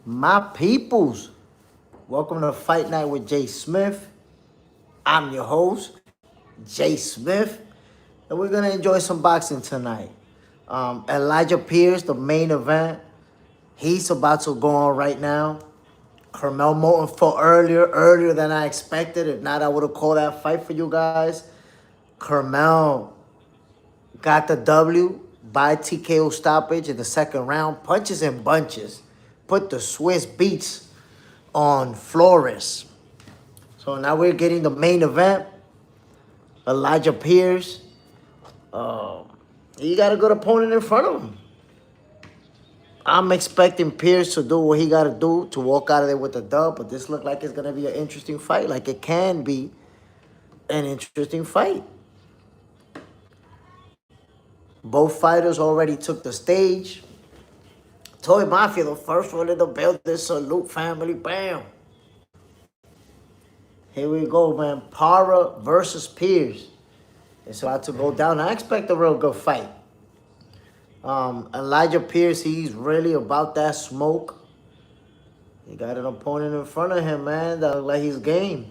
My peoples, welcome to Fight Night with JSmiff. I'm your host, JSmiff, and we're gonna enjoy some boxing tonight. Elijah Pierce, the main event, he's about to go on right now. Curmel Moton fought earlier than I expected. If not, I would have called that fight for you guys. Curmel got the W by TKO stoppage in the second round. Punches and bunches. Put the Swiss beats on Flores. So now we're getting the main event. Elijah Pierce. He got a good opponent in front of him. I'm expecting Pierce to do what he got to do to walk out of there with a dub. But this looked like it's going to be an interesting fight. Like it can be an interesting fight. Both fighters already took the stage. Toy Mafia, the first one in the building. Salute, family. Bam. Here we go, man. Para versus Pierce. It's about to go down. I expect a real good fight. Elijah Pierce, he's really about that smoke. He got an opponent in front of him, man, that look like he's game.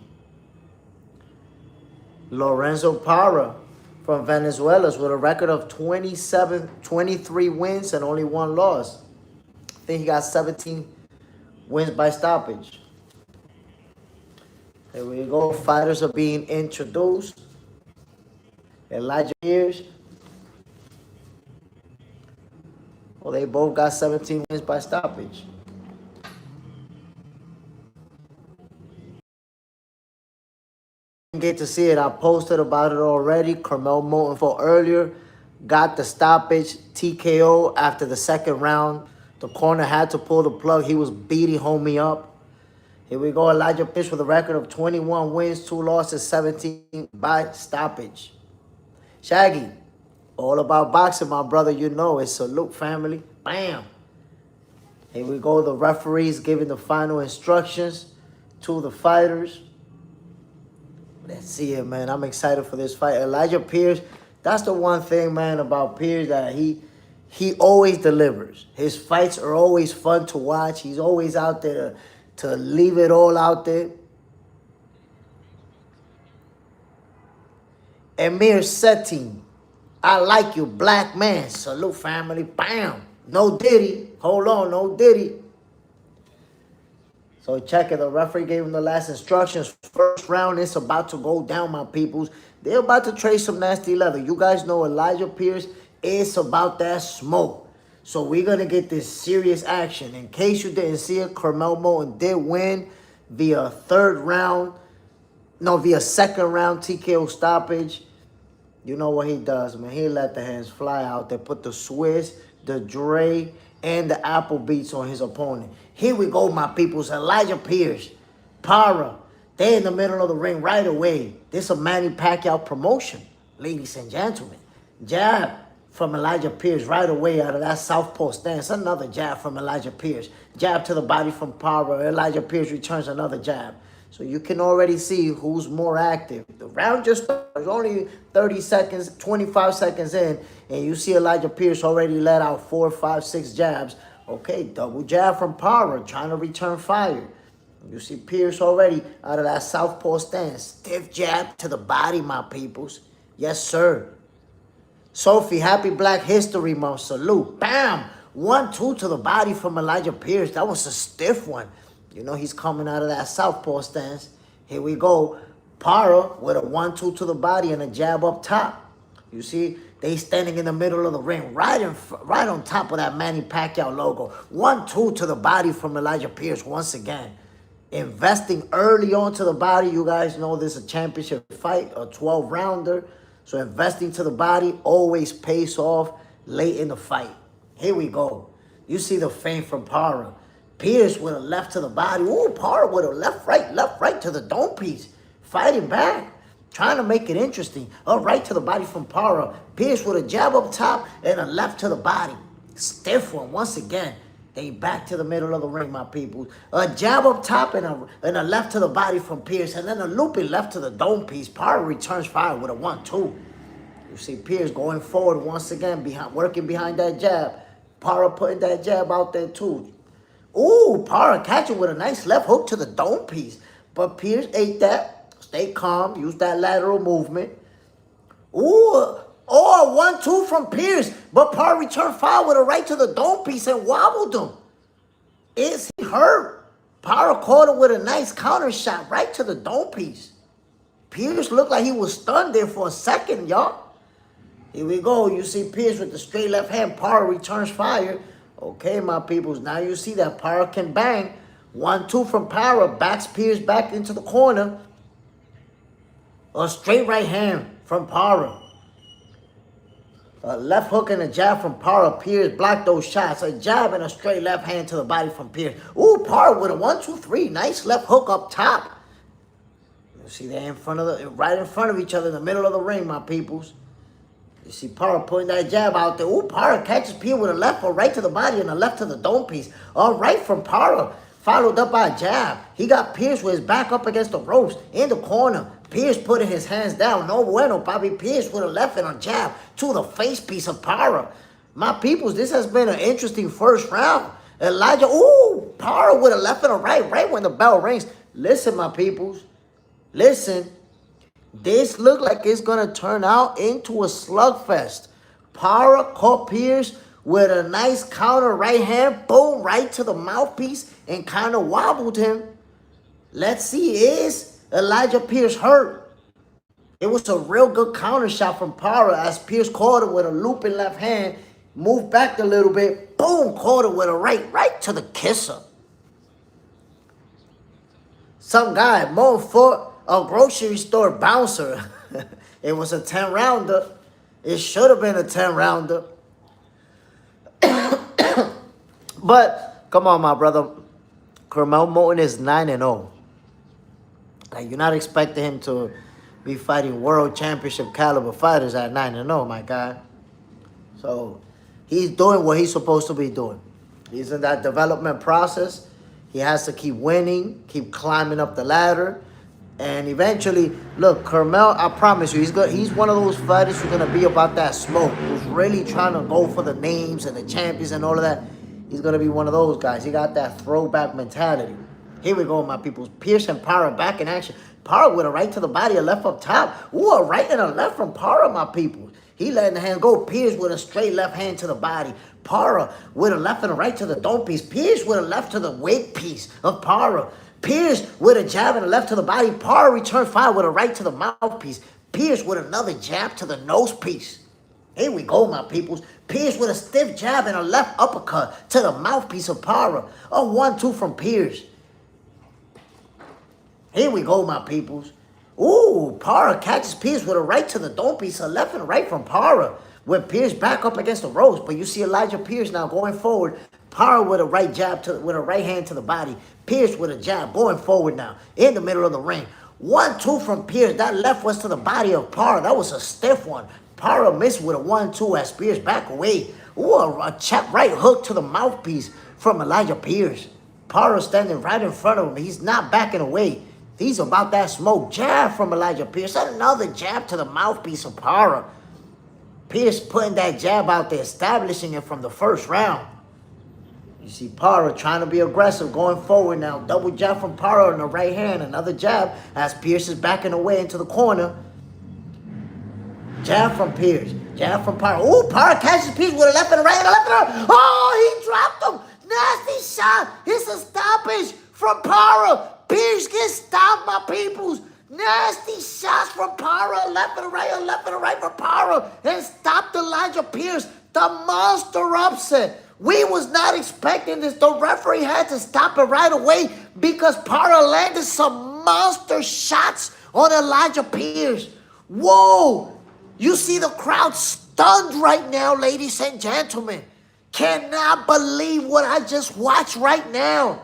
Lorenzo Para from Venezuela with a record of 23 wins and only 1 loss. I think he got 17 wins by stoppage. Here we go. Fighters are being introduced. Elijah Pierce. Well, they both got 17 wins by stoppage. Didn't get to see it. I posted about it already. Curmel Moton fought earlier. Got the stoppage. TKO after the second round. The corner had to pull the plug. He was beating homie up. Here we go. Elijah Pierce with a record of 21 wins, 2 losses, 17 by stoppage. Shaggy, all about boxing, my brother. You know it's salute, family. Bam. Here we go. The referees giving the final instructions to the fighters. Let's see it, man. I'm excited for this fight. Elijah Pierce, that's the one thing, man, about Pierce that he always delivers. His fights are always fun to watch. He's always out there to leave it all out there. Emir Setting, I like you, black man. Salute, family. Bam. No Diddy. Hold on, no Diddy. So check it. The referee gave him the last instructions. First round, it's about to go down, my peoples. They're about to trade some nasty leather. You guys know Elijah Pierce is about that smoke. So we're going to get this serious action. In case you didn't see it, Curmel Moton did win via second round TKO stoppage. You know what he does, man. He let the hands fly out there. Put the Swiss, the Dre, and the Apple beats on his opponent. Here we go, my peoples. Elijah Pierce, Para. They're in the middle of the ring right away. This is a Manny Pacquiao promotion, ladies and gentlemen. Jab from Elijah Pierce right away out of that southpaw stance. Another jab from Elijah Pierce. Jab to the body from Para. Elijah Pierce returns another jab. So you can already see who's more active. The round just started, only 30 seconds, 25 seconds in, and you see Elijah Pierce already let out 4, 5, 6 jabs. Okay, double jab from Para, trying to return fire. You see Pierce already out of that southpaw stance. Stiff jab to the body, my peoples. Yes, sir. Sophie, happy Black History Month. Salute. Bam! 1-2 to the body from Elijah Pierce. That was a stiff one. You know, he's coming out of that southpaw stance. Here we go. Para with a 1-2 to the body and a jab up top. You see, they standing in the middle of the ring, right on top of that Manny Pacquiao logo. 1-2 to the body from Elijah Pierce once again. Investing early on to the body. You guys know this is a championship fight, a 12-rounder. So investing to the body always pays off late in the fight. Here we go. You see the feint from Para. Pierce with a left to the body. Ooh, Para with a left, right to the dome piece. Fighting back. Trying to make it interesting. A right to the body from Para. Pierce with a jab up top and a left to the body. Stiff one once again. They back to the middle of the ring, my people. A jab up top and a left to the body from Pierce. And then a looping left to the dome piece. Para returns fire with a 1-2. You see Pierce going forward once again, working behind that jab. Para putting that jab out there too. Ooh, Para catching with a nice left hook to the dome piece. But Pierce ate that. Stay calm. Use that lateral movement. Ooh. Oh, 1-2 from Pierce. But Para returned fire with a right to the dome piece and wobbled him. Is he hurt? Para caught him with a nice counter shot right to the dome piece. Pierce looked like he was stunned there for a second, y'all. Here we go. You see Pierce with the straight left hand. Para returns fire. Okay, my peoples. Now you see that Para can bang. 1-2 from Para. Backs Pierce back into the corner. A straight right hand from Para. A left hook and a jab from Para. Pierce blocked those shots. A jab and a straight left hand to the body from Pierce. Ooh, Para with a 1-2-3. Nice left hook up top. You see that right in front of each other in the middle of the ring, my peoples. You see Para putting that jab out there. Ooh, Para catches Pierce with a left or right to the body and a left to the dome piece. All right from Para. Followed up by a jab. He got Pierce with his back up against the ropes in the corner. Pierce putting his hands down. No bueno. Bobby Pierce with a left and a jab to the face piece of Para. My peoples, this has been an interesting first round. Alijah, ooh, Para with a left and a right when the bell rings. Listen, my peoples. Listen. This looked like it's going to turn out into a slugfest. Para caught Pierce with a nice counter right hand. Boom, right to the mouthpiece and kind of wobbled him. Let's see, is Alijah Pierce hurt? It was a real good counter shot from Para as Pierce caught it with a looping left hand. Moved back a little bit. Boom, caught it with a right to the kisser. Some guy, Moton fought a grocery store bouncer. It was a 10-rounder. It should have been a 10-rounder. But, come on, my brother. Curmel Moton is 9-0. Like, you're not expecting him to be fighting world championship caliber fighters at 9-0, my guy. So, he's doing what he's supposed to be doing. He's in that development process. He has to keep winning, keep climbing up the ladder. And eventually, look, Curmel, I promise you, he's one of those fighters who's going to be about that smoke, who's really trying to go for the names and the champions and all of that. He's going to be one of those guys. He got that throwback mentality. Here we go, my people. Pierce and Para back in action. Para with a right to the body, a left up top. Ooh, a right and a left from Para, my people. He letting the hand go. Pierce with a straight left hand to the body. Para with a left and a right to the dome piece. Pierce with a left to the wig piece of Para. Pierce with a jab and a left to the body. Para returned fire with a right to the mouthpiece. Pierce with another jab to the nose piece. Here we go, my peoples. Pierce with a stiff jab and a left uppercut to the mouthpiece of Para. A 1-2 from Pierce. Here we go, my peoples. Ooh, Para catches Pierce with a right to the dome piece. A left and a right from Para. With Pierce back up against the ropes. But you see Alijah Pierce now going forward. Para with a right jab with a right hand to the body. Pierce with a jab going forward now in the middle of the ring. 1-2 from Pierce. That left was to the body of Para. That was a stiff one. Para missed with a 1-2 as Pierce back away. Ooh, a chap right hook to the mouthpiece from Alijah Pierce. Para standing right in front of him. He's not backing away. He's about that smoke. Jab from Alijah Pierce. Another jab to the mouthpiece of Para. Pierce putting that jab out there, establishing it from the first round. You see Para trying to be aggressive, going forward now. Double jab from Para on the right hand. Another jab as Pierce is backing away into the corner. Jab from Pierce. Jab from Para. Ooh, Para catches Pierce with a left and a right and a left and a right. Oh, he dropped him. Nasty shot. It's a stoppage from Para. Pierce gets stopped, my peoples. Nasty shots from Para. Left and a left and a right from Para. And stopped Alijah Pierce. The monster upset. We was not expecting this. The referee had to stop it right away because Para landed some monster shots on Alijah Pierce. Whoa! You see the crowd stunned right now, ladies and gentlemen. Cannot believe what I just watched right now.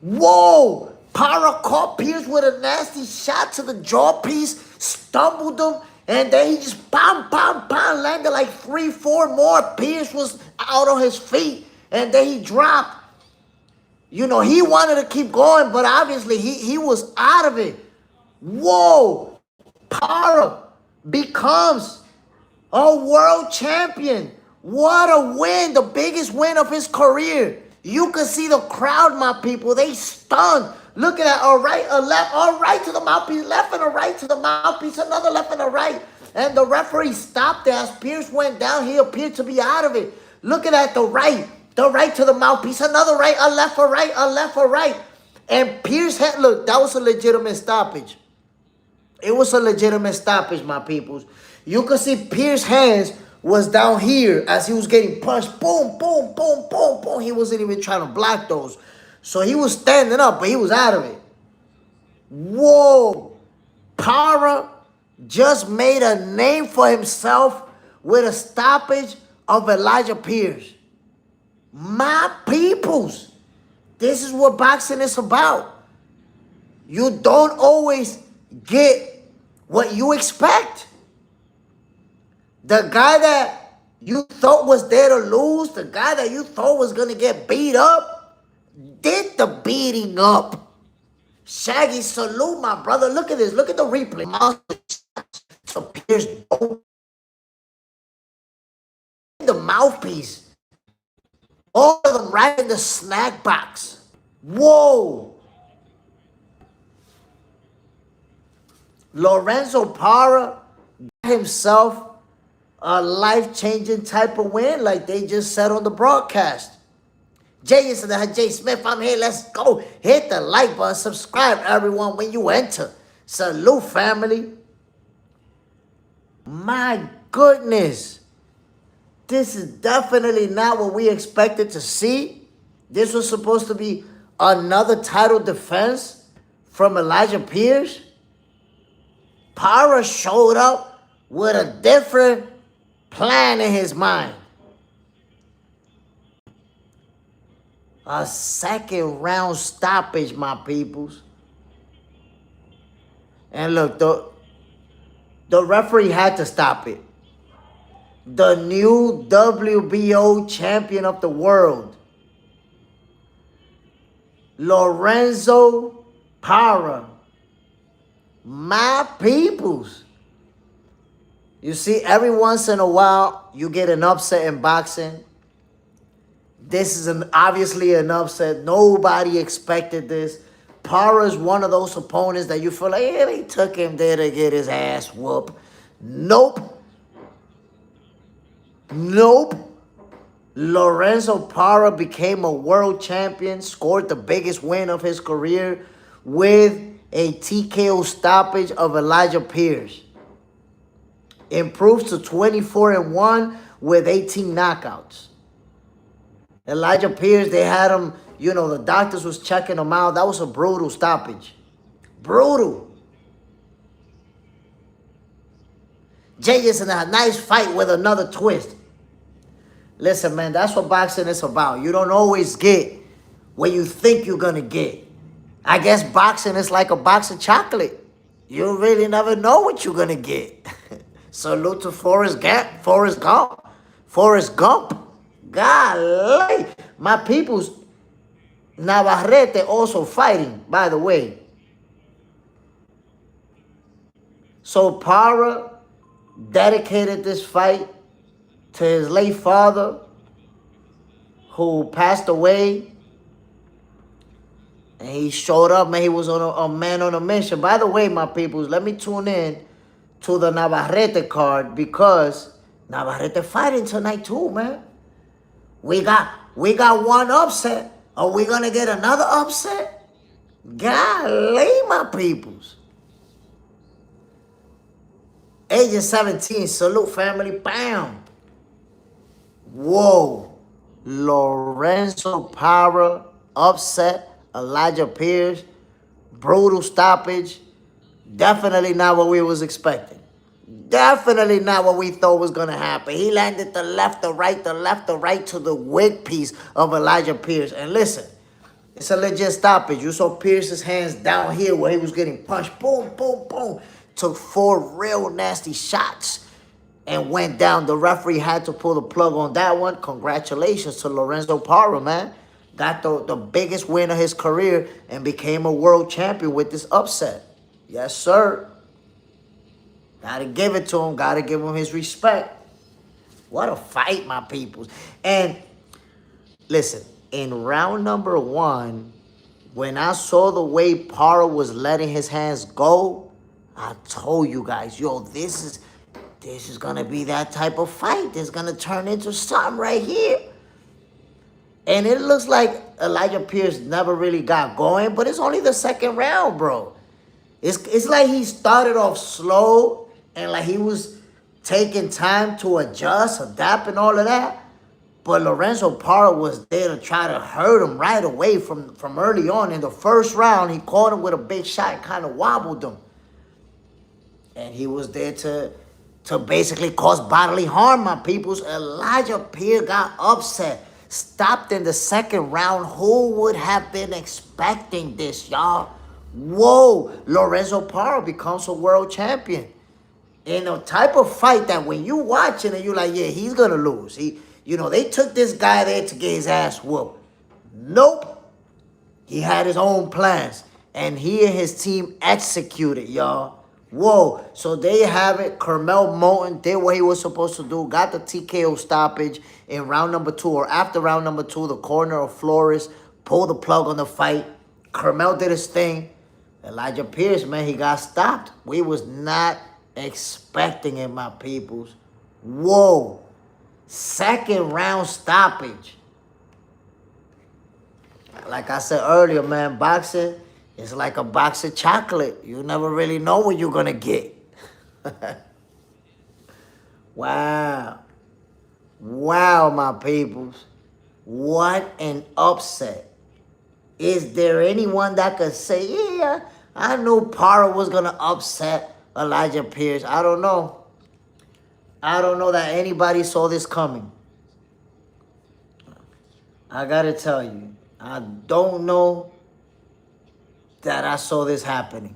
Whoa! Para caught Pierce with a nasty shot to the jaw piece, stumbled him, and then he just landed like 3-4 more. Pierce was out on his feet, and then he dropped. You know, he wanted to keep going, but obviously he was out of it. Whoa! Para becomes a world champion. What a win. The biggest win of his career. You can see the crowd, my people. They stunned. Look at that. A right, a left, a right to the mouthpiece, left and a right to the mouthpiece, another left and a right. And the referee stopped there as Pierce went down. He appeared to be out of it. Look at that. The right to the mouthpiece, another right, a left, a right, a left, a right. And Pierce had, look, that was a legitimate stoppage. It was a legitimate stoppage, my peoples. You could see Pierce's hands was down here as he was getting punched. Boom, boom, boom, boom, boom. He wasn't even trying to block those. So he was standing up, but he was out of it. Whoa. Para just made a name for himself with a stoppage of Elijah Pierce. My peoples. This is what boxing is about. You don't always get what you expect. The guy that you thought was there to lose, the guy that you thought was going to get beat up, did the beating up. Shaggy, salute, my brother. Look at this. Look at the replay. So Pierce, the mouthpiece. All of them right in the snack box. Whoa. Lorenzo Para got himself a life-changing type of win, like they just said on the broadcast. JSmiff, I'm here. Let's go. Hit the like button. Subscribe, everyone, when you enter. Salute, family. My goodness. This is definitely not what we expected to see. This was supposed to be another title defense from Elijah Pierce. Para showed up with a different plan in his mind. A second round stoppage, my peoples. And look, the referee had to stop it. The new WBO champion of the world, Lorenzo Para. My peoples. You see, every once in a while, you get an upset in boxing. This is obviously an upset. Nobody expected this. Para is one of those opponents that you feel like, yeah, they took him there to get his ass whooped. Nope. Nope. Lorenzo Para became a world champion, scored the biggest win of his career with a TKO stoppage of Elijah Pierce. Improves to 24-1 with 18 knockouts. Elijah Pierce, they had him, you know, the doctors was checking him out. That was a brutal stoppage. Brutal. Jay is in a nice fight with another twist. Listen, man, that's what boxing is about. You don't always get what you think you're going to get. I guess boxing is like a box of chocolate. You really never know what you're going to get. Salute to Forrest Gump. Golly. My people's Navarrete also fighting, by the way. So Para dedicated this fight to his late father, who passed away. And he showed up, man. He was on a man on a mission. By the way, my peoples, let me tune in to the Navarrete card, because Navarrete fighting tonight too, man. We got one upset. Are we gonna get another upset? Golly, my peoples. Age of 17, salute, family. Bam. Whoa. Lorenzo Para upset Elijah Pierce. Brutal stoppage. Definitely not what we was expecting. Definitely not what we thought was going to happen. He landed the left, the right to the wig piece of Elijah Pierce. And listen, it's a legit stoppage. You saw Pierce's hands down here where he was getting punched. Boom, boom, boom. Took 4 real nasty shots and went down. The referee had to pull the plug on that one. Congratulations to Lorenzo Para, man. Got the biggest win of his career and became a world champion with this upset. Yes, sir. Gotta give it to him. Gotta give him his respect. What a fight, my peoples. And listen, in round number 1, when I saw the way Parra was letting his hands go, I told you guys, yo, this is gonna be that type of fight. This is gonna turn into something right here. And it looks like Elijah Pierce never really got going, but it's only the second round, bro. It's like he started off slow and like he was taking time to adjust, adapt, and all of that. But Lorenzo Parra was there to try to hurt him right away from early on. In the first round, he caught him with a big shot and kind of wobbled him. And he was there to basically cause bodily harm, my peoples. Elijah Pierce got upset, stopped in the second round. Who would have been expecting this, y'all? Whoa, Lorenzo Parra becomes a world champion. In a type of fight that when you watching it, you're like, yeah, he's going to lose. They took this guy there to get his ass whooped. Nope. He had his own plans. And he and his team executed, y'all. Whoa. So there you have it. Curmel Moton did what he was supposed to do. Got the TKO stoppage in round number 2. Or after round number 2, the corner of Flores pulled the plug on the fight. Curmel did his thing. Elijah Pierce, man, he got stopped. We was not expecting it, my peoples. Whoa. Second round stoppage. Like I said earlier, man, boxing is like a box of chocolate. You never really know what you're going to get. Wow. Wow, my peoples. What an upset. Is there anyone that could say, yeah, I knew Parra was going to upset Elijah Pierce? I don't know. I don't know that anybody saw this coming. I got to tell you, I don't know that I saw this happening.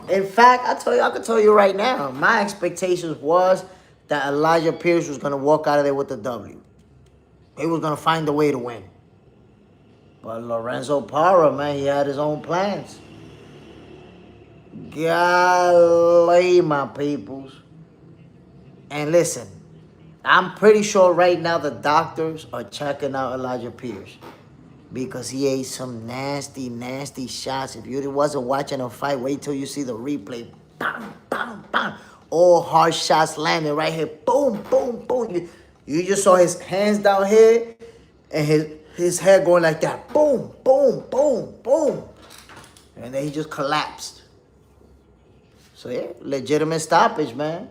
In fact, I can tell you right now, my expectations was that Elijah Pierce was going to walk out of there with the W. He was going to find a way to win. But Lorenzo Parra, man, he had his own plans. Golly, my peoples. And listen, I'm pretty sure right now the doctors are checking out Elijah Pierce because he ate some nasty, nasty shots. If you wasn't watching a fight, wait till you see the replay. Bam, bam, bam. All hard shots landing right here. Boom, boom, boom. You just saw his hands down here and his head going like that. Boom, boom, boom, boom. And then he just collapsed. So, yeah, legitimate stoppage, man.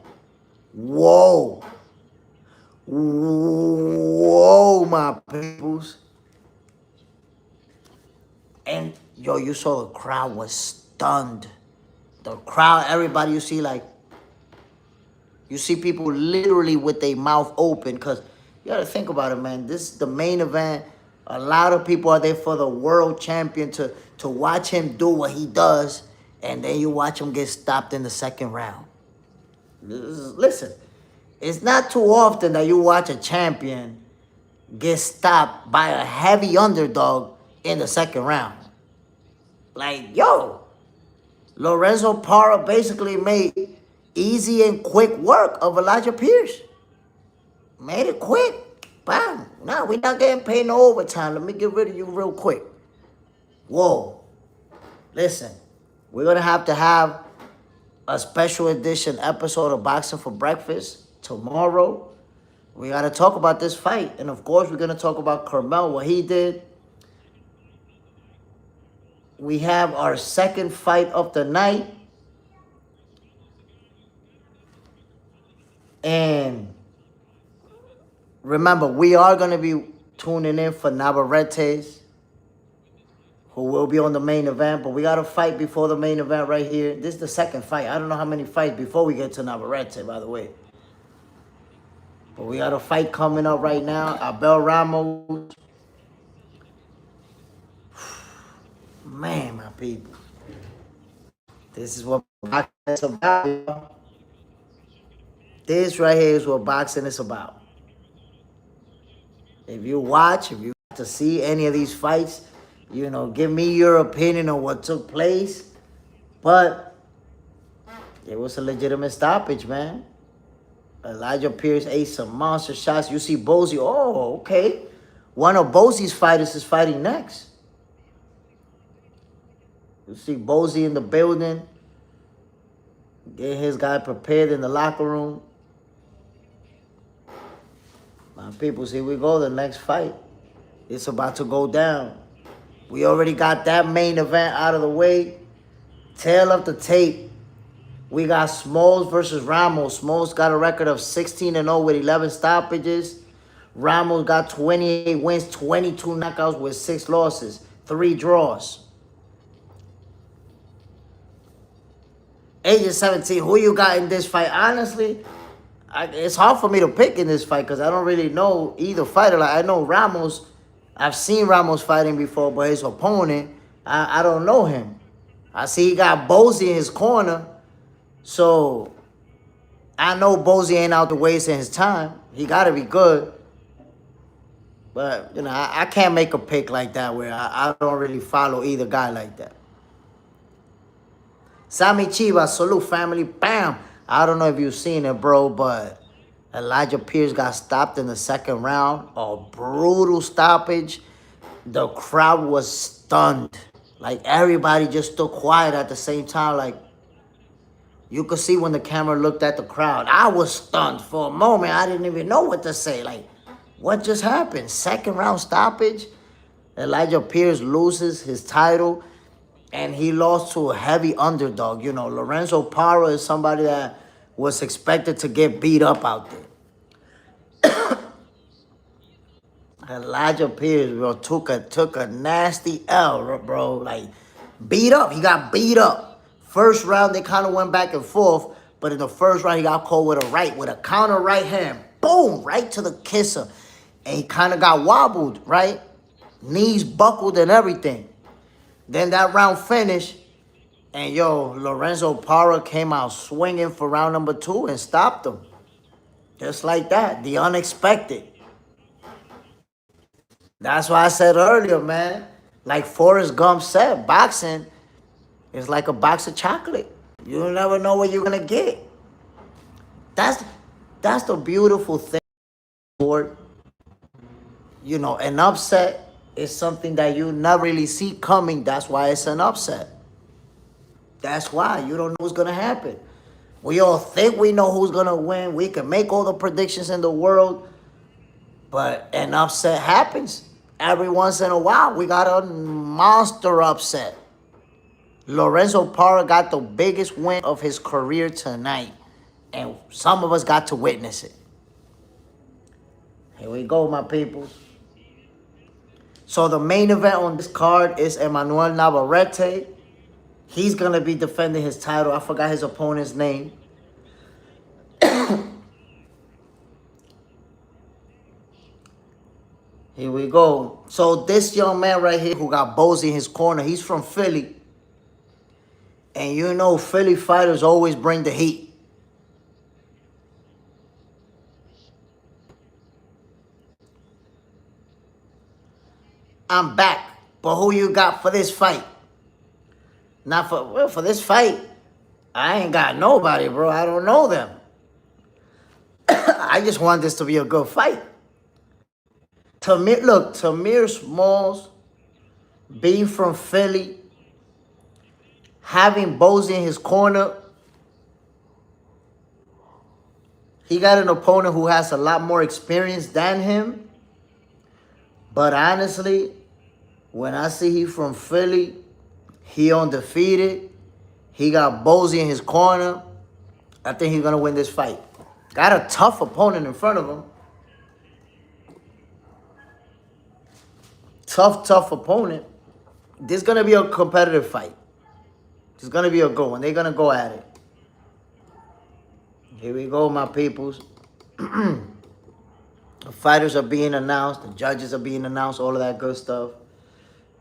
Whoa. Whoa, my peoples. And, yo, you saw the crowd was stunned. The crowd, everybody you see, like, you see people literally with their mouth open because you got to think about it, man. This is the main event. A lot of people are there for the world champion to watch him do what he does, and then you watch him get stopped in the second round. Listen, it's not too often that you watch a champion get stopped by a heavy underdog in the second round. Like, yo, Lorenzo Parra basically made easy and quick work of Elijah Pierce. Made it quick. Bam. Now we're not getting paid no overtime. Let me get rid of you real quick. Whoa. Listen, we're going to have a special edition episode of Boxing for Breakfast tomorrow. We got to talk about this fight. And, of course, we're going to talk about Curmel, what he did. We have our second fight of the night. And remember, we are going to be tuning in for Navarrete's, who will be on the main event. But we got a fight before the main event right here. This is the second fight. I don't know how many fights before we get to Navarrete, by the way. But we got a fight coming up right now. Abel Ramos. Man, my people. This is what boxing is about, y'all. This right here is what boxing is about. If you watch, if you want to see any of these fights, you know, give me your opinion on what took place. But it was a legitimate stoppage, man. Elijah Pierce ate some monster shots. You see Bozy, oh, okay. One of Bosie's fighters is fighting next. You see Bosie in the building. Get his guy prepared in the locker room. My peoples, here we go. The next fight. It's about to go down. We already got that main event out of the way. Tail of the tape. We got Smalls versus Ramos. Smalls got a record of 16-0 with 11 stoppages. Ramos got 28 wins, 22 knockouts with 6 losses, 3 draws. Age 17, who you got in this fight? Honestly, it's hard for me to pick in this fight because I don't really know either fighter. Like, I know Ramos. I've seen Ramos fighting before, but his opponent, I don't know him. I see he got Bosie in his corner. So, I know Bosie ain't out to waste in his time. He got to be good. But, you know, I can't make a pick like that where I don't really follow either guy like that. Sammy Chivas, salute family, bam. I don't know if you've seen it, bro, but Elijah Pierce got stopped in the second round. A brutal stoppage. The crowd was stunned. Like, everybody just stood quiet at the same time. Like, you could see when the camera looked at the crowd. I was stunned for a moment. I didn't even know what to say. Like, what just happened? Second round stoppage. Elijah Pierce loses his title. And he lost to a heavy underdog. You know, Lorenzo Parra is somebody that was expected to get beat up out there. Elijah Pierce, bro, took a nasty L, bro. Like, beat up. He got beat up. First round, they kind of went back and forth. But in the first round, he got caught with a counter right hand. Boom, right to the kisser. And he kind of got wobbled, right? Knees buckled and everything. Then that round finished, and Lorenzo Parra came out swinging for round number 2 and stopped him. Just like that, the unexpected. That's why I said earlier, man, like Forrest Gump said, boxing is like a box of chocolate. You never know what you're going to get. That's the beautiful thing, Lord. You know, an upset is something that you never really see coming. That's why it's an upset. That's why. You don't know what's going to happen. We all think we know who's going to win. We can make all the predictions in the world. But an upset happens. Every once in a while, we got a monster upset. Lorenzo Parra got the biggest win of his career tonight. And some of us got to witness it. Here we go, my peoples. So the main event on this card is Emmanuel Navarrete. He's going to be defending his title. I forgot his opponent's name. Here we go. So this young man right here who got Bosie in his corner, he's from Philly. And you know Philly fighters always bring the heat. I'm back. But who you got for this fight? Not for this fight. I ain't got nobody, bro. I don't know them. I just want this to be a good fight. Tamir Smalls, being from Philly, having Bosie in his corner, he got an opponent who has a lot more experience than him. But honestly, when I see he from Philly, he undefeated. He got Bosie in his corner. I think he's going to win this fight. Got a tough opponent in front of him. Tough opponent. This is going to be a competitive fight. This is going to be a good one. They're going to go at it. Here we go, my peoples. The fighters are being announced. The judges are being announced. All of that good stuff.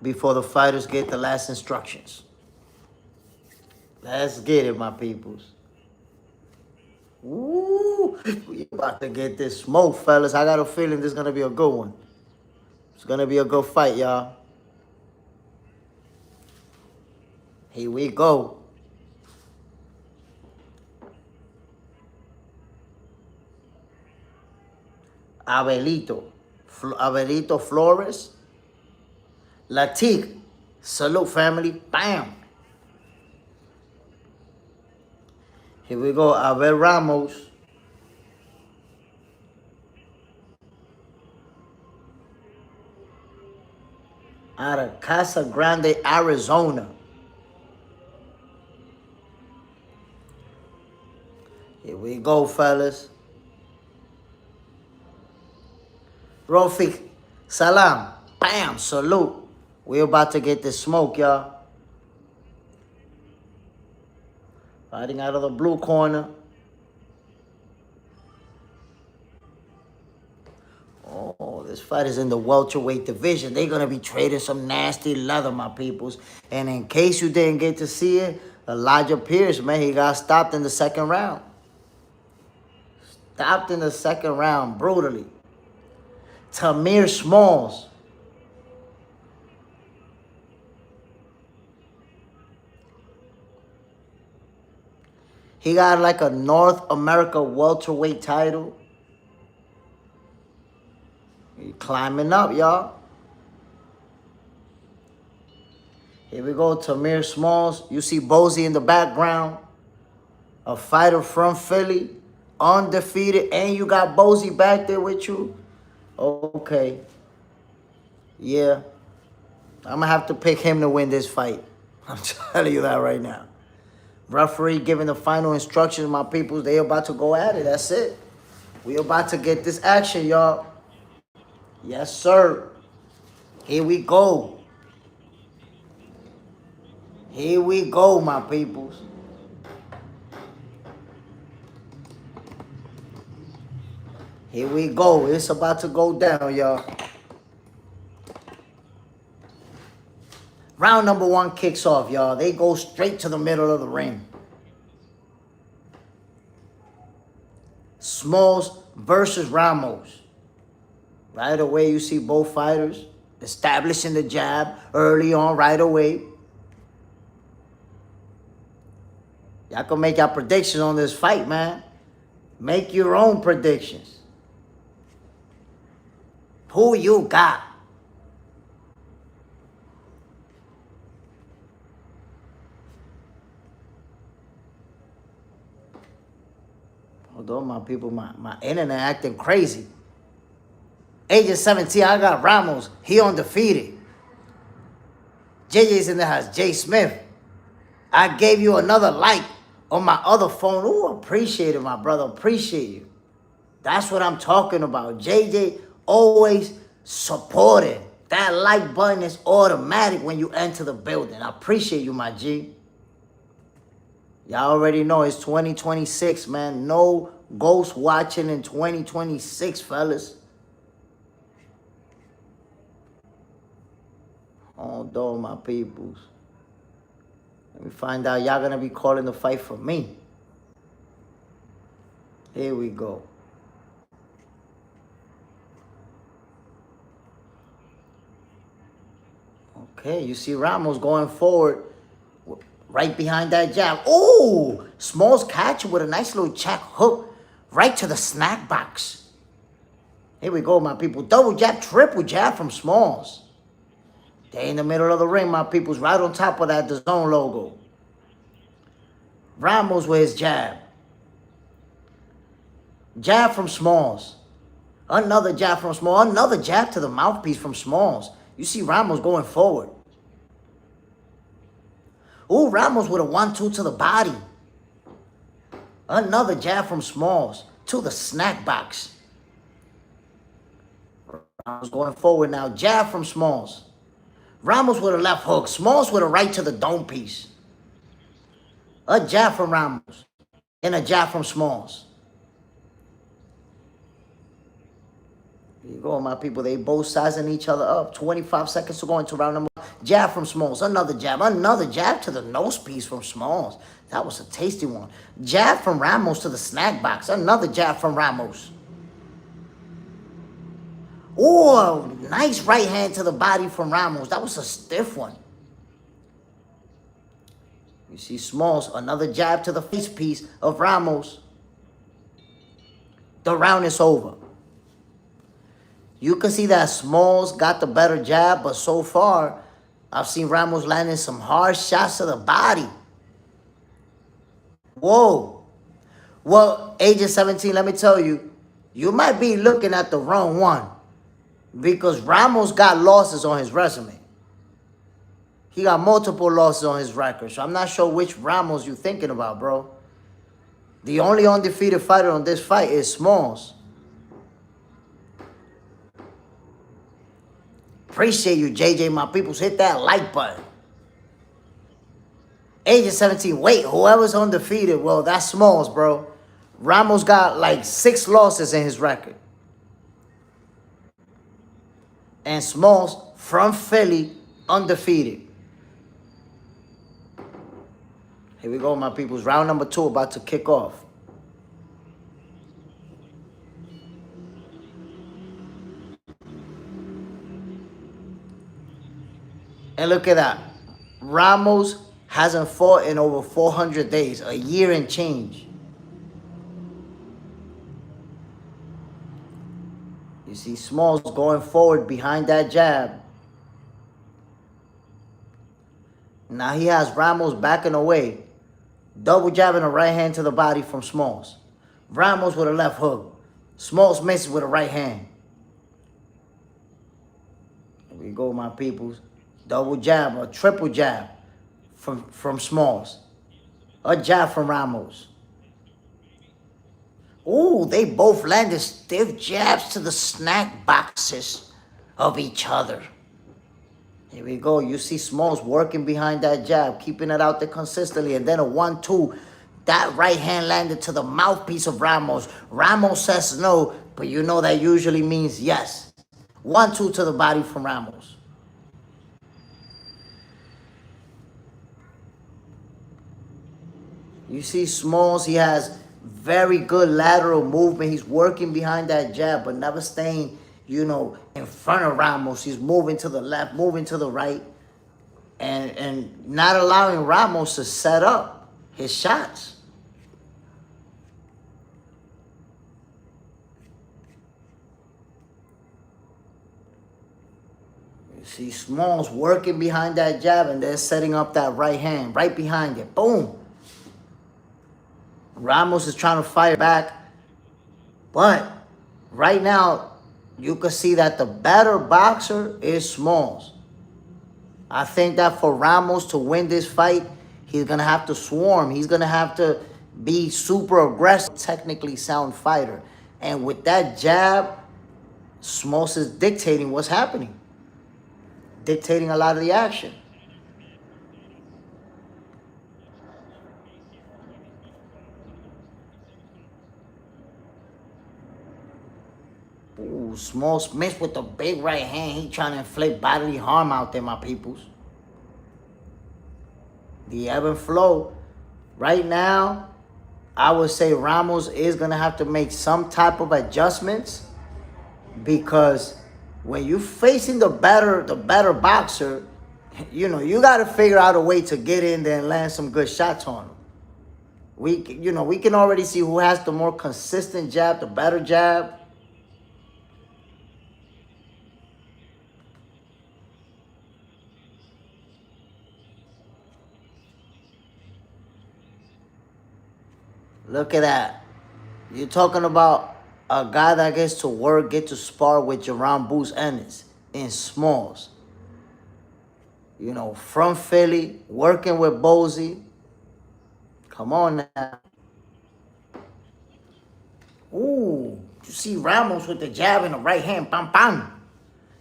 Before the fighters get the last instructions. Let's get it, my peoples. Woo! We about to get this smoke, fellas. I got a feeling this is going to be a good one. It's going to be a good fight, y'all. Here we go. Abelito Averito Flores. Latik. Salute, family. Bam. Here we go. Abel Ramos. Out of Casa Grande, Arizona. Here we go, fellas. Rofik, salam, bam, salute. We about to get this smoke, y'all. Fighting out of the blue corner. Oh, this fight is in the welterweight division. They're going to be trading some nasty leather, my peoples. And in case you didn't get to see it, Elijah Pierce, man, he got stopped in the second round. Stopped in the second round, brutally. Tamir Smalls. He got like a North America welterweight title. He climbing up, y'all. Here we go, Tamir Smalls. You see Bozy in the background. A fighter from Philly. Undefeated. And you got Bozy back there with you. Okay. Yeah. I'm going to have to pick him to win this fight. I'm telling you that right now. Referee giving the final instructions, my people. They about to go at it. That's it. We about to get this action, y'all. Yes, sir. Here we go. Here we go, my peoples. Here we go. It's about to go down, y'all. Round number 1 kicks off, y'all. They go straight to the middle of the ring. Smalls versus Ramos. Right away, you see both fighters establishing the jab early on, right away. Y'all can make your predictions on this fight, man. Make your own predictions. Who you got? Hold on, my people. My internet acting crazy. Agent 17, I got Ramos. He undefeated. JJ's in the house. JSmiff. I gave you another like on my other phone. Ooh, appreciate it, my brother. Appreciate you. That's what I'm talking about. JJ always supported. That like button is automatic when you enter the building. I appreciate you, my G. Y'all already know it's 2026, man. No ghost watching in 2026, fellas. Hold on, my peoples. Let me find out y'all gonna be calling the fight for me. Here we go. Okay, you see Ramos going forward right behind that jab. Ooh! Smalls catch with a nice little check hook right to the snack box. Here we go, my people. Double jab, triple jab from Smalls. They in the middle of the ring, my peoples, right on top of that DAZN logo. Ramos with his jab. Jab from Smalls. Another jab from Smalls. Another jab to the mouthpiece from Smalls. You see Ramos going forward. Ooh, Ramos with a 1-2 to the body. Another jab from Smalls to the snack box. Ramos going forward now. Jab from Smalls. Ramos with a left hook. Smalls with a right to the dome piece. A jab from Ramos. And a jab from Smalls. Here you go, my people. They both sizing each other up. 25 seconds to go into round number 1. Jab from Smalls. Another jab. Another jab to the nose piece from Smalls. That was a tasty one. Jab from Ramos to the snack box. Another jab from Ramos. Oh, nice right hand to the body from Ramos. That was a stiff one. You see Smalls, another jab to the face piece of Ramos. The round is over. You can see that Smalls got the better jab, but so far, I've seen Ramos landing some hard shots to the body. Whoa. Well, age of 17, let me tell you, you might be looking at the wrong one because Ramos got losses on his resume. He got multiple losses on his record, so I'm not sure which Ramos you're thinking about, bro. The only undefeated fighter on this fight is Smalls. Appreciate you, JJ. My peoples, hit that like button. Age of 17. Wait, whoever's undefeated, well, that's Smalls, bro. Ramos got like 6 losses in his record. And Smalls, from Philly, undefeated. Here we go, my peoples. Round number 2 about to kick off. And look at that. Ramos hasn't fought in over 400 days, a year and change. You see Smalls going forward behind that jab. Now he has Ramos backing away. Double jab and a right hand to the body from Smalls. Ramos with a left hook. Smalls misses with a right hand. Here we go, my peoples. Double jab, a triple jab from Smalls. A jab from Ramos. Ooh, they both landed stiff jabs to the snack boxes of each other. Here we go. You see Smalls working behind that jab, keeping it out there consistently. And then a 1-2. That right hand landed to the mouthpiece of Ramos. Ramos says no, but you know that usually means yes. 1-2 to the body from Ramos. You see Smalls, he has very good lateral movement. He's working behind that jab, but never staying, you know, in front of Ramos. He's moving to the left, moving to the right, and not allowing Ramos to set up his shots. You see Smalls working behind that jab, and they're setting up that right hand right behind it. Boom. Ramos is trying to fire back, but right now you can see that the better boxer is Smalls. I think that for Ramos to win this fight, he's going to have to swarm. He's going to have to be super aggressive, technically sound fighter. And with that jab, Smalls is dictating what's happening, dictating a lot of the action. Ooh, Smalls missed with the big right hand. He trying to inflict bodily harm out there, my peoples. The ebb and flow. Right now, I would say Ramos is going to have to make some type of adjustments, because when you're facing the better boxer, you know, you got to figure out a way to get in there and land some good shots on him. We can already see who has the more consistent jab, the better jab. Look at that. You're talking about a guy that gets to work, get to spar with Jerome Boots Ennis in Smalls. You know, from Philly, working with Bozy. Come on now. Ooh, you see Ramos with the jab in the right hand. Bam, bam.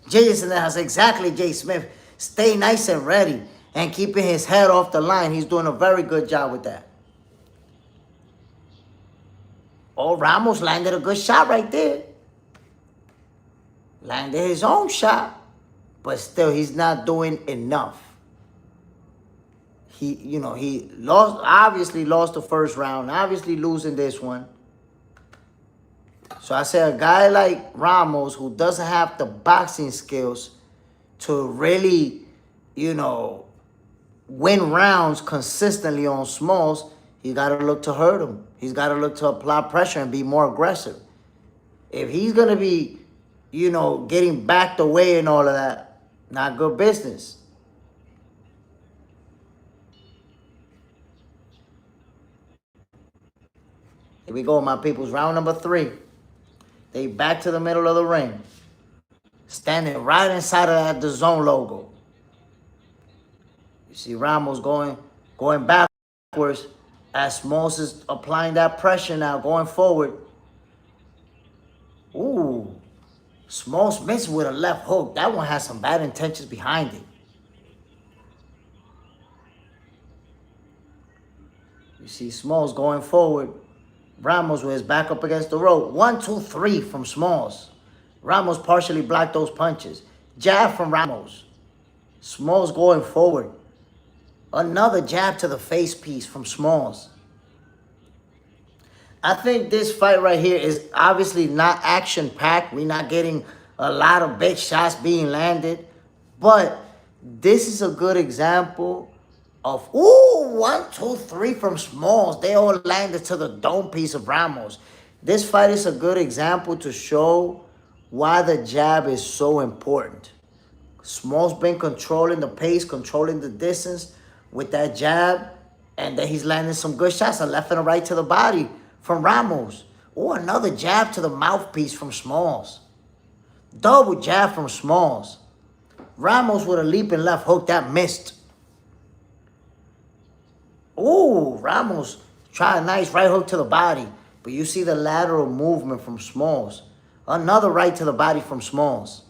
JSmiff, that's exactly JSmiff. Stay nice and ready and keeping his head off the line. He's doing a very good job with that. Oh, Ramos landed a good shot right there. Landed his own shot. But still, he's not doing enough. He obviously lost the first round. Obviously losing this one. So I say a guy like Ramos, who doesn't have the boxing skills to really, win rounds consistently on Smalls, he's got to look to hurt him. He's got to look to apply pressure and be more aggressive. If he's going to be, you know, getting backed away and all of that. Not good business. Here we go, my peoples. Round number 3. They back to the middle of the ring. Standing right inside of that the zone logo. You see Ramos going backwards as Smalls is applying that pressure now, going forward. Ooh. Smalls missed with a left hook. That one has some bad intentions behind it. You see Smalls going forward. Ramos with his back up against the rope. 1, 2, 3 from Smalls. Ramos partially blocked those punches. Jab from Ramos. Smalls going forward. Another jab to the face piece from Smalls. I think this fight right here is obviously not action-packed. We're not getting a lot of big shots being landed. But this is a good example of, ooh, 1, 2, 3 from Smalls. They all landed to the dome piece of Ramos. This fight is a good example to show why the jab is so important. Smalls been controlling the pace, controlling the distance with that jab, and then he's landing some good shots, a left and a right to the body from Ramos. Or another jab to the mouthpiece from Smalls. Double jab from Smalls. Ramos with a leaping left hook that missed. Ooh, Ramos tried a nice right hook to the body, but you see the lateral movement from Smalls. Another right to the body from Smalls.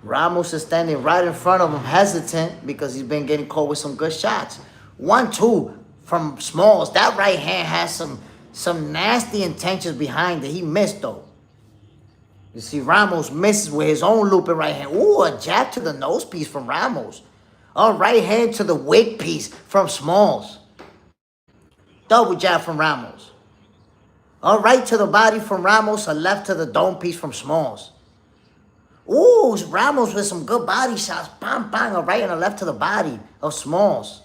Ramos is standing right in front of him, hesitant because he's been getting caught with some good shots. 1, 2 from Smalls. That right hand has some nasty intentions behind it. He missed though. You see Ramos misses with his own looping right hand. Ooh, a jab to the nose piece from Ramos. A right hand to the wig piece from Smalls. Double jab from Ramos. A right to the body from Ramos. A left to the dome piece from Smalls. Ooh, Ramos with some good body shots. Bang, bang. A right and a left to the body of Smalls.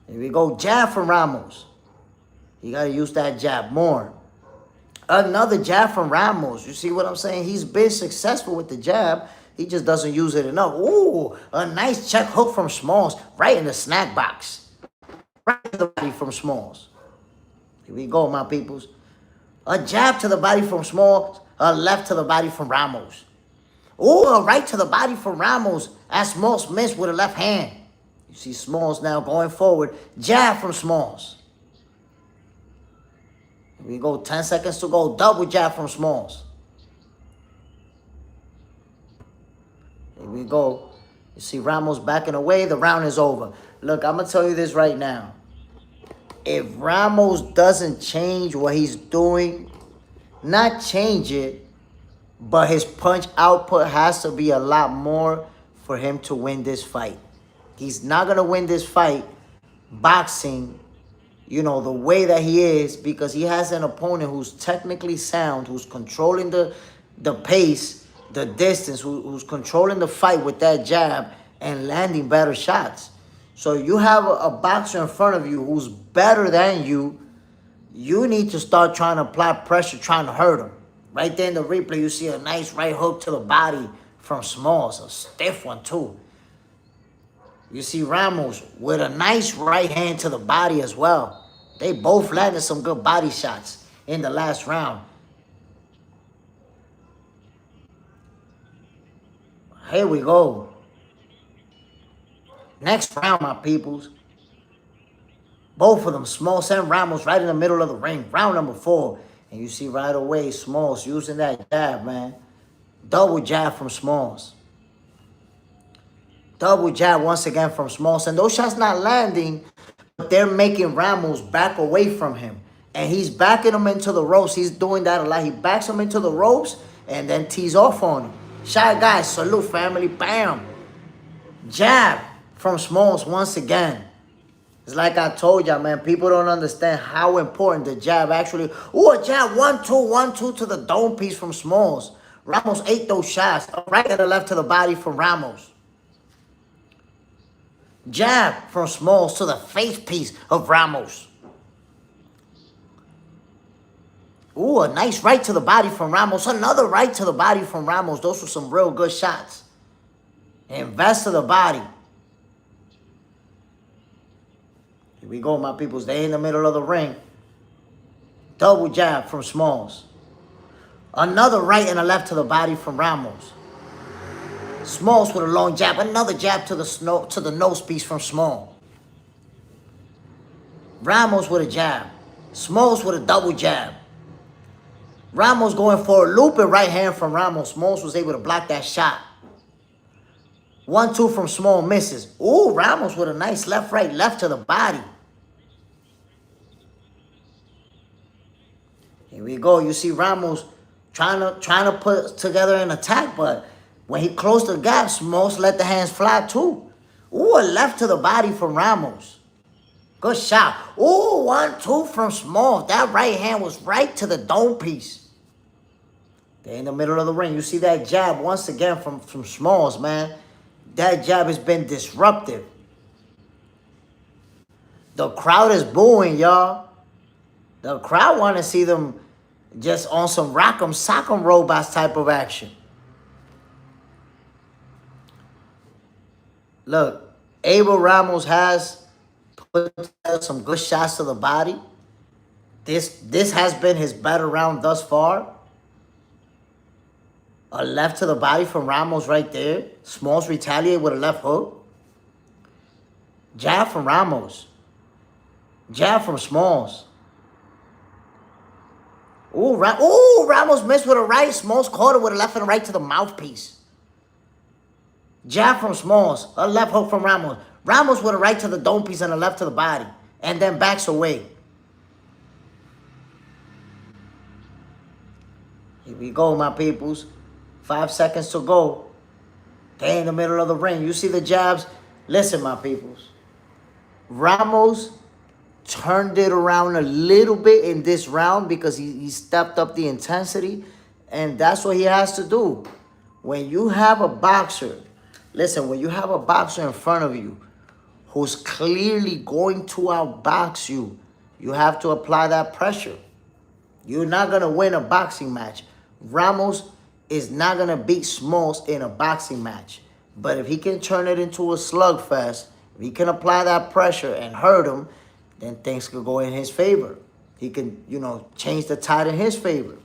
Here we go. Jab from Ramos. You got to use that jab more. Another jab from Ramos. You see what I'm saying? He's been successful with the jab. He just doesn't use it enough. Ooh, a nice check hook from Smalls. Right in the snack box. Right to the body from Smalls. Here we go, my peoples. A jab to the body from Smalls. A left to the body from Ramos. Ooh, a right to the body from Ramos. As Smalls missed with a left hand. You see Smalls now going forward. Jab from Smalls. Here we go, 10 seconds to go. Double jab from Smalls. Here we go. You see Ramos backing away. The round is over. Look, I'm going to tell you this right now. If Ramos doesn't change what he's doing, not change it, but his punch output has to be a lot more for him to win this fight. He's not going to win this fight boxing, you know, the way that he is, because he has an opponent who's technically sound, who's controlling the pace, the distance, who's controlling the fight with that jab and landing better shots. So you have a boxer in front of you who's better than you. You need to start trying to apply pressure, trying to hurt him. Right there in the replay, you see a nice right hook to the body from Smalls, a stiff one too. You see Ramos with a nice right hand to the body as well. They both landed some good body shots in the last round. Here we go. Next round, my peoples. Both of them, Smalls and Ramos, right in the middle of the ring. Round number 4. And you see right away, Smalls using that jab, man. Double jab from Smalls. Double jab once again from Smalls. And those shots not landing, but they're making Ramos back away from him. And he's backing him into the ropes. He's doing that a lot. He backs him into the ropes and then tees off on him. Shy guys, salute family, bam. Jab from Smalls once again. It's like I told y'all, man, people don't understand how important the jab actually. Ooh, a jab, 1, 2, 1, 2 to the dome piece from Smalls. Ramos ate those shots. Right and the left to the body from Ramos. Jab from Smalls to the face piece of Ramos. Ooh, a nice right to the body from Ramos. Another right to the body from Ramos. Those were some real good shots. Invest to the body. Here we go, my peoples. They in the middle of the ring. Double jab from Smalls. Another right and a left to the body from Ramos. Smalls with a long jab. Another jab to the nose piece from Small. Ramos with a jab. Smalls with a double jab. Ramos going for a looping right hand from Ramos. Smalls was able to block that shot. 1-2 from Small misses. Ooh, Ramos with a nice left, right, left to the body. Here we go. You see Ramos trying to put together an attack, but when he closed the gap, Smalls let the hands fly too. Ooh, a left to the body from Ramos. Good shot. Ooh, 1-2 from Smalls. That right hand was right to the dome piece. They're in the middle of the ring. You see that jab once again from Smalls, man. That jab has been disruptive. The crowd is booing, y'all. The crowd want to see them just on some rock'em sock'em robots type of action. Look, Abel Ramos has put together some good shots to the body. This has been his better round thus far. A left to the body from Ramos right there. Smalls retaliate with a left hook. Jab from Ramos. Jab from Smalls. Ooh, Ramos missed with a right. Smalls caught it with a left and a right to the mouthpiece. Jab from Smalls. A left hook from Ramos. Ramos with a right to the dome piece and a left to the body. And then backs away. Here we go, my peoples. 5 seconds to go. They in the middle of the ring. You see the jabs? Listen, my peoples. Ramos turned it around a little bit in this round because he stepped up the intensity. And that's what he has to do. When you have a boxer, listen, when you have a boxer in front of you who's clearly going to outbox you, you have to apply that pressure. You're not going to win a boxing match. Ramos is not going to beat Smalls in a boxing match. But if he can turn it into a slugfest, if he can apply that pressure and hurt him, then things could go in his favor. He can, change the tide in his favor.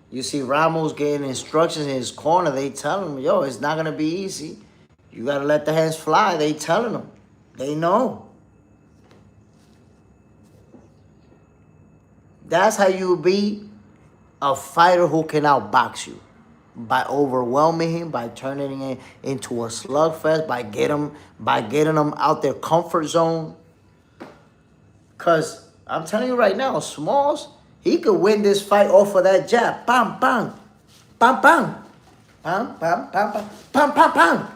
You see Ramos getting instructions in his corner. They telling him, yo, it's not going to be easy. You got to let the hands fly. They telling him. They know. That's how you be a fighter who can outbox you. By overwhelming him, by turning it into a slugfest, by getting them out their comfort zone. Because I'm telling you right now, Smalls, he could win this fight off of that jab. Bam, bam. Bam, bam. Bam, bam, bam, bam. Bam, bam, bam.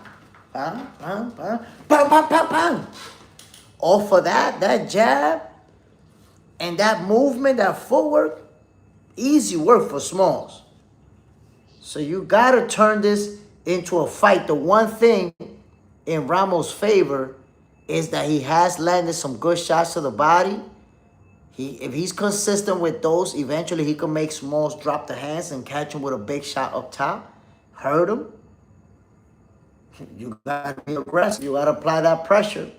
Bam, bam, bam. Bam, bam, bam, bam. Off of that jab, and that movement, that footwork, easy work for Smalls. So you got to turn this into a fight. The one thing in Ramos' favor is that he has landed some good shots to the body. If he's consistent with those, eventually he can make Smalls drop the hands and catch him with a big shot up top. Hurt him. You got to be aggressive. You got to apply that pressure.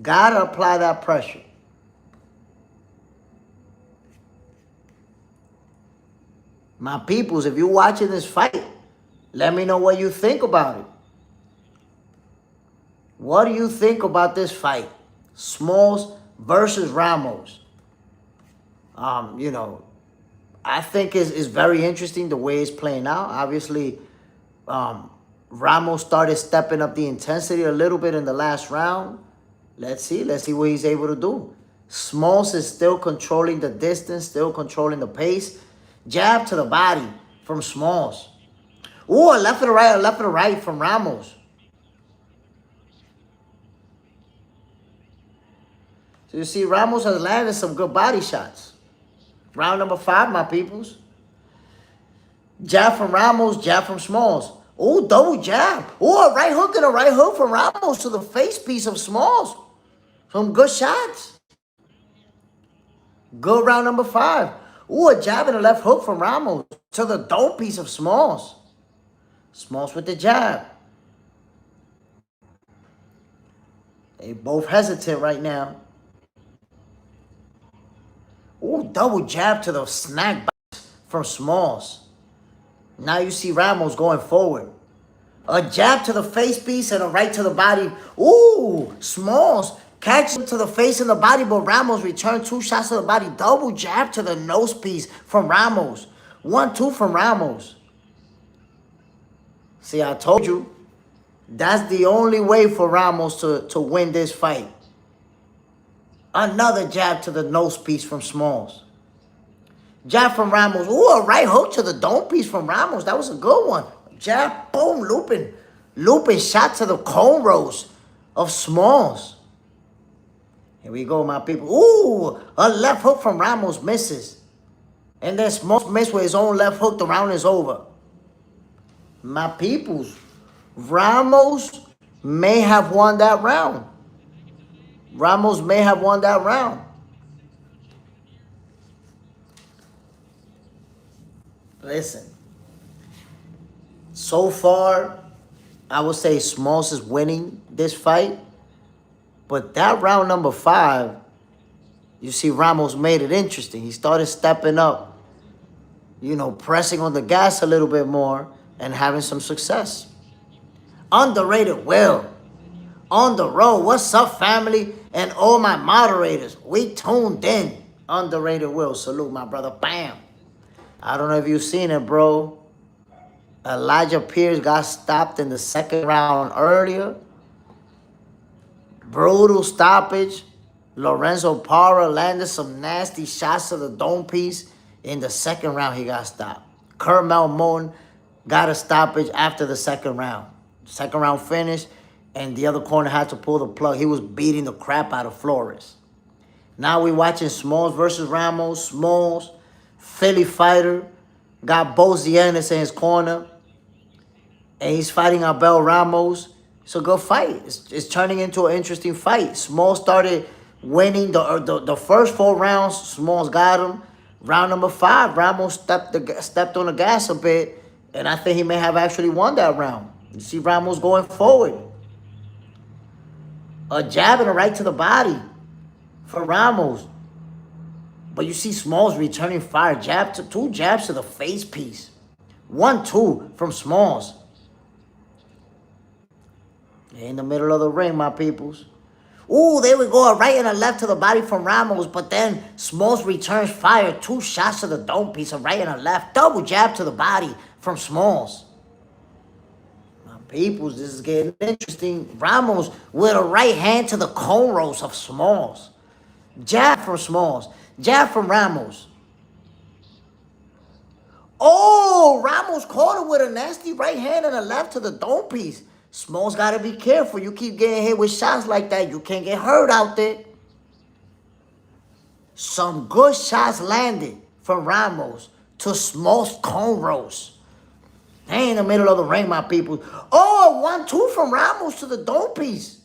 Got to apply that pressure. My peoples, if you're watching this fight, let me know what you think about it. What do you think about this fight? Smalls versus Ramos. I think is very interesting the way it's playing out. Obviously, Ramos started stepping up the intensity a little bit in the last round. Let's see what he's able to do. Smalls is still controlling the distance, still controlling the pace. Jab to the body from Smalls. Ooh, a left and a right from Ramos. So you see, Ramos has landed some good body shots. Round number 5, my peoples. Jab from Ramos, jab from Smalls. Ooh, double jab. Ooh, a right hook and a right hook from Ramos to the face piece of Smalls. Some good shots. Good round number 5. Ooh, a jab and a left hook from Ramos to the dome piece of Smalls. Smalls with the jab. They both hesitant right now. Ooh, double jab to the snack box from Smalls. Now you see Ramos going forward. A jab to the face piece and a right to the body. Ooh, Smalls catches him to the face and the body, but Ramos returned 2 shots to the body. Double jab to the nose piece from Ramos. 1-2 from Ramos. See, I told you. That's the only way for Ramos to win this fight. Another jab to the nose piece from Smalls. Jab from Ramos. Ooh, a right hook to the dome piece from Ramos. That was a good one. Jab, boom, looping. Looping shot to the cone rows of Smalls. Here we go, my people. Ooh, a left hook from Ramos misses. And then Smalls missed with his own left hook. The round is over. My peoples, Ramos may have won that round. Ramos may have won that round. Listen. So far, I would say Smalls is winning this fight. But that round number 5, you see Ramos made it interesting. He started stepping up, you know, pressing on the gas a little bit more and having some success. Underrated Will. On the road. What's up, family? And all my moderators. We tuned in. Underrated Will. Salute, my brother. Bam. I don't know if you've seen it, bro. Elijah Pierce got stopped in the 2nd round earlier. Brutal stoppage. Lorenzo Parra landed some nasty shots to the dome piece. In the 2nd round, he got stopped. Curmel Moton got a stoppage after the 2nd round. 2nd round finished, and the other corner had to pull the plug. He was beating the crap out of Flores. Now we're watching Smalls versus Ramos. Smalls, Philly fighter, got Bozianis in his corner, and he's fighting Abel Ramos. It's a good fight. It's turning into an interesting fight. Smalls started winning the first 4 rounds. Smalls got him. Round number 5, Ramos stepped on the gas a bit, and I think he may have actually won that round. You see Ramos going forward. A jab and a right to the body for Ramos. But you see Smalls returning fire. 2 jabs to the face piece. 1-2 from Smalls. In the middle of the ring, my peoples. Ooh, there we go. A right and a left to the body from Ramos. But then Smalls returns fire. 2 shots to the dome piece. A right and a left. Double jab to the body from Smalls. My peoples, this is getting interesting. Ramos with a right hand to the cone rolls of Smalls. Jab from Smalls. Jab from Ramos. Oh, Ramos caught him with a nasty right hand and a left to the dome piece. Smalls got to be careful. You keep getting hit with shots like that, you can't get hurt out there. Some good shots landed from Ramos to Smalls cone rolls. They in the middle of the ring, my people. Oh, 1-2 from Ramos to the dome piece.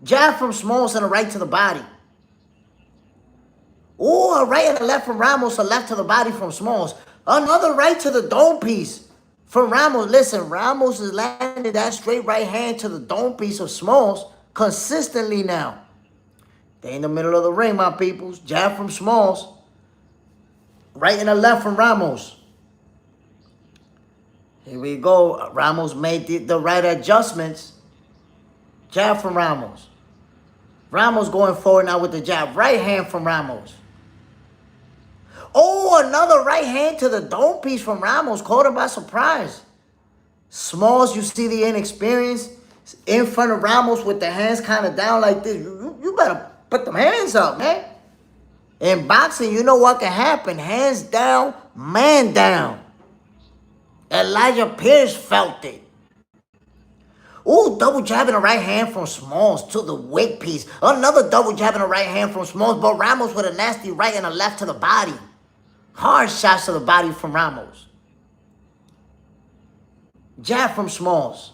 Jab from Smalls and a right to the body. Oh, a right and a left from Ramos, a left to the body from Smalls. Another right to the dome piece from Ramos. Listen, Ramos is landing that straight right hand to the dome piece of Smalls consistently now. They in the middle of the ring, my peoples. Jab from Smalls. Right and a left from Ramos. Here we go. Ramos made the right adjustments. Jab from Ramos. Ramos going forward now with the jab. Right hand from Ramos. Oh, another right hand to the dome piece from Ramos. Caught him by surprise. Smalls, you see the inexperience in front of Ramos with the hands kind of down like this. You better put them hands up, man. In boxing, you know what can happen. Hands down, man down. Elijah Pierce felt it. Ooh, double jab in the right hand from Smalls to the wig piece. Another double jab in the right hand from Smalls, but Ramos with a nasty right and a left to the body. Hard shots to the body from Ramos. Jab from Smalls.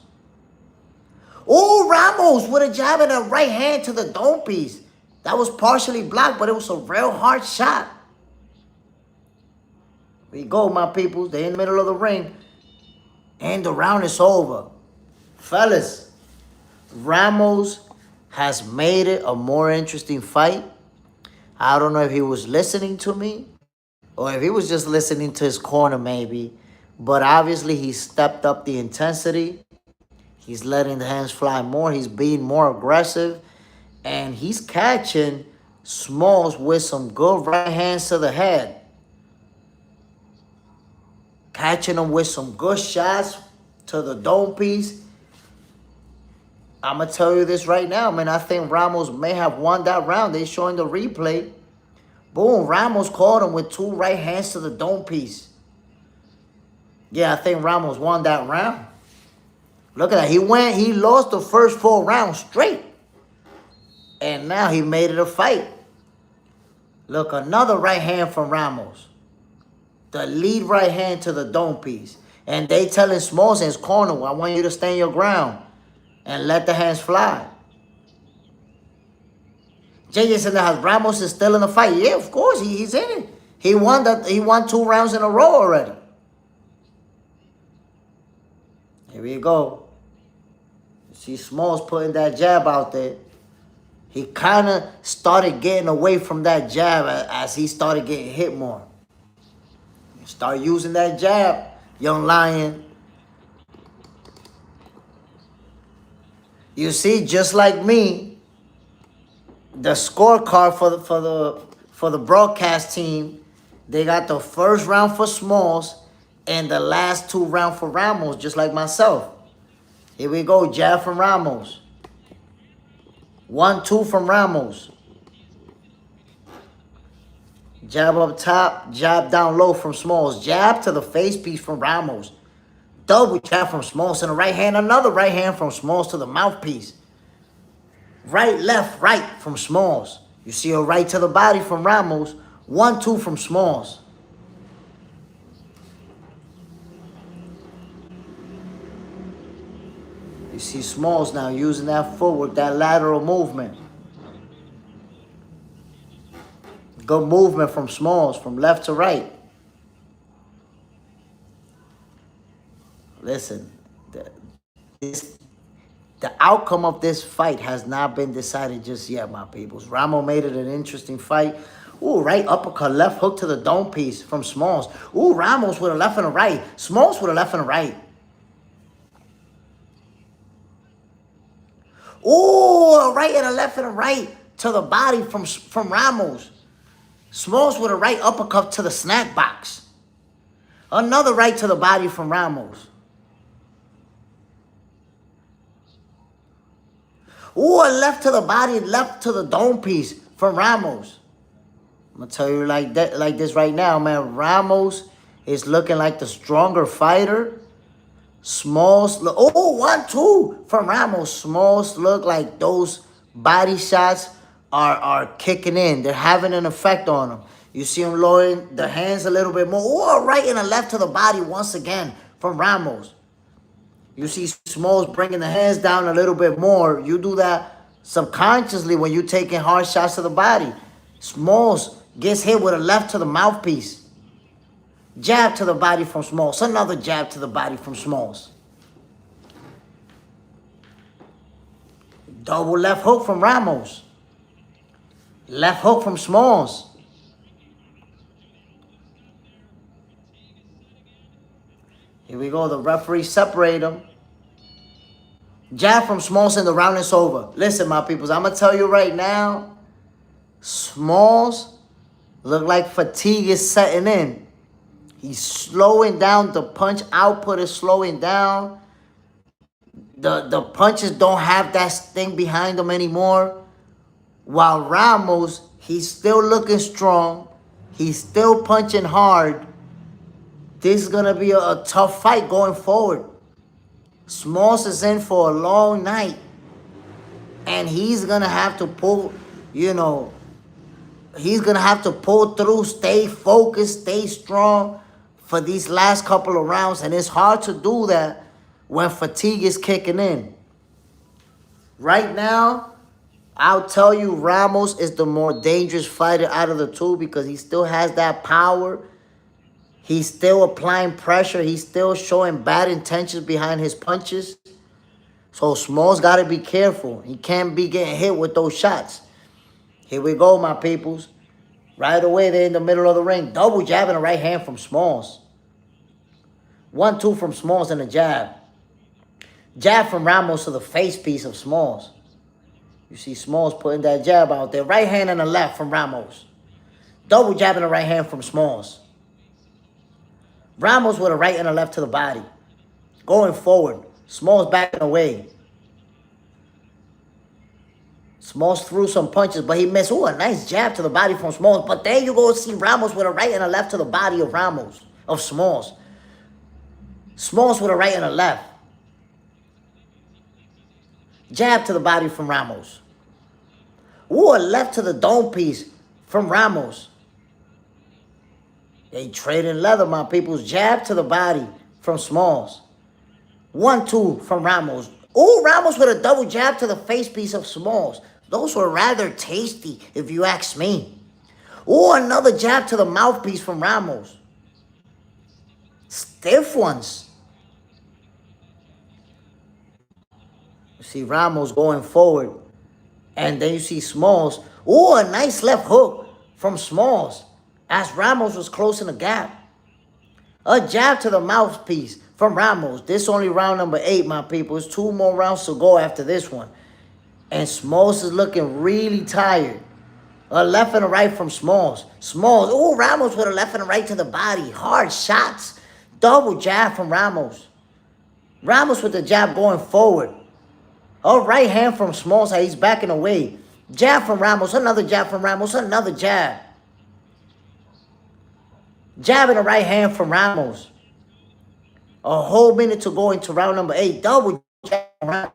Ooh, Ramos with a jab and a right hand to the dome piece. That was partially blocked, but it was a real hard shot. We go, my people. They're in the middle of the ring. And the round is over. Fellas, Ramos has made it a more interesting fight. I don't know if he was listening to me or if he was just listening to his corner maybe. But obviously he stepped up the intensity. He's letting the hands fly more. He's being more aggressive. And he's catching Smalls with some good right hands to the head. Catching him with some good shots to the dome piece. I'm going to tell you this right now, man. I think Ramos may have won that round. They're showing the replay. Boom. Ramos caught him with 2 right hands to the dome piece. Yeah, I think Ramos won that round. Look at that. He lost the first 4 rounds straight. And now he made it a fight. Look, another right hand from Ramos. The lead right hand to the dome piece. And they telling Smalls in his corner, I want you to stand your ground and let the hands fly. JSmiff in the house. Ramos is still in the fight. Yeah, of course, he's in it. He won 2 rounds in a row already. Here we go. See Smalls putting that jab out there. He kind of started getting away from that jab as he started getting hit more. Start using that jab, young lion. You see, just like me, the scorecard for the broadcast team, they got the first round for Smalls and the last 2 rounds for Ramos, just like myself. Here we go, jab from Ramos. 1-2 from Ramos. Jab up top, jab down low from Smalls. Jab to the face piece from Ramos. Double jab from Smalls in the right hand. Another right hand from Smalls to the mouthpiece. Right, left, right from Smalls. You see a right to the body from Ramos. 1-2 from Smalls. You see Smalls now using that footwork, that lateral movement. Good movement from Smalls, from left to right. Listen, the outcome of this fight has not been decided just yet, my peoples. Ramos made it an interesting fight. Ooh, right uppercut, left hook to the dome piece from Smalls. Ooh, Ramos with a left and a right. Smalls with a left and a right. Ooh, a right and a left and a right to the body from Ramos. Smalls with a right uppercut to the snack box. Another right to the body from Ramos. Ooh, a left to the body, left to the dome piece from Ramos. I'm going to tell you like this right now, man. Ramos is looking like the stronger fighter. Smalls, oh, 1-2 from Ramos. Smalls look like those body shots are kicking in. They're having an effect on him. You see him lowering the hands a little bit more. Oh, right and a left to the body once again from Ramos. You see Smalls bringing the hands down a little bit more. You do that subconsciously when you're taking hard shots to the body. Smalls gets hit with a left to the mouthpiece. Jab to the body from Smalls. Another jab to the body from Smalls. Double left hook from Ramos. Left hook from Smalls. Here we go. The referee separate them. Jab from Smalls and the round is over. Listen, my peoples, I'm going to tell you right now, Smalls look like fatigue is setting in. He's slowing down. The punch output is slowing down. The punches don't have that sting behind them anymore. While Ramos, he's still looking strong. He's still punching hard. This is going to be a tough fight going forward. Smalls is in for a long night. And he's going to have to pull, he's going to have to pull through, stay focused, stay strong for these last couple of rounds. And it's hard to do that when fatigue is kicking in. Right now, I'll tell you, Ramos is the more dangerous fighter out of the two because he still has that power. He's still applying pressure. He's still showing bad intentions behind his punches. So Smalls got to be careful. He can't be getting hit with those shots. Here we go, my peoples. Right away, they're in the middle of the ring. Double jab and a right hand from Smalls. 1-2 from Smalls and a jab. Jab from Ramos to the face piece of Smalls. You see Smalls putting that jab out there. Right hand and a left from Ramos. Double jab and a right hand from Smalls. Ramos with a right and a left to the body. Going forward. Smalls backing away. Smalls threw some punches, but he missed. Ooh, a nice jab to the body from Smalls. But there you go, see Ramos with a right and a left to the body of Smalls. Smalls with a right and a left. Jab to the body from Ramos. Ooh, a left to the dome piece from Ramos. They trading leather, my peoples. Jab to the body from Smalls. 1-2 from Ramos. Ooh, Ramos with a double jab to the face piece of Smalls. Those were rather tasty, if you ask me. Ooh, another jab to the mouthpiece from Ramos. Stiff ones. You see Ramos going forward. And then you see Smalls. Ooh, a nice left hook from Smalls as Ramos was closing the gap. A jab to the mouthpiece from Ramos. This only round number 8, my people. It's 2 more rounds to go after this one. And Smalls is looking really tired. A left and a right from Smalls. Smalls. Ooh, Ramos with a left and a right to the body. Hard shots. Double jab from Ramos. Ramos with the jab going forward. A right hand from Smalls. He's backing away. Jab from Ramos. Another jab from Ramos. Another jab. Jab and a right hand from Ramos. A whole minute to go into round number 8. Double jab from Ramos.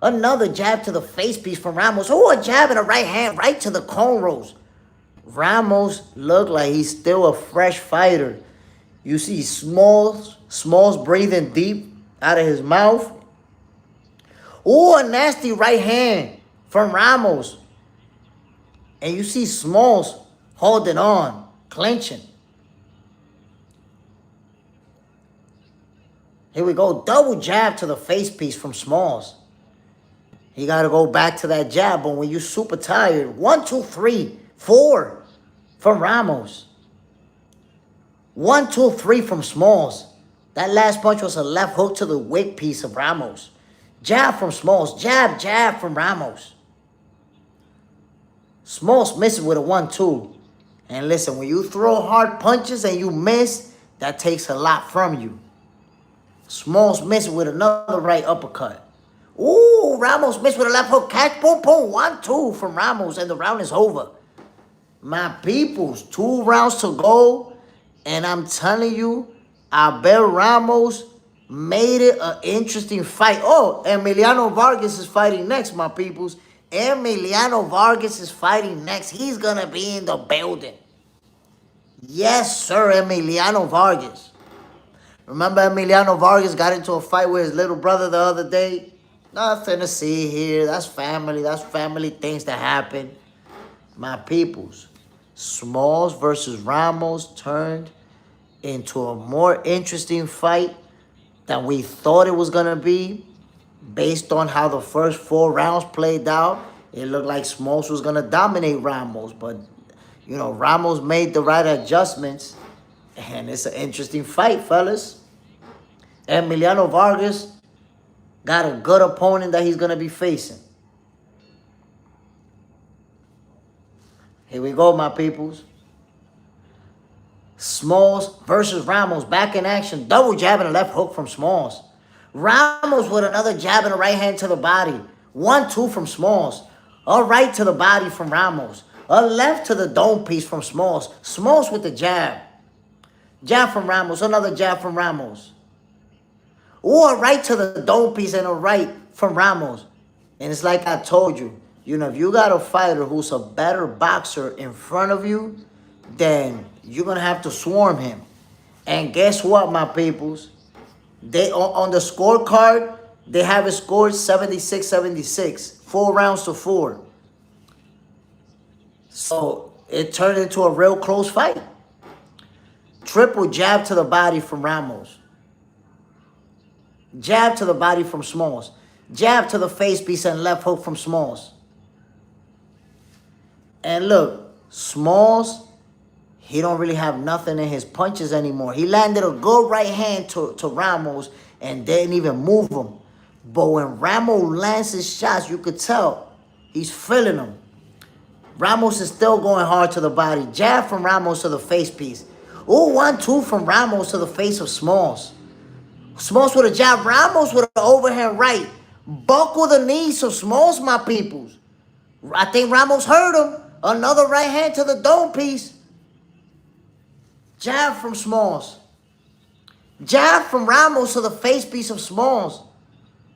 Another jab to the face piece from Ramos. Oh, a jab and a right hand right to the cornrows. Ramos looked like he's still a fresh fighter. You see Smalls breathing deep out of his mouth. Oh, a nasty right hand from Ramos. And you see Smalls holding on, clenching. Here we go. Double jab to the face piece from Smalls. He got to go back to that jab. But when you're super tired, 1, 2, 3, 4 from Ramos. 1, 2, 3 from Smalls. That last punch was a left hook to the wig piece of Ramos. Jab from Smalls. Jab, jab from Ramos. Smalls misses with a 1-2. And listen, when you throw hard punches and you miss, that takes a lot from you. Smalls misses with another right uppercut. Ooh, Ramos missed with a left hook. Catch, boom, boom. 1-2 from Ramos, and the round is over. My peoples, 2 rounds to go. And I'm telling you, I bet Ramos made it an interesting fight. Oh, Emiliano Vargas is fighting next, my peoples. Emiliano Vargas is fighting next. He's going to be in the building. Yes, sir, Emiliano Vargas. Remember Emiliano Vargas got into a fight with his little brother the other day? Nothing to see here. That's family. That's family things that happen. My peoples. Smalls versus Ramos turned into a more interesting fight than we thought it was going to be. Based on how the first 4 rounds played out, it looked like Smalls was going to dominate Ramos. But, you know, Ramos made the right adjustments. And it's an interesting fight, fellas. Emiliano Vargas got a good opponent that he's going to be facing. Here we go, my peoples. Smalls versus Ramos. Back in action. Double jab and a left hook from Smalls. Ramos with another jab and a right hand to the body. 1-2 from Smalls. A right to the body from Ramos. A left to the dome piece from Smalls. Smalls with the jab. Jab from Ramos. Another jab from Ramos. Or a right to the dome piece and a right from Ramos. And it's like I told you. You know, if you got a fighter who's a better boxer in front of you, then you're going to have to swarm him. And guess what, my peoples? They on the scorecard, They have it scored 76-76. 4 rounds to 4. So it turned into a real close fight. Triple jab to the body from Ramos. Jab to the body from Smalls. Jab to the face piece and left hook from Smalls. And look, Smalls, he don't really have nothing in his punches anymore. He landed a good right hand to Ramos and didn't even move him. But when Ramos lands his shots, you could tell he's feeling them. Ramos is still going hard to the body. Jab from Ramos to the face piece. Ooh, 1-2 from Ramos to the face of Smalls. Smalls with a jab. Ramos with an overhand right. Buckle the knees of Smalls, my peoples. I think Ramos hurt him. Another right hand to the dome piece. Jab from Smalls. Jab from Ramos to the face piece of Smalls.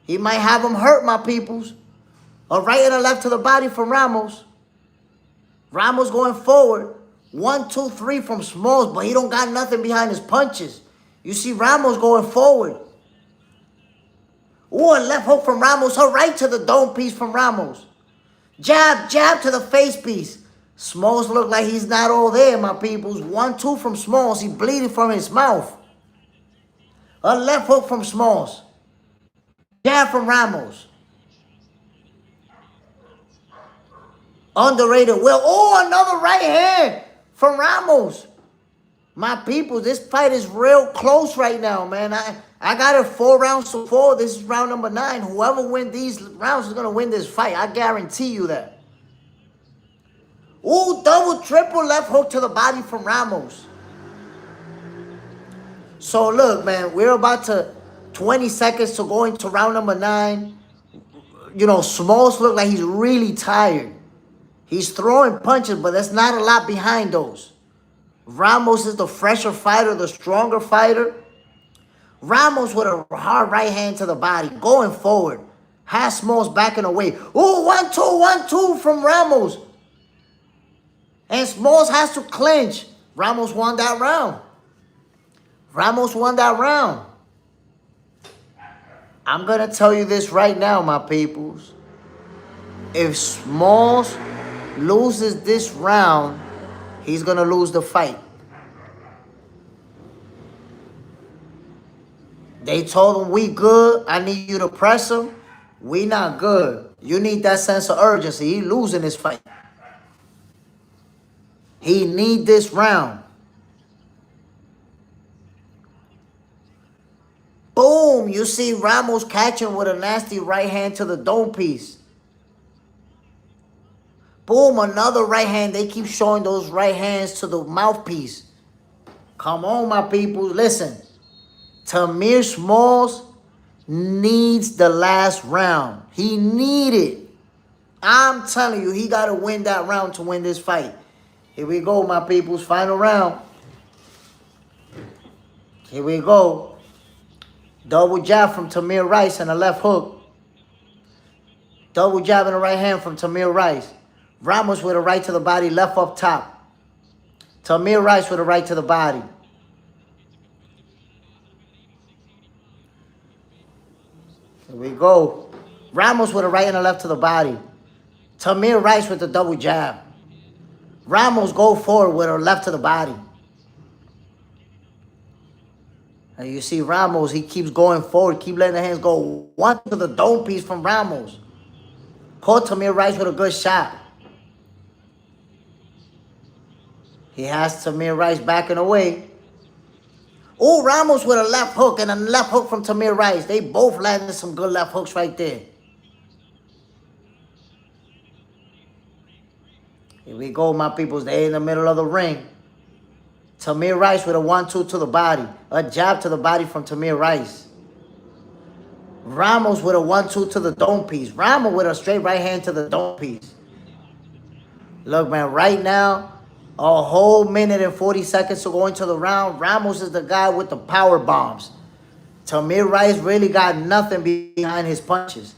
He might have him hurt, my peoples. A right and a left to the body from Ramos. Ramos going forward. 1, 2, 3 from Smalls, but he don't got nothing behind his punches. You see Ramos going forward. Ooh, a left hook from Ramos. A right to the dome piece from Ramos. Jab, jab to the face piece. Smalls look like he's not all there, my peoples. 1, 2 from Smalls. He bleeding from his mouth. A left hook from Smalls. Jab from Ramos. Underrated Will. Oh, another right hand from Ramos. My people, this fight is real close right now, man. I got it 4 rounds to 4. This is round number 9. Whoever wins these rounds is going to win this fight. I guarantee you that. Ooh, double, triple left hook to the body from Ramos. So, look, man, we're about to 20 seconds to go into round number 9. You know, Smalls look like he's really tired. He's throwing punches, but there's not a lot behind those. Ramos is the fresher fighter, the stronger fighter. Ramos with a hard right hand to the body, going forward. Has Smalls backing away. Ooh, 1-2, 1-2 from Ramos. And Smalls has to clinch. Ramos won that round. Ramos won that round. I'm going to tell you this right now, my peoples. If Smalls loses this round, he's going to lose the fight. They told him, we good. I need you to press him. We not good. You need that sense of urgency. He losing this fight. He need this round. Boom. You see Ramos catching with a nasty right hand to the dome piece. Boom, another right hand. They keep showing those right hands to the mouthpiece. Come on, my people. Listen. Tamir Smalls needs the last round. He need it. I'm telling you, he got to win that round to win this fight. Here we go, my peoples. Final round. Here we go. Double jab from Tamir Rice and a left hook. Double jab in the right hand from Tamir Rice. Ramos with a right to the body, left up top. Tamir Rice with a right to the body. Here we go. Ramos with a right and a left to the body. Tamir Rice with the double jab. Ramos go forward with a left to the body. And you see Ramos, he keeps going forward, keep letting the hands go. 1 to the dome piece from Ramos. Caught Tamir Rice with a good shot. He has Tamir Rice backing away. Oh, Ramos with a left hook and a left hook from Tamir Rice. They both landed some good left hooks right there. Here we go, my peoples. They in the middle of the ring. Tamir Rice with a 1-2 to the body. A jab to the body from Tamir Rice. Ramos with a 1-2 to the dome piece. Ramos with a straight right hand to the dome piece. Look, man, right now, a whole minute and 40 seconds to go into the round. Ramos is the guy with the power bombs. Tamir Rice really got nothing behind his punches.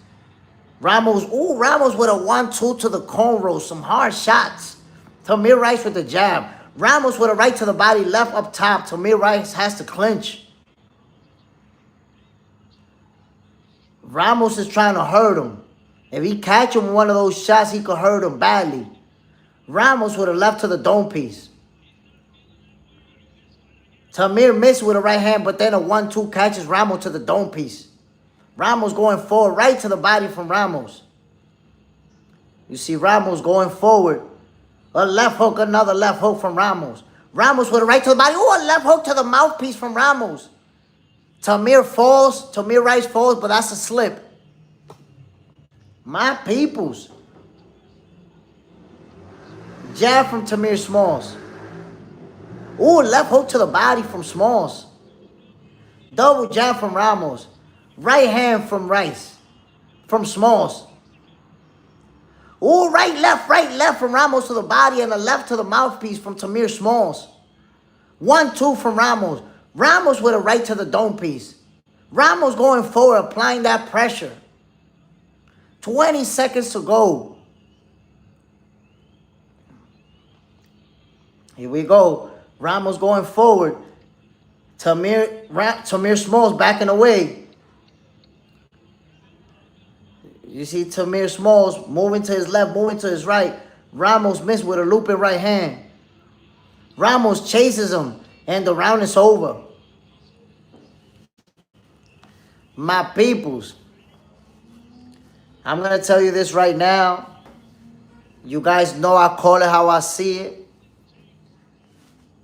Ramos, ooh, Ramos with a 1-2 to the cornrow. Some hard shots. Tamir Rice with the jab. Ramos with a right to the body, left up top. Tamir Rice has to clinch. Ramos is trying to hurt him. If he catch him with one of those shots, he could hurt him badly. Ramos would have left to the dome piece. Tamir missed with a right hand, but then a 1-2 catches Ramos to the dome piece. Ramos going forward, right to the body from Ramos. You see Ramos going forward. A left hook, another left hook from Ramos. Ramos with a right to the body. Oh, a left hook to the mouthpiece from Ramos. Tamir falls. Tamir Rice falls, but that's a slip. My peoples. Jab from Tamir Smalls. Ooh, left hook to the body from Smalls. Double jab from Ramos. Right hand from Rice. From Smalls. Ooh, right, left from Ramos to the body and a left to the mouthpiece from Tamir Smalls. 1-2 from Ramos. Ramos with a right to the dome piece. Ramos going forward, applying that pressure. 20 seconds to go. Here we go. Ramos going forward. Tamir Smalls backing away. You see Tamir Smalls moving to his left, moving to his right. Ramos missed with a looping right hand. Ramos chases him, and the round is over. My peoples, I'm going to tell you this right now. You guys know I call it how I see it.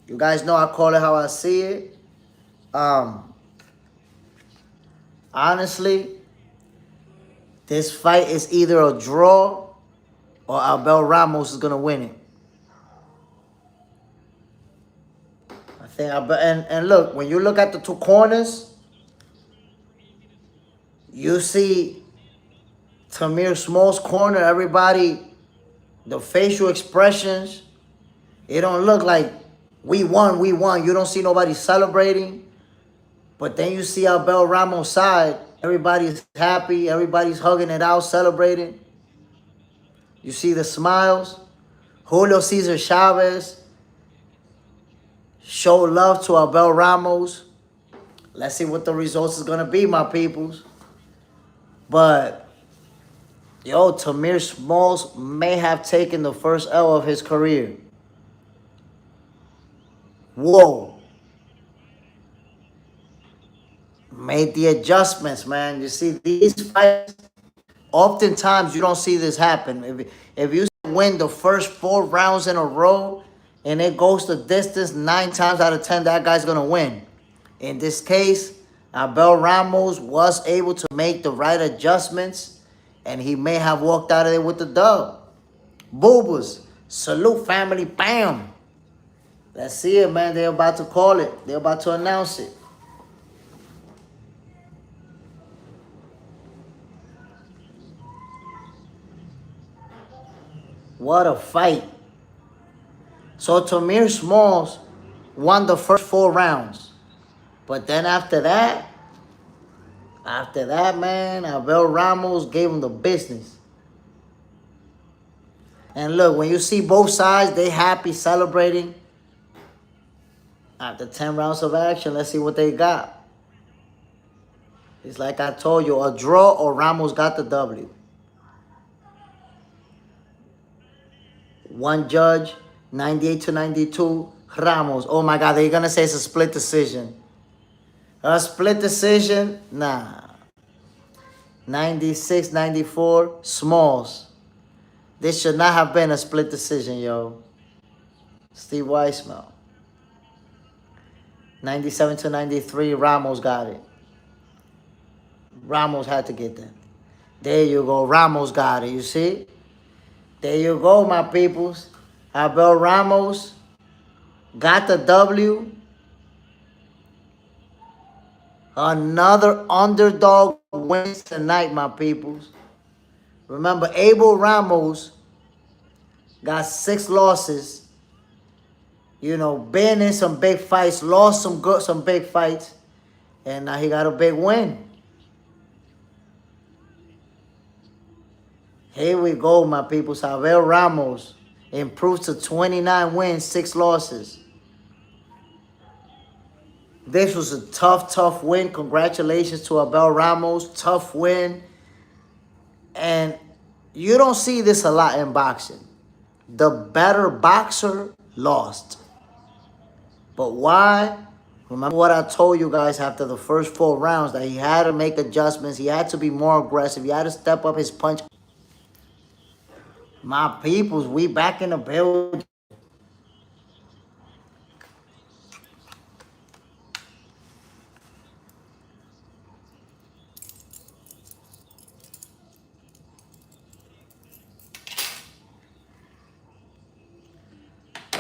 You guys know I call it how I see it. Honestly, this fight is either a draw or Abel Ramos is going to win it. I think and look, when you look at the two corners, you see Tamir Smalls' corner, everybody, the facial expressions, it don't look like we won. You don't see nobody celebrating. But then you see Abel Ramos' side, everybody's happy, everybody's hugging it out, celebrating. You see the smiles. Julio Cesar Chavez show love to Abel Ramos. Let's see what the results is going to be, my peoples. But, yo, Tamir Smalls may have taken the first L of his career. Whoa. Made the adjustments, man. You see, these fights, oftentimes you don't see this happen. If you win the first 4 rounds in a row and it goes the distance, 9 times out of 10, that guy's going to win. In this case, Abel Ramos was able to make the right adjustments, and he may have walked out of there with the dub. Boobas, salute family, bam. Let's see it, man. They're about to call it. They're about to announce it. What a fight. So Tamir Smalls won the first 4 rounds. But then after that, man, Abel Ramos gave him the business. And look, when you see both sides, they happy, celebrating. After 10 rounds of action, let's see what they got. It's like I told you, a draw or Ramos got the W. One judge, 98-92, Ramos. Oh my God, they're going to say it's a split decision. A split decision? Nah. 96-94, Smalls. This should not have been a split decision, yo. Steve Weissmel. 97-93, Ramos got it. Ramos had to get that. There you go. Ramos got it, you see? There you go, my peoples. Abel Ramos got the W. Another underdog wins tonight, my peoples. Remember, Abel Ramos got 6 losses. You know, been in some big fights, lost some big fights, and now he got a big win. Here we go, my people. Abel Ramos improves to 29 wins, 6 losses. This was a tough win. Congratulations to Abel Ramos. Tough win. And you don't see this a lot in boxing. The better boxer lost. But why? Remember what I told you guys after the first 4 rounds, that he had to make adjustments. He had to be more aggressive. He had to step up his punch. My peoples, we back in the building.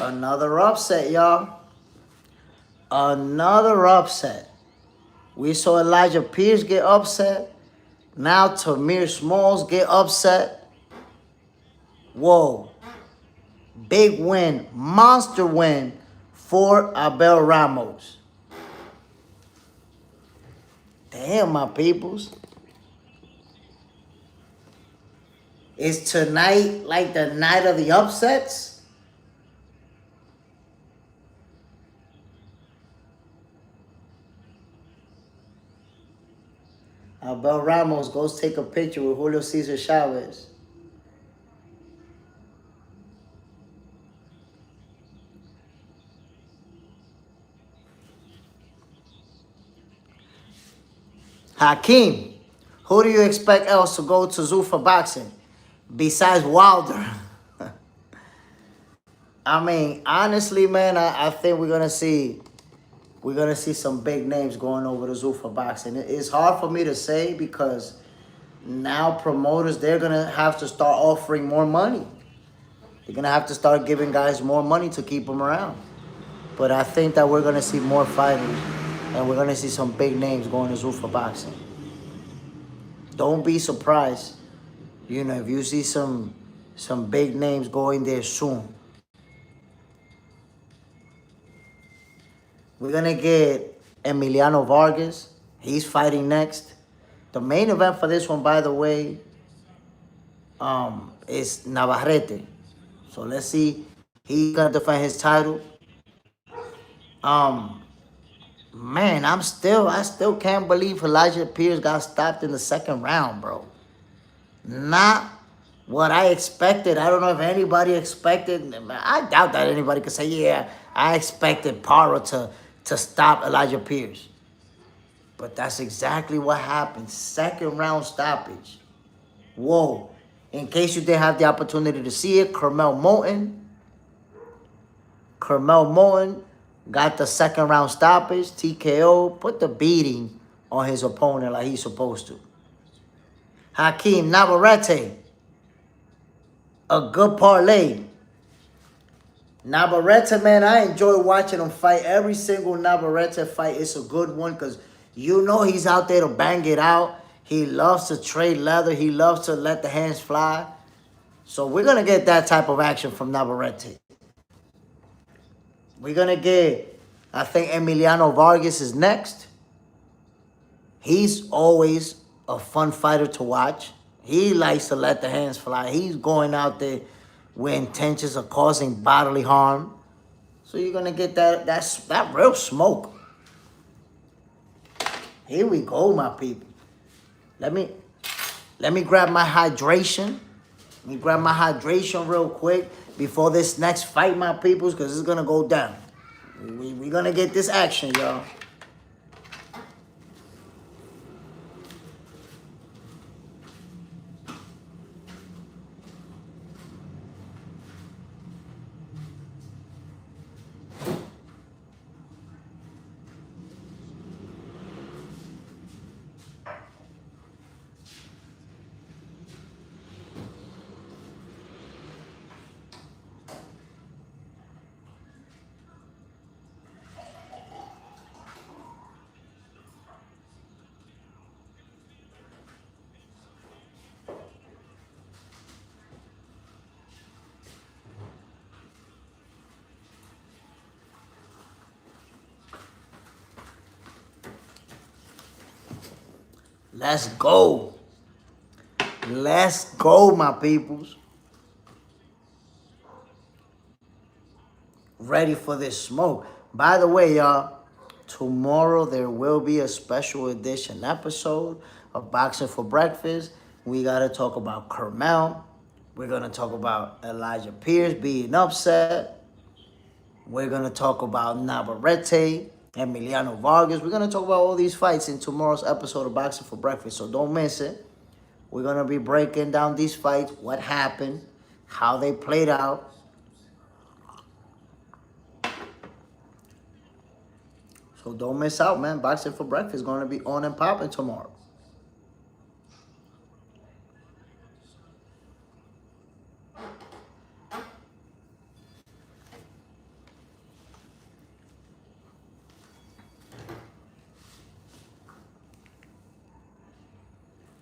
Another upset, y'all. Another upset. We saw Elijah Pierce get upset. Now Tamir Smalls get upset. Whoa. Big win. Monster win for Abel Ramos. Damn, my peoples. Is tonight like the night of the upsets? Abel Ramos goes take a picture with Julio Cesar Chavez. Hakeem, who do you expect else to go to Zuffa Boxing besides Wilder? I mean, honestly, man, I think we're gonna see some big names going over to Zuffa Boxing. It's hard for me to say because now promoters, they're gonna have to start offering more money. They're gonna have to start giving guys more money to keep them around. But I think that we're gonna see more fighters, and we're gonna see some big names going to Zuffa Boxing. Don't be surprised, you know, if you see some big names going there soon. We're gonna get Emiliano Vargas. He's fighting next. The main event for this one, by the way, is Navarrete. So let's see. He's gonna defend his title. Man, I still can't believe Elijah Pierce got stopped in the 2nd round, bro. Not what I expected. I don't know if anybody expected. I doubt that anybody could say, yeah, I expected Parra to stop Elijah Pierce. But that's exactly what happened. 2nd round stoppage. Whoa. In case you didn't have the opportunity to see it, Curmel Moton got the 2nd round stoppage, TKO, put the beating on his opponent like he's supposed to. Hakeem Navarrete, a good parlay. Navarrete, man, I enjoy watching him fight. Every single Navarrete fight is a good one because you know he's out there to bang it out. He loves to trade leather. He loves to let the hands fly. So we're going to get that type of action from Navarrete. We're going to get, I think Emiliano Vargas is next. He's always a fun fighter to watch. He likes to let the hands fly. He's going out there with intentions of causing bodily harm. So you're going to get that real smoke. Here we go, my people. Let me grab my hydration. Let me grab my hydration real quick before this next fight, my peoples, because it's going to go down. We're going to get this action, y'all. Let's go. Let's go, my peoples. Ready for this smoke. By the way, y'all, Tomorrow there will be a special edition episode of Boxing for Breakfast. We gotta talk about Curmel. We're gonna talk about Elijah Pierce being upset. We're gonna talk about Navarrete, Emiliano Vargas. We're gonna talk about all these fights in tomorrow's episode of Boxing for Breakfast, so don't miss it. We're gonna be breaking down these fights, what happened, how they played out. So don't miss out, man. Boxing for Breakfast is gonna be on and popping tomorrow.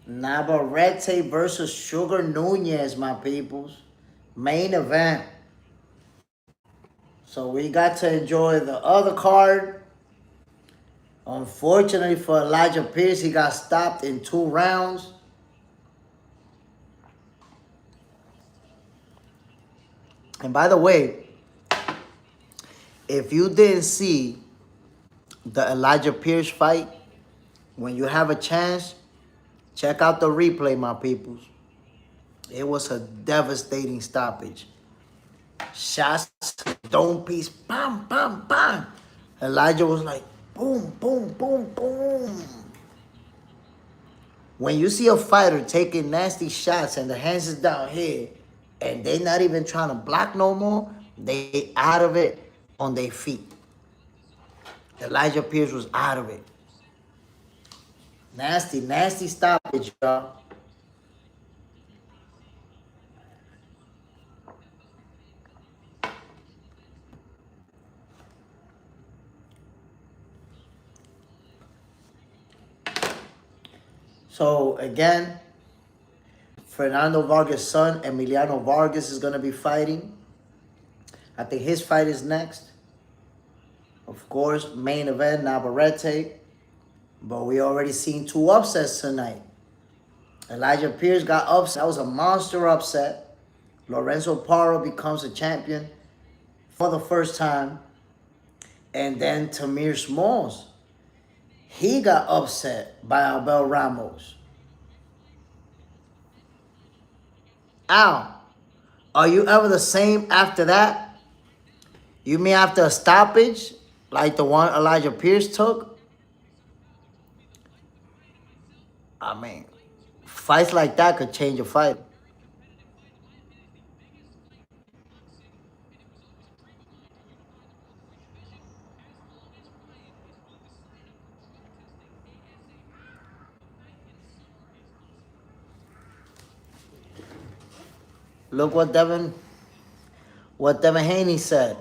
Navarrete versus Sugar Nunez, my peoples. Main event. So we got to enjoy the other card. Unfortunately for Elijah Pierce, he got stopped in 2 rounds. And by the way, if you didn't see the Elijah Pierce fight, when you have a chance, check out the replay, my peoples. It was a devastating stoppage. Shots, dome piece, bam, bam, bam. Elijah was like, boom, boom, boom, boom. When you see a fighter taking nasty shots and the hands is down here, and they not even trying to block no more, they out of it on their feet. Elijah Pierce was out of it. Nasty, nasty stoppage, y'all. So, again, Fernando Vargas' son, Emiliano Vargas, is going to be fighting. I think his fight is next. Of course, main event, Navarrete. But we already seen 2 upsets tonight. Elijah Pierce got upset. That was a monster upset. Lorenzo Parra becomes a champion for the first time. And then Tamir Smalls, he got upset by Abel Ramos. Al, are you ever the same after that? You mean after a stoppage, like the one Elijah Pierce took? I mean, fights like that could change a fight. Look what Devin Haney said.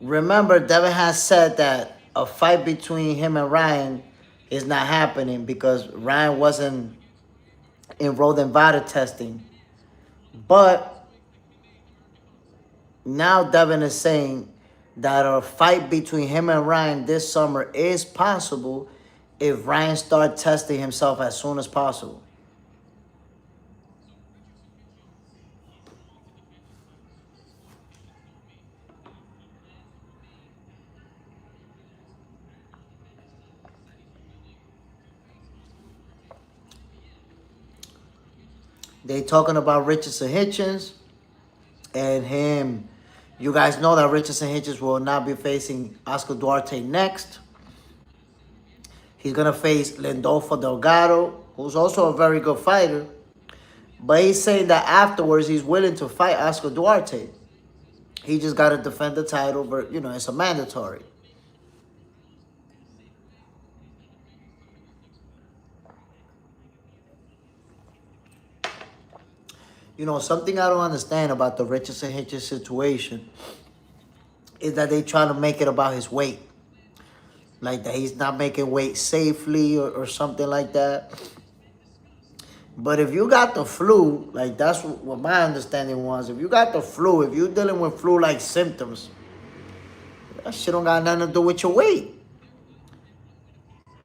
Remember, Devin has said that a fight between him and Ryan is not happening because Ryan wasn't enrolled in VADA testing. But now Devin is saying that a fight between him and Ryan this summer is possible if Ryan starts testing himself as soon as possible. They talking about Richardson Hitchens and him. You guys know that Richardson Hitchens will not be facing Oscar Duarte next. He's going to face Lindolfo Delgado, who's also a very good fighter. But he's saying that afterwards he's willing to fight Oscar Duarte. He just got to defend the title, but, you know, it's a mandatory. You know, something I don't understand about the Richardson Hitchens situation is that they try to make it about his weight. Like that he's not making weight safely or something like that. But if you got the flu, like that's what my understanding was. If you got the flu, if you're dealing with flu-like symptoms, that shit don't got nothing to do with your weight.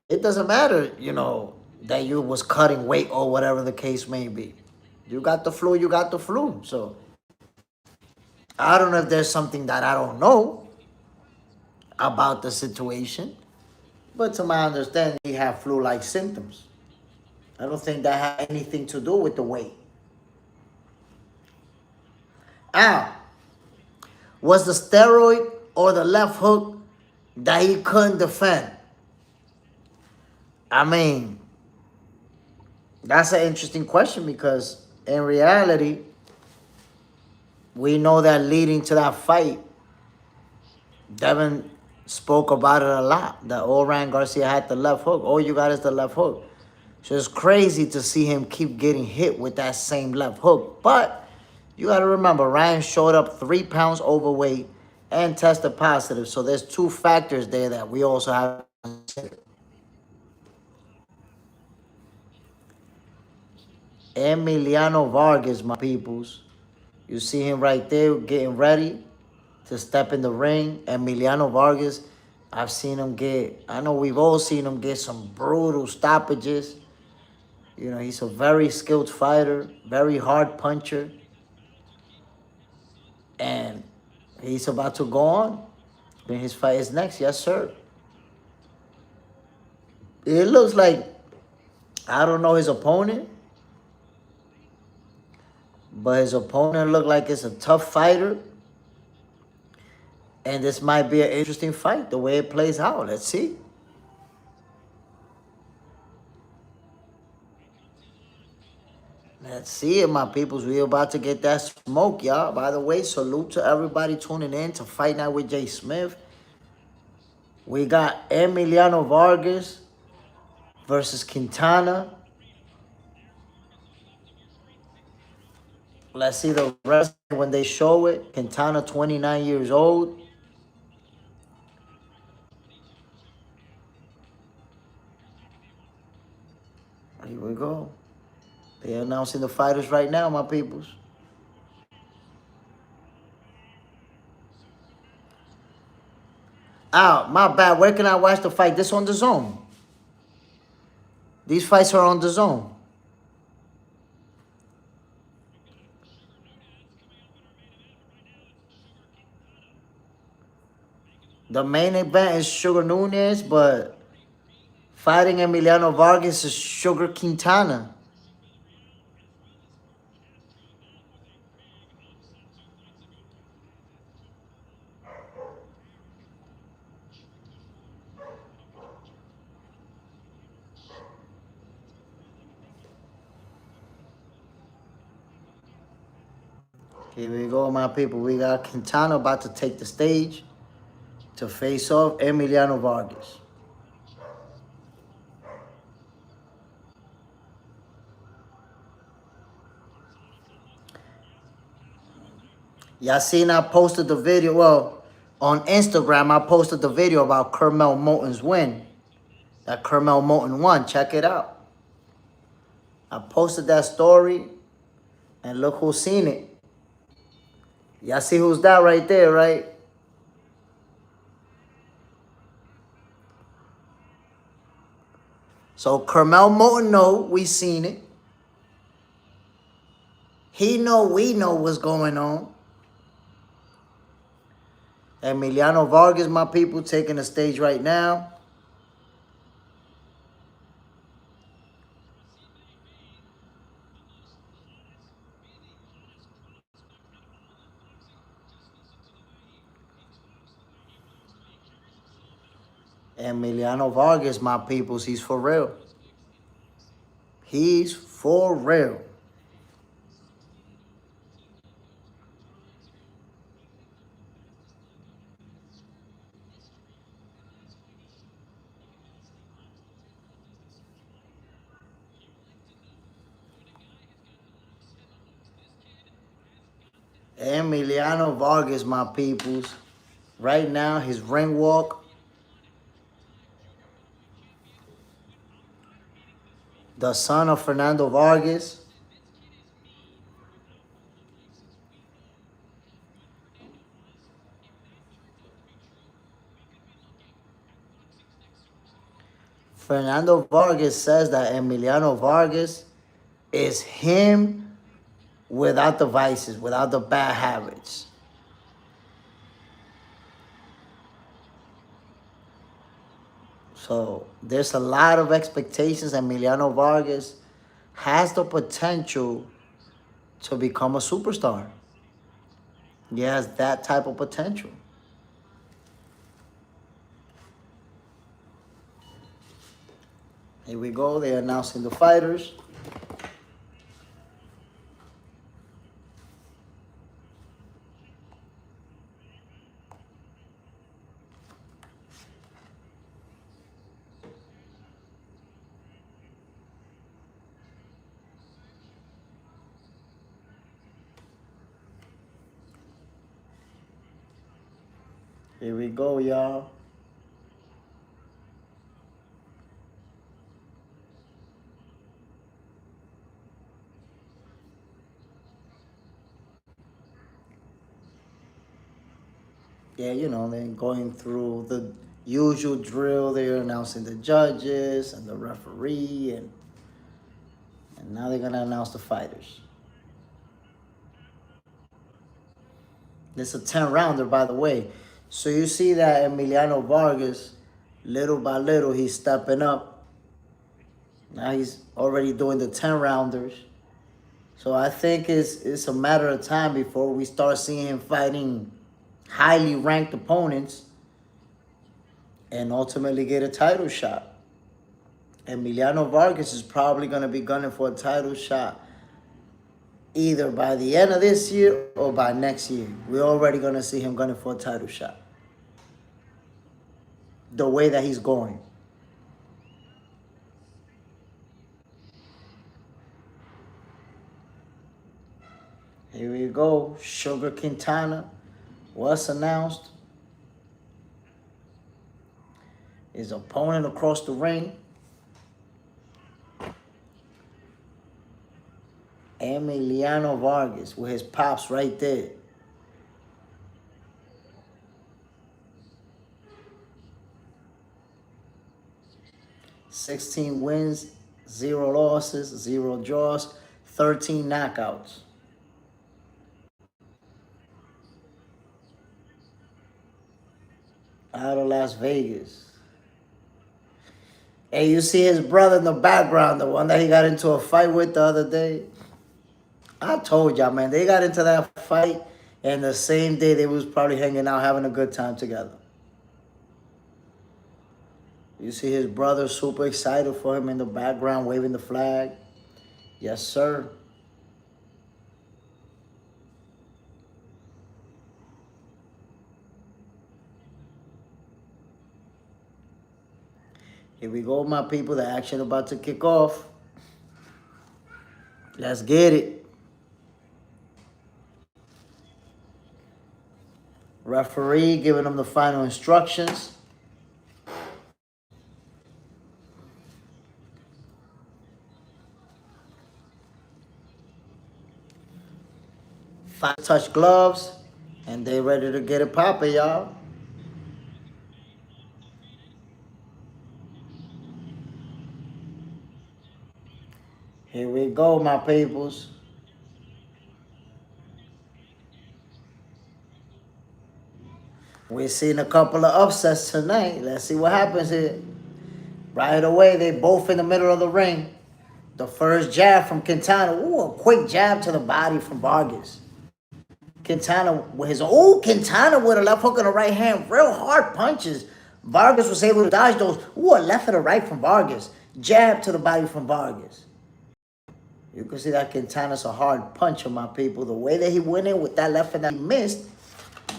It doesn't matter, you know, that you was cutting weight or whatever the case may be. You got the flu, you got the flu. So I don't know if there's something that I don't know. about the situation. But to my understanding, he had flu-like symptoms. I don't think that had anything to do with the weight. Now, was the steroid or the left hook that he couldn't defend? I mean, that's an interesting question because in reality, we know that leading to that fight, Devin spoke about it a lot. That Oran Garcia had the left hook. All you got is the left hook. So it's crazy to see him keep getting hit with that same left hook. But you got to remember, Ryan showed up 3 pounds overweight and tested positive. So there's 2 factors there that we also have to consider. Emiliano Vargas, my peoples. You see him right there getting ready to step in the ring. Emiliano Vargas, I've seen him I know we've all seen him get some brutal stoppages. You know, he's a very skilled fighter, very hard puncher. And he's about to go on. Then his fight is next. Yes, sir. It looks like, I don't know his opponent, but his opponent looked like it's a tough fighter. And this might be an interesting fight, the way it plays out. Let's see. Let's see it, my peoples. We're about to get that smoke, y'all. By the way, salute to everybody tuning in to Fight Night with JSmiff. We got Emiliano Vargas versus Quintana. Let's see the rest when they show it. Quintana, 29 years old. Here we go. They're announcing the fighters right now, my peoples. Ah, my bad. Where can I watch the fight? This on the zone. These fights are on the zone. The main event is Sugar Nunez, but fighting Emiliano Vargas is Sugar Quintana. Here we go, my people. We got Quintana about to take the stage to face off Emiliano Vargas. Y'all seen I posted the video, well, on Instagram, I posted the video about Curmel Moton's win. That Curmel Moton won. Check it out. I posted that story, and look who's seen it. Y'all see who's that right there, right? So Curmel Moton know we seen it. He know we know what's going on. Emiliano Vargas, my people, taking the stage right now. Emiliano Vargas, my peoples, he's for real. He's for real. Emiliano Vargas, my peoples. Right now, his ring walk. The son of Fernando Vargas. Fernando Vargas says that Emiliano Vargas is him without the vices, without the bad habits. So there's a lot of expectations. Emiliano Vargas has the potential to become a superstar. He has that type of potential. Here we go. They're announcing the fighters. Here we go, y'all. Yeah, you know, they're going through the usual drill. They're announcing the judges and the referee, and now they're going to announce the fighters. This is a 10-rounder, by the way. So you see that Emiliano Vargas, little by little, he's stepping up. Now he's already doing the 10-rounders. So I think it's a matter of time before we start seeing him fighting highly ranked opponents and ultimately get a title shot. Emiliano Vargas is probably going to be gunning for a title shot either by the end of this year or by next year. We're already going to see him gunning for a title shot. The way that he's going. Here we go. Sugar Quintana was announced. His opponent across the ring, Emiliano Vargas, with his pops right there. "16 wins, 0 losses, 0 draws, 13 knockouts." Out of Las Vegas. Hey, you see his brother in the background, the one that he got into a fight with the other day? I told y'all, man, they got into that fight, and the same day they was probably hanging out, having a good time together. You see his brother super excited for him in the background, waving the flag. Yes, sir. Here we go, my people. The action about to kick off. Let's get it. Referee giving them the final instructions. Five touch gloves, and they ready to get it poppin', y'all. Here we go, my peoples. We're seeing a couple of upsets tonight. Let's see what happens here. Right away, they both in the middle of the ring. The first jab from Quintana. Ooh, a quick jab to the body from Vargas. Quintana with his Quintana with a left hook and a right hand. Real hard punches. Vargas was able to dodge those. Ooh, a left and a right from Vargas. Jab to the body from Vargas. You can see that Quintana's a hard puncher, my people. The way that he went in with that left and that he missed,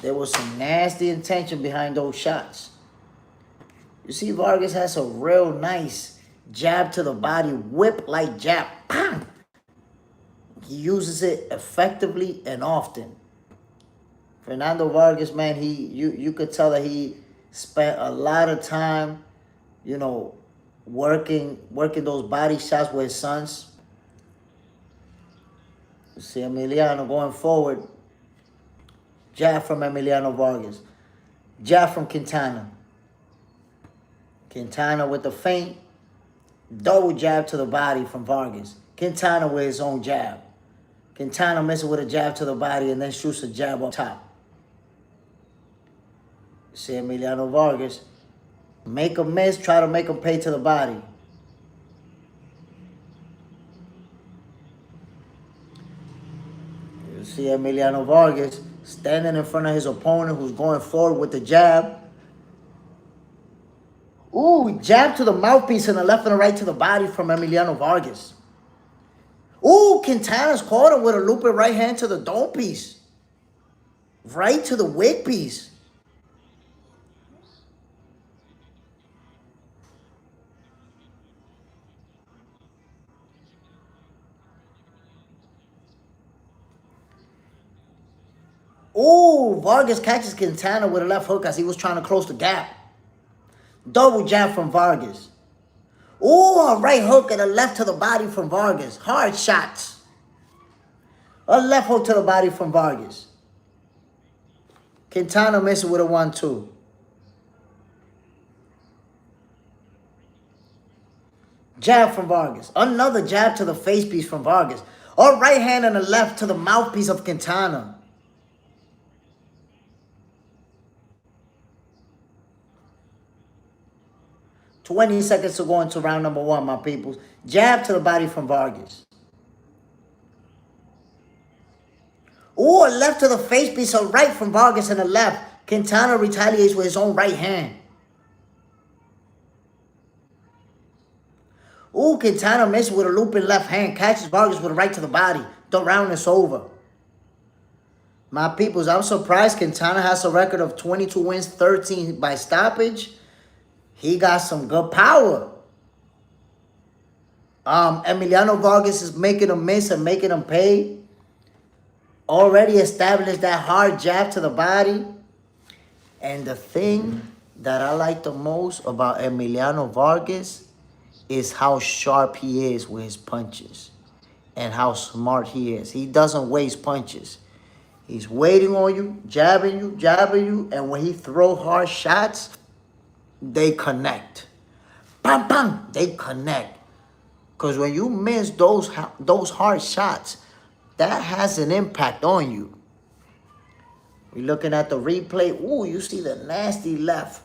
there was some nasty intention behind those shots. You see Vargas has a real nice jab to the body, whip-like jab. Bang! He uses it effectively and often. Fernando Vargas, man, you could tell that he spent a lot of time, you know, working those body shots with his sons. You see Emiliano going forward. Jab from Emiliano Vargas. Jab from Quintana. Quintana with the feint. Double jab to the body from Vargas. Quintana with his own jab. Quintana misses with a jab to the body and then shoots a jab up top. You see Emiliano Vargas Make him miss, try to make him pay to the body. You see Emiliano Vargas standing in front of his opponent who's going forward with the jab. Ooh, jab to the mouthpiece and the left and the right to the body from Emiliano Vargas. Ooh, Quintana's caught him with a looping right hand to the dome piece. Right to the wig piece. Ooh, Vargas catches Quintana with a left hook as he was trying to close the gap. Double jab from Vargas. Ooh, a right hook and a left to the body from Vargas. Hard shots. A left hook to the body from Vargas. Quintana misses with a 1-2. Jab from Vargas. Another jab to the face piece from Vargas. A right hand and a left to the mouthpiece of Quintana. "20 seconds to go into round number 1, my peoples." Jab to the body from Vargas. Ooh, a left to the face piece, a right from Vargas and a left. Quintana retaliates with his own right hand. Ooh, Quintana misses with a looping left hand. Catches Vargas with a right to the body. The round is over. My peoples, I'm surprised Quintana has a record of 22 wins, 13 by stoppage. He got some good power. Emiliano Vargas is making him miss and making him pay. Already established that hard jab to the body. And the thing that I like the most about Emiliano Vargas is how sharp he is with his punches and how smart he is. He doesn't waste punches. He's waiting on you, jabbing you, and when he throws hard shots, they connect. Bam, bam, they connect. Because when you miss those hard shots, that has an impact on you. We're looking at the replay. Ooh, you see the nasty left.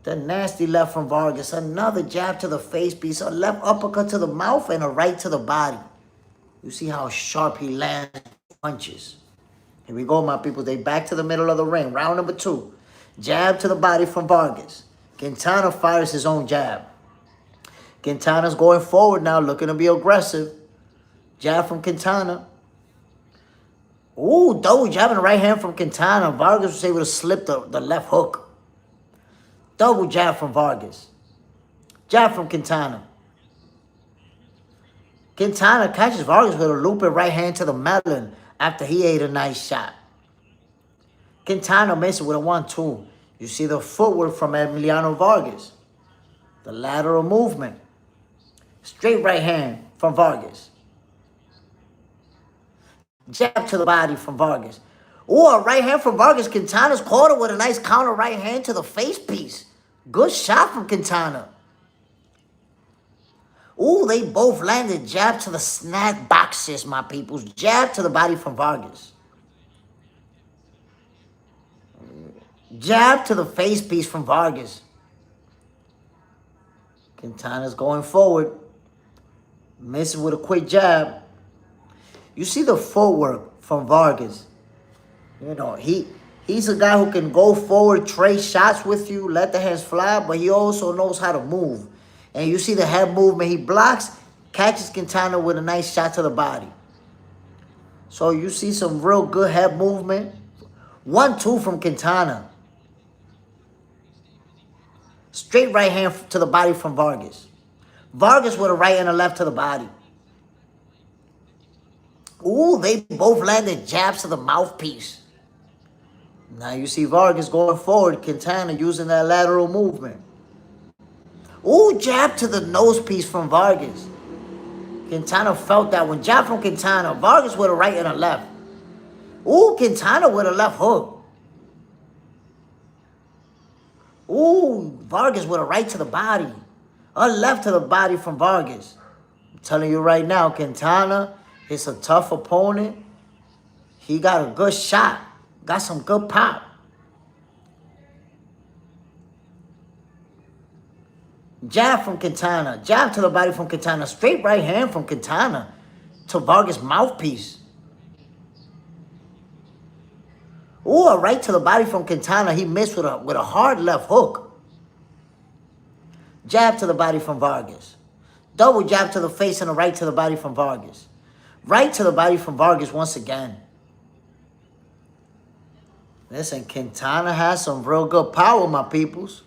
The nasty left from Vargas. Another jab to the face piece. A left uppercut to the mouth and a right to the body. You see how sharp he lands punches. Here we go, my people. They back to the middle of the ring. Round number 2. Jab to the body from Vargas. Quintana fires his own jab. Quintana's going forward now, looking to be aggressive. Jab from Quintana. Ooh, double jab in the right hand from Quintana. Vargas was able to slip the left hook. Double jab from Vargas. Jab from Quintana. Quintana catches Vargas with a looping right hand to the melon after he ate a nice shot. Quintana misses with a 1-2. You see the footwork from Emiliano Vargas. The lateral movement. Straight right hand from Vargas. Jab to the body from Vargas. Ooh, a right hand from Vargas. Quintana's caught it with a nice counter right hand to the face piece. Good shot from Quintana. Ooh, they both landed jab to the snap boxes, my peoples. Jab to the body from Vargas. Jab to the face piece from Vargas. Quintana's going forward. Misses with a quick jab. You see the footwork from Vargas. You know, he's a guy who can go forward, trade shots with you, let the hands fly, but he also knows how to move. And you see the head movement. He blocks, catches Quintana with a nice shot to the body. So you see some real good head movement. 1-2 from Quintana. Straight right hand to the body from Vargas. Vargas with a right and a left to the body. Ooh, they both landed jabs to the mouthpiece. Now you see Vargas going forward, Quintana using that lateral movement. Ooh, jab to the nose piece from Vargas. Quintana felt that one. Jab from Quintana. Vargas with a right and a left. Ooh, Quintana with a left hook. Ooh, Vargas with a right to the body. A left to the body from Vargas. I'm telling you right now, Quintana is a tough opponent. He got a good shot. Got some good pop. Jab from Quintana. Jab to the body from Quintana. Straight right hand from Quintana to Vargas' mouthpiece. Ooh, a right to the body from Quintana. He missed with a hard left hook. Jab to the body from Vargas. Double jab to the face and a right to the body from Vargas. Right to the body from Vargas once again. Listen, Quintana has some real good power, my peoples.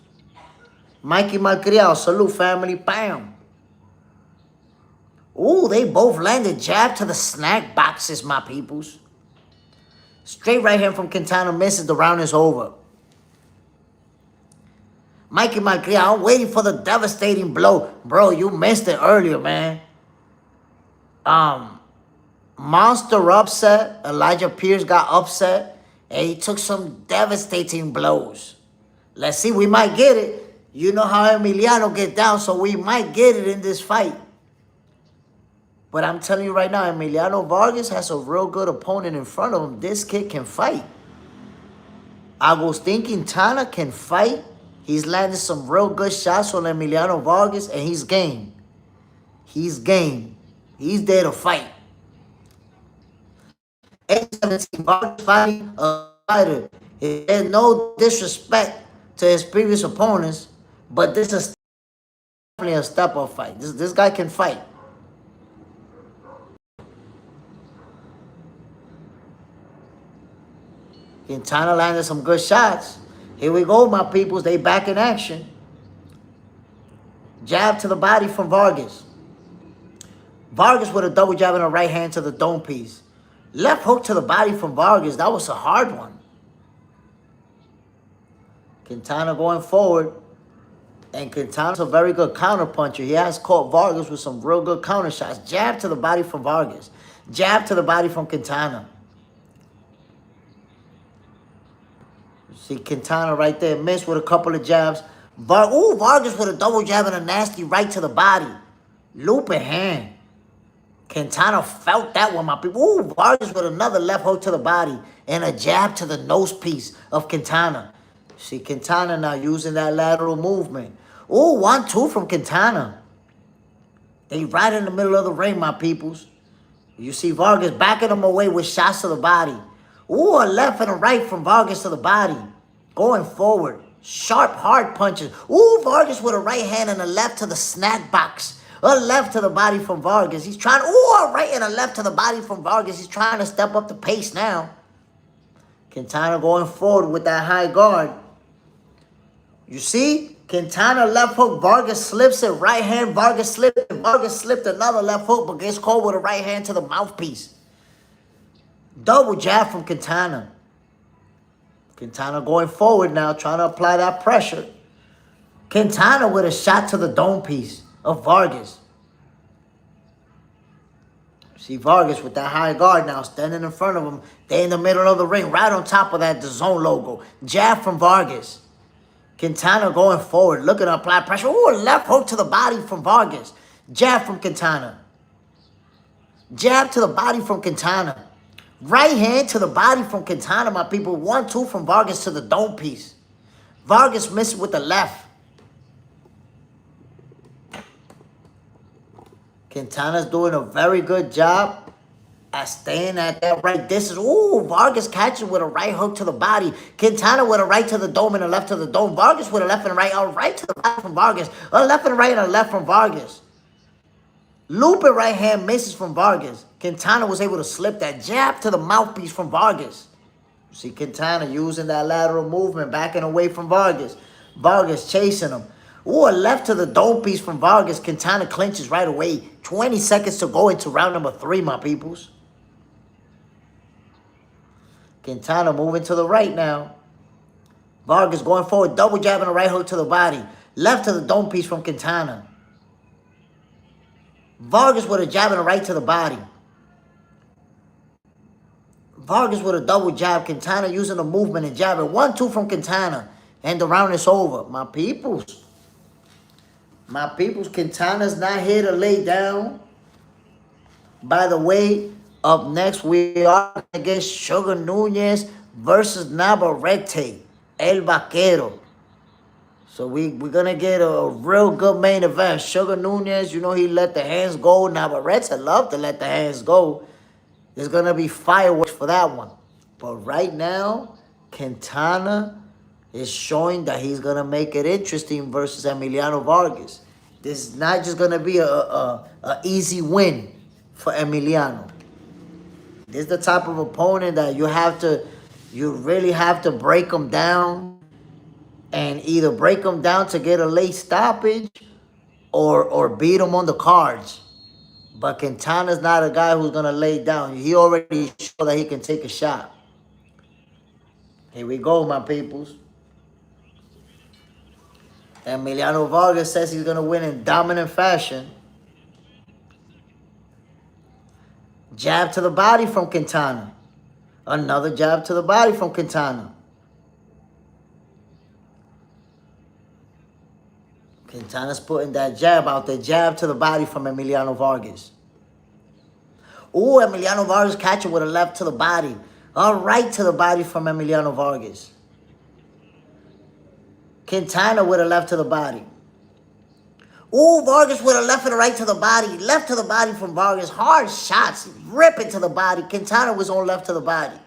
Mikey Malcriado, salute family, bam. Ooh, they both landed jab to the snack boxes, my peoples. Straight right hand from Quintana misses, the round is over. Mikey Malcriado, I'm waiting for the devastating blow. Bro, you missed it earlier, man. Monster upset. Elijah Pierce got upset. And he took some devastating blows. Let's see, we might get it. You know how Emiliano get down, so we might get it in this fight. But I'm telling you right now, Emiliano Vargas has a real good opponent in front of him. This kid can fight. Agustin Quintana can fight. He's landed some real good shots on Emiliano Vargas, and he's game. He's game. He's there to fight. 8-17, Vargas fighting a fighter. There's no disrespect to his previous opponents, but this is definitely a step-up fight. This guy can fight. Quintana landed some good shots. Here we go, my peoples. They back in action. Jab to the body from Vargas. Vargas with a double jab and a right hand to the dome piece. Left hook to the body from Vargas. That was a hard one. Quintana going forward. And Quintana's a very good counter puncher. He has caught Vargas with some real good counter shots. Jab to the body from Vargas. Jab to the body from Quintana. See Quintana right there, missed with a couple of jabs. Vargas with a double jab and a nasty right to the body. Looping hand. Quintana felt that one, my people. Ooh, Vargas with another left hook to the body and a jab to the nose piece of Quintana. See Quintana now using that lateral movement. Ooh, 1-2 from Quintana. They right in the middle of the ring, my peoples. You see Vargas backing them away with shots to the body. Ooh, a left and a right from Vargas to the body. Going forward. Sharp, hard punches. Ooh, Vargas with a right hand and a left to the snack box. A left to the body from Vargas. He's trying, ooh, a right and a left to the body from Vargas. He's trying to step up the pace now. Quintana going forward with that high guard. You see? Quintana left hook. Vargas slips it. Right hand. Vargas slipped it. Vargas slipped another left hook, but gets caught with a right hand to the mouthpiece. Double jab from Quintana. Quintana going forward now, trying to apply that pressure. Quintana with a shot to the dome piece of Vargas. See Vargas with that high guard now, standing in front of him. They in the middle of the ring, right on top of that DAZN logo. Jab from Vargas. Quintana going forward, looking to apply pressure. Ooh, a left hook to the body from Vargas. Jab from Quintana. Jab to the body from Quintana. Right hand to the body from Quintana, my people. 1-2 from Vargas to the dome piece. Vargas missed with the left. Quintana's doing a very good job at staying at that right distance. Ooh, Vargas catches with a right hook to the body. Quintana with a right to the dome and a left to the dome. Vargas with a left and a right. A right to the body from Vargas. A left and a right and a left from Vargas. Looping right hand misses from Vargas. Quintana was able to slip that jab to the mouthpiece from Vargas. You see Quintana using that lateral movement, backing away from Vargas. Vargas chasing him. Ooh, a left to the dome piece from Vargas. Quintana clinches right away. 20 seconds to go into round number 3, my peoples. Quintana moving to the right now. Vargas going forward, double jab and a right hook to the body. Left to the dome piece from Quintana. Vargas with a jab and a right to the body. Vargas with a double jab. Quintana using the movement and jabbing. 1-2 from Quintana. And the round is over. My peoples. My peoples, Quintana's not here to lay down. By the way, up next we are against Sugar Nunez versus Navarrete, El Vaquero. So we're going to get a real good main event. Sugar Nunez, you know, he let the hands go. Now, but Reds would love to let the hands go. There's going to be fireworks for that one. But right now, Quintana is showing that he's going to make it interesting versus Emiliano Vargas. This is not just going to be a easy win for Emiliano. This is the type of opponent that you really have to break him down, and either break him down to get a late stoppage or beat him on the cards. But Quintana's not a guy who's going to lay down. He already showed that he can take a shot. Here we go, my peoples. Emiliano Vargas says he's going to win in dominant fashion. Jab to the body from Quintana. Another jab to the body from Quintana. Quintana's putting that jab out there. Jab to the body from Emiliano Vargas. Ooh, Emiliano Vargas catching with a left to the body. A right to the body from Emiliano Vargas. Quintana with a left to the body. Ooh, Vargas with a left and a right to the body. Left to the body from Vargas. Hard shots. Ripping to the body. Quintana was on left to the body.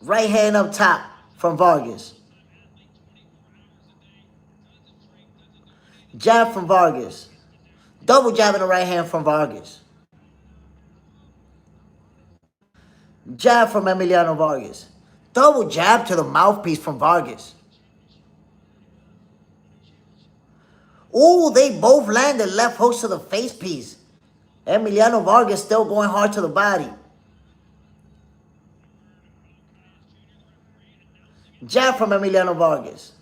Right hand up top from Vargas. Jab from Vargas. Double jab in the right hand from Vargas. Jab from Emiliano Vargas. Double jab to the mouthpiece from Vargas. Ooh, they both landed left hooks to the face piece. Emiliano Vargas still going hard to the body. Jab from Emiliano Vargas.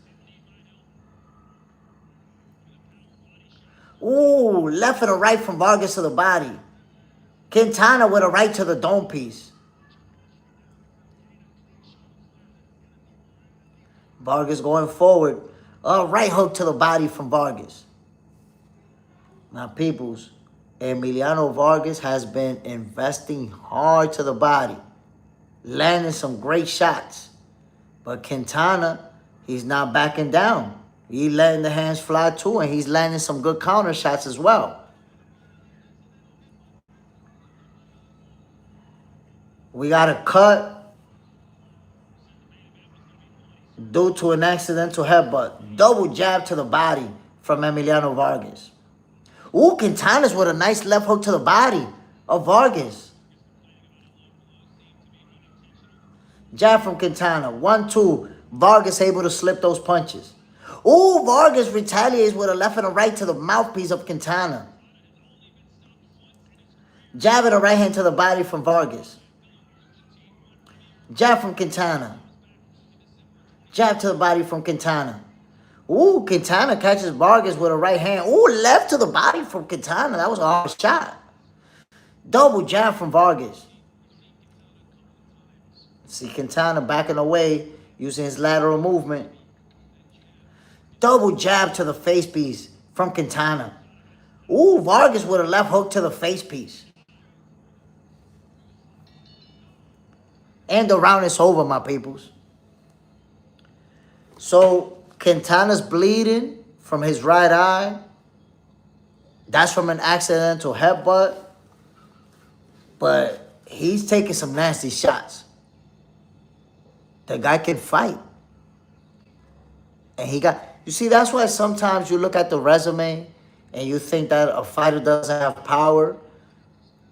Ooh, left and a right from Vargas to the body. Quintana with a right to the dome piece. Vargas going forward. A right hook to the body from Vargas. My peoples, Emiliano Vargas has been investing hard to the body. Landing some great shots. But Quintana, he's not backing down. He's letting the hands fly too, and he's landing some good counter shots as well. We got a cut due to an accidental headbutt. Double jab to the body from Emiliano Vargas. Ooh, Quintana's with a nice left hook to the body of Vargas. Jab from Quintana. 1-2. Vargas able to slip those punches. Ooh, Vargas retaliates with a left and a right to the mouthpiece of Quintana. Jab and a right hand to the body from Vargas. Jab from Quintana. Jab to the body from Quintana. Ooh, Quintana catches Vargas with a right hand. Ooh, left to the body from Quintana. That was a hard shot. Double jab from Vargas. See Quintana backing away using his lateral movement. Double jab to the face piece from Quintana. Ooh, Vargas with a left hook to the face piece. And the round is over, my peoples. So, Quintana's bleeding from his right eye. That's from an accidental headbutt. But he's taking some nasty shots. The guy can fight. And he got... You see, that's why sometimes you look at the resume and you think that a fighter doesn't have power.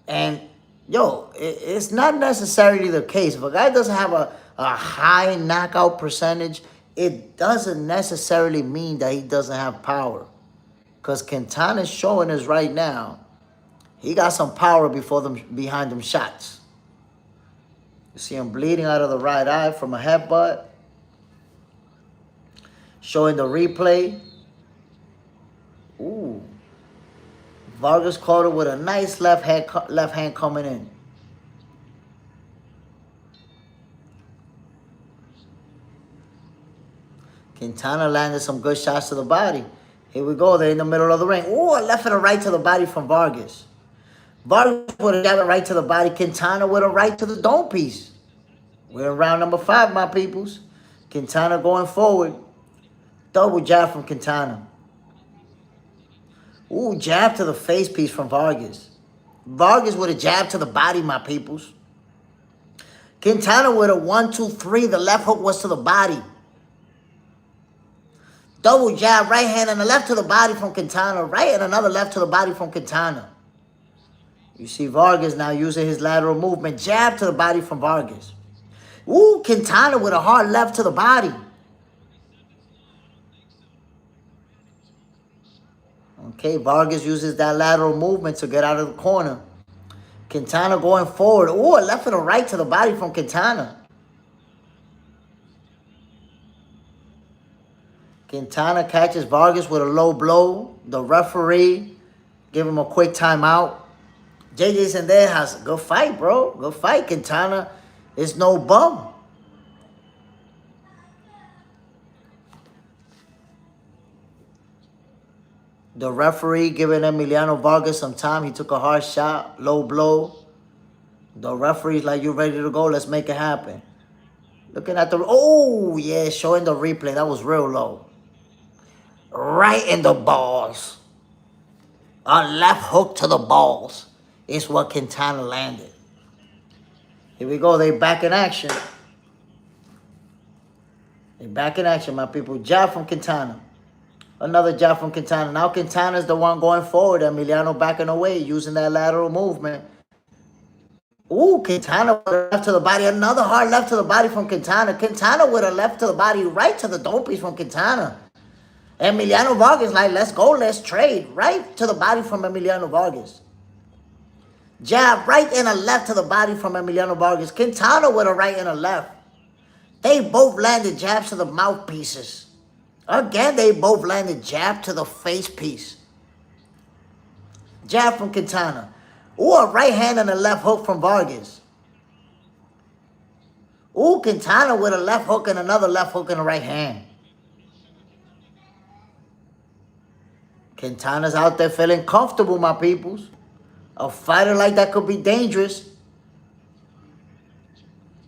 And, yo, it's not necessarily the case. If a guy doesn't have a high knockout percentage, it doesn't necessarily mean that he doesn't have power. Because Quintana's showing us right now, he got some power behind them shots. You see him bleeding out of the right eye from a headbutt. Showing the replay. Ooh. Vargas caught it with a nice left hand coming in. Quintana landed some good shots to the body. Here we go. They're in the middle of the ring. Ooh, a left and a right to the body from Vargas. Vargas with a jab right to the body. Quintana with a right to the dome piece. We're in round number 5, my peoples. Quintana going forward. Double jab from Quintana. Ooh, jab to the face piece from Vargas. Vargas with a jab to the body, my peoples. Quintana with a 1, 2, 3. The left hook was to the body. Double jab, right hand and the left to the body from Quintana. Right and another left to the body from Quintana. You see Vargas now using his lateral movement. Jab to the body from Vargas. Ooh, Quintana with a hard left to the body. Okay, Vargas uses that lateral movement to get out of the corner. Quintana going forward. Ooh, a left and a right to the body from Quintana. Quintana catches Vargas with a low blow. The referee give him a quick timeout. JSmiff, good fight, bro. Good fight. Quintana is no bum. The referee giving Emiliano Vargas some time. He took a hard shot, low blow. The referee's like, you ready to go? Let's make it happen. Looking at the... Oh, yeah, showing the replay. That was real low. Right in the balls. A left hook to the balls is what Quintana landed. Here we go. They back in action. They back in action, my people. Jab from Quintana. Another jab from Quintana. Now Quintana's the one going forward. Emiliano backing away, using that lateral movement. Ooh, Quintana with a left to the body. Another hard left to the body from Quintana. Quintana with a left to the body, right to the dome piece from Quintana. Emiliano Vargas like, let's go, let's trade. Right to the body from Emiliano Vargas. Jab, right and a left to the body from Emiliano Vargas. Quintana with a right and a left. They both landed jabs to the mouthpieces. Again, they both landed jab to the face piece. Jab from Quintana. Ooh, a right hand and a left hook from Vargas. Ooh, Quintana with a left hook and another left hook in the right hand. Quintana's out there feeling comfortable, my peoples. A fighter like that could be dangerous.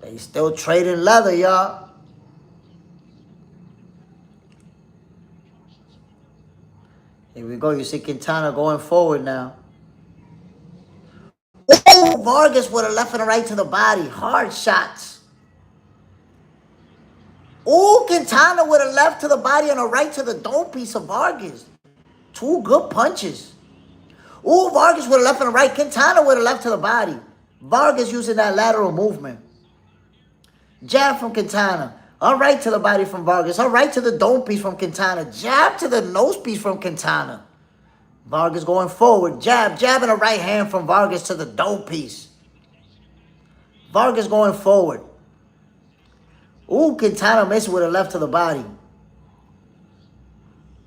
They still trading leather, y'all. Here we go. You see Quintana going forward now. Oh, Vargas with a left and a right to the body. Hard shots. Oh, Quintana with a left to the body and a right to the dome piece of Vargas. Two good punches. Oh, Vargas with a left and a right. Quintana with a left to the body. Vargas using that lateral movement. Jab from Quintana. A right to the body from Vargas. A right to the dome piece from Quintana. Jab to the nose piece from Quintana. Vargas going forward. Jab, jab and a right hand from Vargas to the dome piece. Vargas going forward. Ooh, Quintana missed with a left to the body.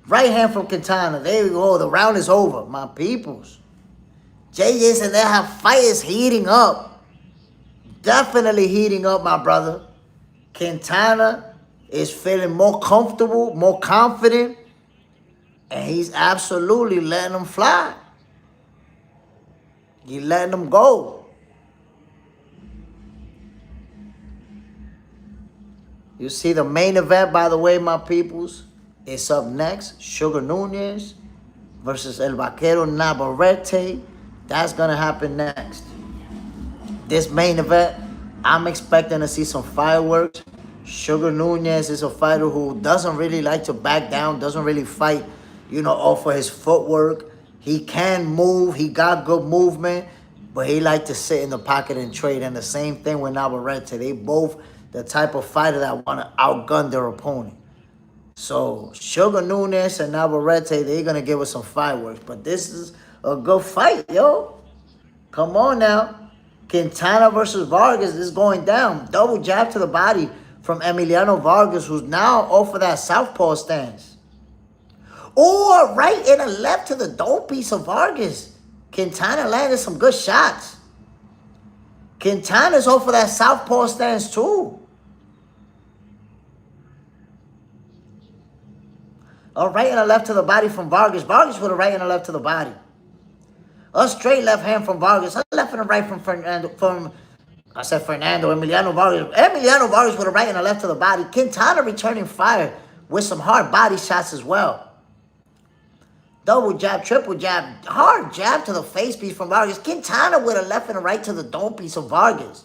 Right hand from Quintana. There we go. The round is over, my peoples. JSmiff fight is heating up. Definitely heating up, my brother. Quintana is feeling more comfortable, more confident. And he's absolutely letting them fly. He's letting them go. You see the main event, by the way, my peoples, is up next. Sugar Nunez versus El Vaquero Navarrete. That's going to happen next. This main event, I'm expecting to see some fireworks. Sugar Nunez is a fighter who doesn't really like to back down, doesn't really fight, you know, off of his footwork. He can move. He got good movement, but he like to sit in the pocket and trade. And the same thing with Navarrete. They both the type of fighter that want to outgun their opponent. So Sugar Nunez and Navarrete, they're going to give us some fireworks. But this is a good fight, yo. Come on now. Quintana versus Vargas is going down. Double jab to the body from Emiliano Vargas, who's now off of that southpaw stance. Or right and a left to the dome piece of Vargas. Quintana landed some good shots. Quintana's off of that southpaw stance too. A right and a left to the body from Vargas. Vargas with a right and a left to the body. A straight left hand from Vargas. A left and a right from I said Fernando, Emiliano Vargas. Emiliano Vargas with a right and a left to the body. Quintana returning fire with some hard body shots as well. Double jab, triple jab, hard jab to the face piece from Vargas. Quintana with a left and a right to the dome piece of Vargas.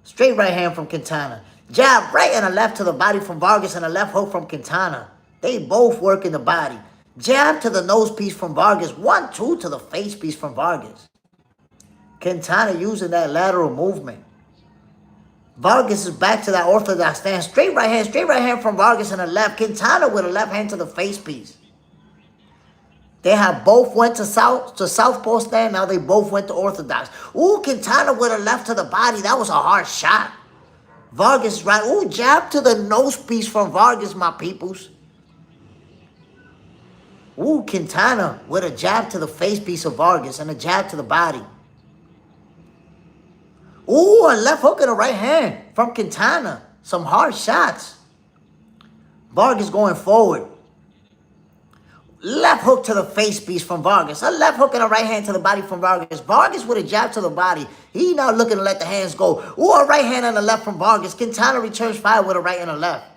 Straight right hand from Quintana. Jab right and a left to the body from Vargas and a left hook from Quintana. They both work in the body. Jab to the nose piece from Vargas. 1-2 to the face piece from Vargas. Quintana using that lateral movement. Vargas is back to that orthodox stance. Straight right hand from Vargas and a left. Quintana with a left hand to the face piece. They have both went to southpaw stand. Now they both went to orthodox. Ooh, Quintana with a left to the body. That was a hard shot. Vargas right. Ooh, jab to the nose piece from Vargas, my peoples. Ooh, Quintana with a jab to the face piece of Vargas and a jab to the body. Ooh, a left hook and a right hand from Quintana. Some hard shots. Vargas going forward. Left hook to the face piece from Vargas. A left hook and a right hand to the body from Vargas. Vargas with a jab to the body. He now looking to let the hands go. Ooh, a right hand and a left from Vargas. Quintana returns fire with a right and a left.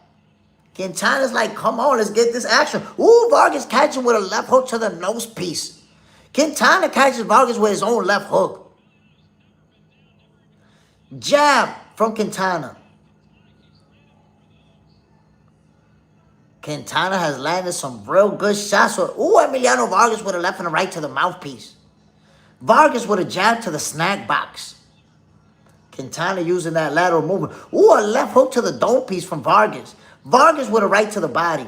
Quintana's like, come on, let's get this action. Ooh, Vargas catching with a left hook to the nose piece. Quintana catches Vargas with his own left hook. Jab from Quintana. Quintana has landed some real good shots. Ooh, Emiliano Vargas with a left and a right to the mouthpiece. Vargas with a jab to the snack box. Quintana using that lateral movement. Ooh, a left hook to the dome piece from Vargas. Vargas with a right to the body.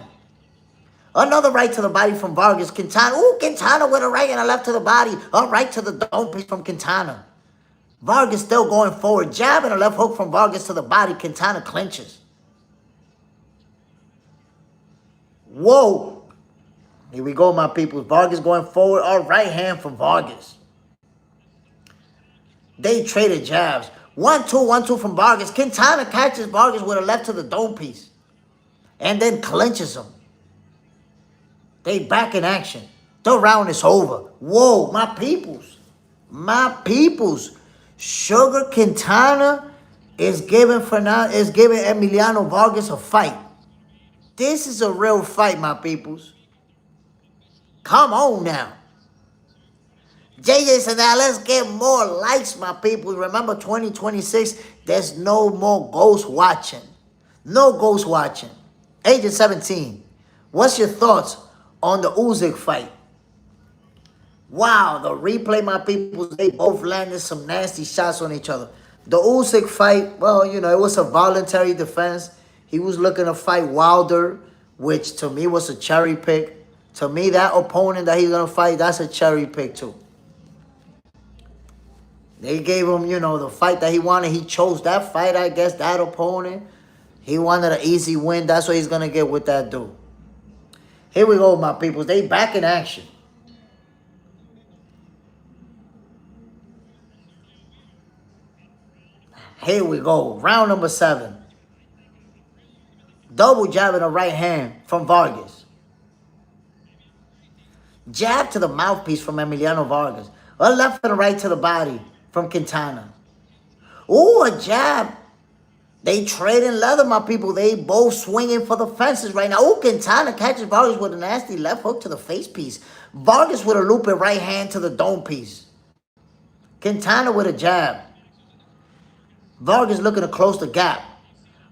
Another right to the body from Vargas. Quintana. Ooh, Quintana with a right and a left to the body. A right to the dome piece from Quintana. Vargas still going forward. Jab and a left hook from Vargas to the body. Quintana clinches. Whoa. Here we go, my people. Vargas going forward. All right hand from Vargas. They traded jabs. 1-2, 1-2 from Vargas. Quintana catches Vargas with a left to the dome piece. And then clinches him. They back in action. The round is over. Whoa, my peoples. My peoples. Sugar Quintana is giving Emiliano Vargas a fight. This is a real fight, my peoples. Come on now. JJ said, now let's get more likes, my people. Remember, 2026, there's no more ghost watching. No ghost watching. Agent 17, what's your thoughts on the Usyk fight? Wow, the replay, my people, they both landed some nasty shots on each other. The Usyk fight, well, you know, it was a voluntary defense. He was looking to fight Wilder, which to me was a cherry pick. To me, that opponent that he's going to fight, that's a cherry pick too. They gave him, you know, the fight that he wanted. He chose that fight, I guess, that opponent. He wanted an easy win. That's what he's going to get with that dude. Here we go, my peoples. They back in action. Here we go. Round number 7. Double jab in the right hand from Vargas. Jab to the mouthpiece from Emiliano Vargas. A left and a right to the body from Quintana. Ooh, a jab. They trading leather, my people. They both swinging for the fences right now. Ooh, Quintana catches Vargas with a nasty left hook to the face piece. Vargas with a looping right hand to the dome piece. Quintana with a jab. Vargas looking to close the gap.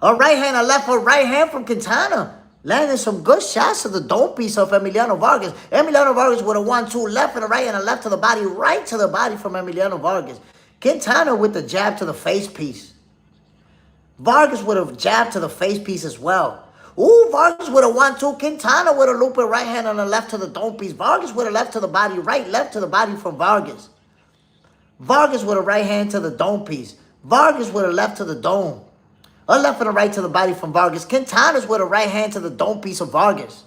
A right hand, a left, a right hand from Quintana. Landing some good shots to the dome piece of Emiliano Vargas. Emiliano Vargas with a 1-2, left and a right and a left to the body, right to the body from Emiliano Vargas. Quintana with the jab to the face piece. Vargas with a jab to the face piece as well. Ooh, Vargas with a 1-2. Quintana with a looping right hand and a left to the dome piece. Vargas with a left to the body, right, left to the body from Vargas. Vargas with a right hand to the dome piece. Vargas with a left to the dome. A left and a right to the body from Vargas. Quintana's with a right hand to the dome piece of Vargas.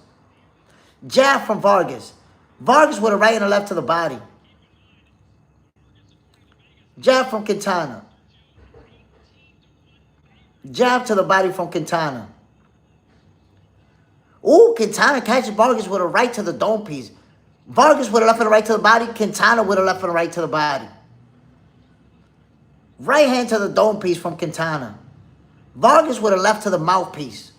Jab from Vargas. Vargas with a right and a left to the body. Jab from Quintana. Jab to the body from Quintana. Ooh, Quintana catches Vargas with a right to the dome piece. Vargas with a left and a right to the body. Quintana with a left and a right to the body. Right hand to the dome piece from Quintana. Vargas with a left to the mouthpiece.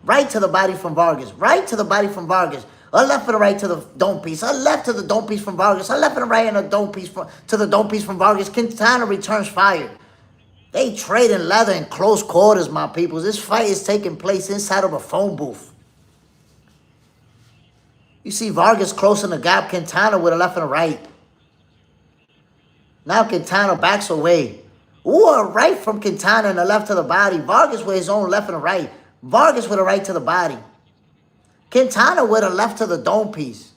Right to the body from Vargas. Right to the body from Vargas. A left and a right to the dome piece. A left to the dome piece from Vargas. A left and a right and a dome piece to the dome piece from Vargas. Quintana returns fire. They trading leather in close quarters, my peoples. This fight is taking place inside of a phone booth. You see Vargas closing the gap. Quintana with a left and a right. Now Quintana backs away. Ooh, a right from Quintana and a left to the body. Vargas with his own left and a right. Vargas with a right to the body. Quintana with a left to the dome piece.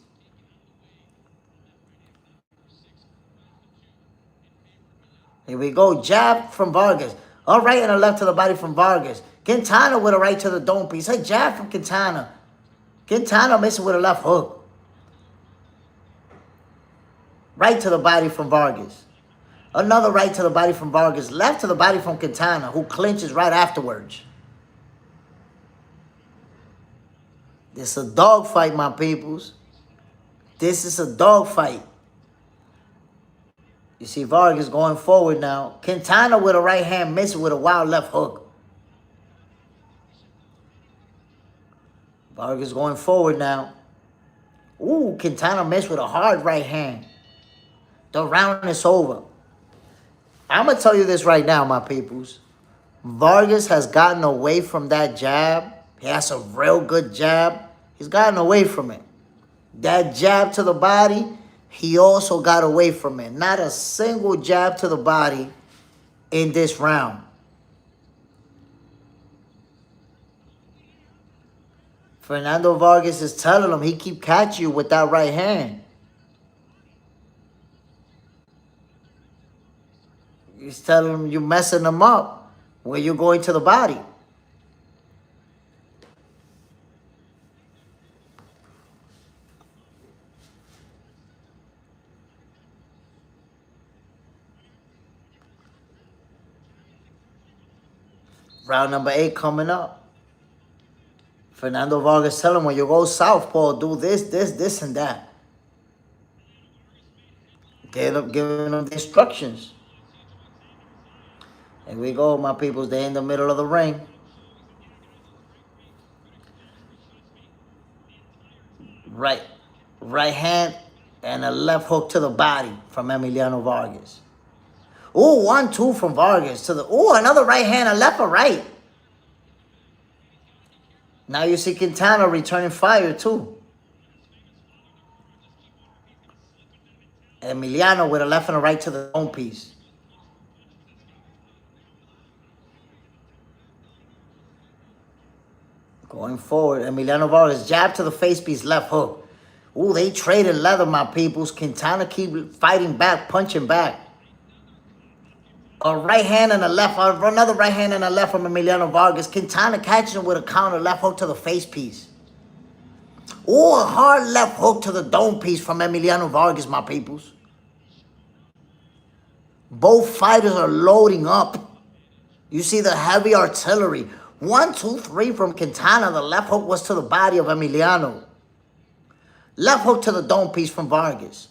Here we go. Jab from Vargas. A right and a left to the body from Vargas. Quintana with a right to the dome piece. A jab from Quintana. Quintana missing with a left hook. Right to the body from Vargas. Another right to the body from Vargas. Left to the body from Quintana, who clinches right afterwards. This is a dogfight, my peoples. This is a dogfight. You see Vargas going forward now. Quintana with a right hand missing with a wild left hook. Vargas going forward now. Ooh, Quintana missed with a hard right hand. The round is over. I'm going to tell you this right now, my peoples. Vargas has gotten away from that jab. He has a real good jab. He's gotten away from it. That jab to the body, he also got away from it. Not a single jab to the body in this round. Fernando Vargas is telling him he keep catching you with that right hand. He's telling him you're messing him up when you're going to the body. Round number 8 coming up. Fernando Vargas telling him when you go southpaw, do this, and that. Giving him the instructions. Here we go, my peoples. They're in the middle of the ring. Right hand and a left hook to the body from Emiliano Vargas. Ooh, 1-2 from Vargas to the. Ooh, another right hand, a left or right. Now you see Quintana returning fire too. Emiliano with a left and a right to the dome piece. Going forward, Emiliano Vargas jab to the face piece, left hook. Ooh, they traded leather, my peoples. Quintana keep fighting back, punching back. A right hand and a left, another right hand and a left from Emiliano Vargas. Quintana catching him with a counter left hook to the face piece. Ooh, a hard left hook to the dome piece from Emiliano Vargas, my peoples. Both fighters are loading up. You see the heavy artillery. 1, 2, 3 from Quintana. The left hook was to the body of Emiliano. Left hook to the dome piece from Vargas.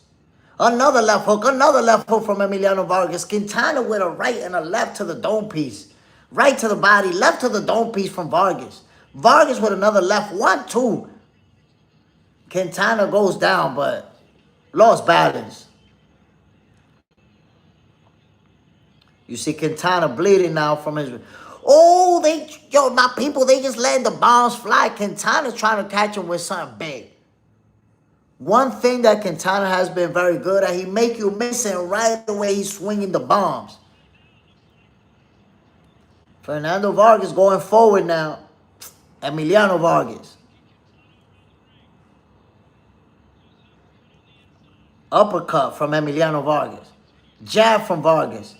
Another left hook from Emiliano Vargas. Quintana with a right and a left to the dome piece. Right to the body, left to the dome piece from Vargas. Vargas with another left, 1, 2. Quintana goes down, but lost balance. You see Quintana bleeding now from his. Oh, my people, they just letting the bombs fly. Quintana's trying to catch him with something big. One thing that Quintana has been very good at, he make you miss it right away he's swinging the bombs. Fernando Vargas going forward now. Emiliano Vargas. Uppercut from Emiliano Vargas. Jab from Vargas.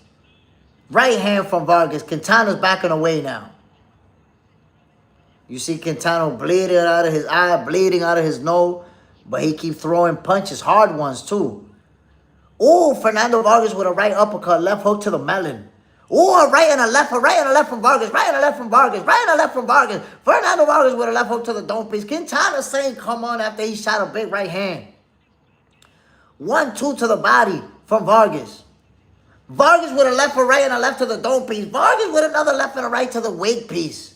Right hand from Vargas. Quintana's backing away now. You see Quintana bleeding out of his eye, bleeding out of his nose. But he keeps throwing punches, hard ones too. Ooh, Fernando Vargas with a right uppercut, left hook to the melon. Ooh, a right and a left from Vargas, right and a left from Vargas, right and a left from Vargas. Fernando Vargas with a left hook to the dome piece. Quintana saying, come on, after he shot a big right hand. 1, 2 to the body from Vargas. Vargas with a left and right and a left to the dome piece. Vargas with another left and a right to the wig piece.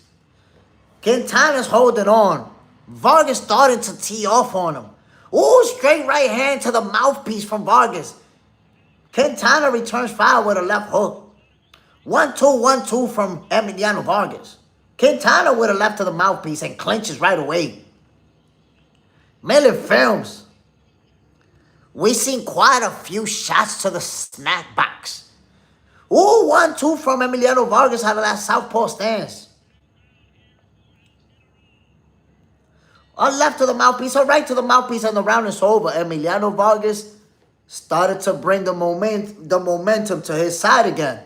Quintana's holding on. Vargas starting to tee off on him. Ooh, straight right hand to the mouthpiece from Vargas. Quintana returns fire with a left hook. 1-2, 1-2 from Emiliano Vargas. Quintana with a left to the mouthpiece and clinches right away. Miller films. We seen quite a few shots to the snack box. Ooh, 1-2 from Emiliano Vargas out of that southpaw stance. A left to the mouthpiece, a right to the mouthpiece, and the round is over. Emiliano Vargas started to bring the momentum to his side again.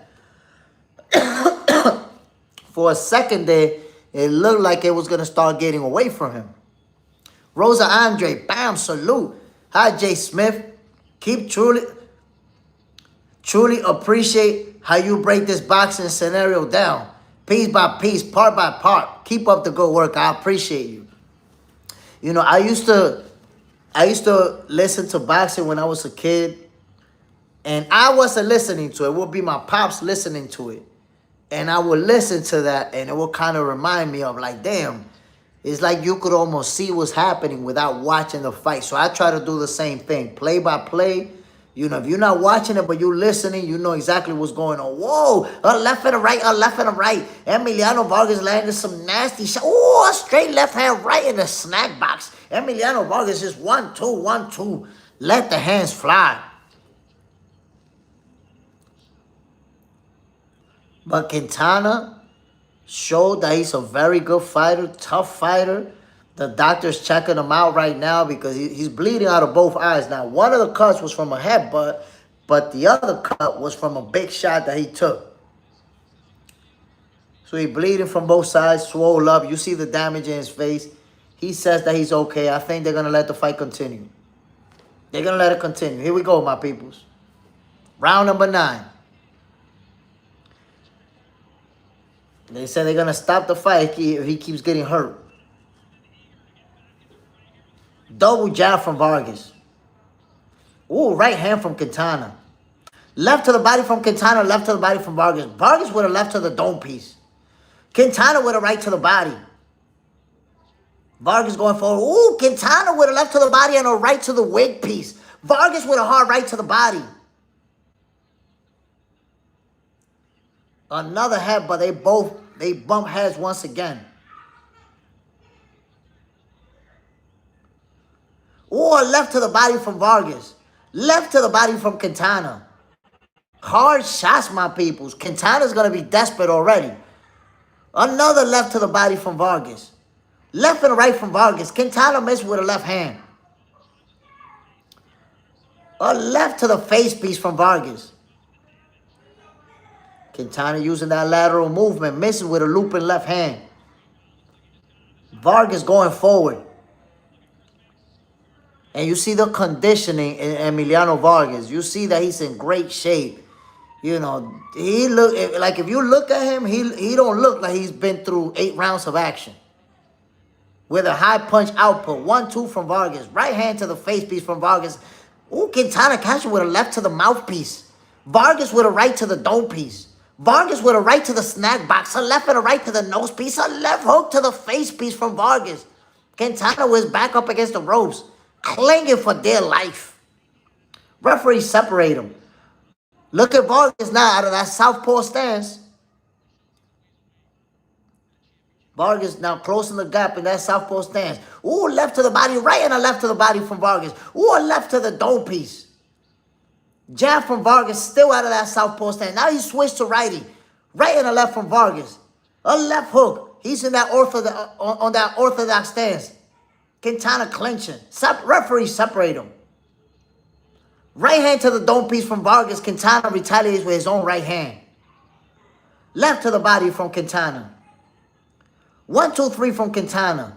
For a second there, it looked like it was going to start getting away from him. Rosa Andre, bam, salute. Hi, JSmiff. Keep truly appreciate how you break this boxing scenario down. Piece by piece, part by part. Keep up the good work. I appreciate you. You know, I used to listen to boxing when I was a kid. And I wasn't listening to it. It would be my pops listening to it. And I would listen to that, and it would kind of remind me of, like, damn, it's like you could almost see what's happening without watching the fight. So I try to do the same thing, play by play. You know, if you're not watching it, but you're listening, you know exactly what's going on. Whoa, a left and a right, a left and a right. Emiliano Vargas landed some nasty shot. Oh, a straight left hand right in the snack box. Emiliano Vargas just 1-2, 1-2. Let the hands fly. But Quintana showed that he's a very good fighter, tough fighter. The doctor's checking him out right now because he's bleeding out of both eyes. Now, one of the cuts was from a headbutt, but the other cut was from a big shot that he took. So he's bleeding from both sides, swole up. You see the damage in his face. He says that he's okay. I think they're going to let the fight continue. They're going to let it continue. Here we go, my peoples. Round number 9. They said they're going to stop the fight if he keeps getting hurt. Double jab from Vargas. Ooh, right hand from Quintana. Left to the body from Quintana, left to the body from Vargas. Vargas with a left to the dome piece. Quintana with a right to the body. Vargas going forward. Ooh, Quintana with a left to the body and a right to the wig piece. Vargas with a hard right to the body. Another head, but they bump heads once again. Or left to the body from Vargas. Left to the body from Quintana. Hard shots, my peoples. Quintana's going to be desperate already. Another left to the body from Vargas. Left and right from Vargas. Quintana missed with a left hand. A left to the face piece from Vargas. Quintana using that lateral movement, missing with a looping left hand. Vargas going forward. And you see the conditioning in Emiliano Vargas. You see that he's in great shape. You know, he look like, if you look at him, he don't look like he's been through 8 rounds of action. With a high punch output. 1-2 from Vargas. Right hand to the face piece from Vargas. Ooh, Quintana catching with a left to the mouthpiece. Vargas with a right to the dome piece. Vargas with a right to the snack box. A left and a right to the nose piece. A left hook to the face piece from Vargas. Quintana was back up against the ropes, clinging for dear life. Referee separate him. Look at Vargas now out of that southpaw stance. Vargas now closing the gap in that southpaw stance. Ooh, left to the body, right and a left to the body from Vargas. Ooh, a left to the dome piece. Jab from Vargas, still out of that southpaw stance. Now he switched to righty. Right and a left from Vargas. A left hook. He's in that on that orthodox stance. Quintana clinching. Referee separate him. Right hand to the dome piece from Vargas. Quintana retaliates with his own right hand. Left to the body from Quintana. 1-2-3 from Quintana.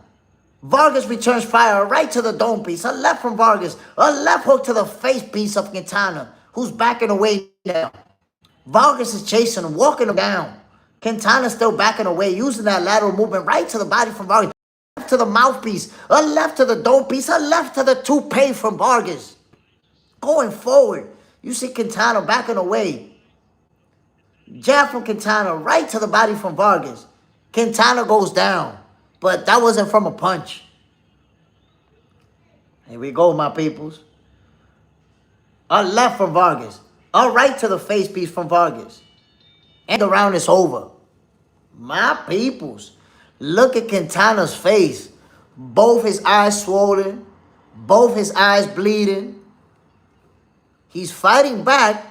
Vargas returns fire. Right to the dome piece. A left from Vargas. A left hook to the face piece of Quintana, who's backing away now. Vargas is chasing him, walking him down. Quintana still backing away, using that lateral movement right to the body from Vargas. Left to the mouthpiece. A left to the dome piece. A left to the toupee from Vargas. Going forward. You see Quintana backing away. Jab from Quintana right to the body from Vargas. Quintana goes down, but that wasn't from a punch. Here we go, my peoples. A left from Vargas. A right to the face piece from Vargas. And the round is over. My peoples. Look at Quintana's face. Both his eyes swollen. Both his eyes bleeding. He's fighting back.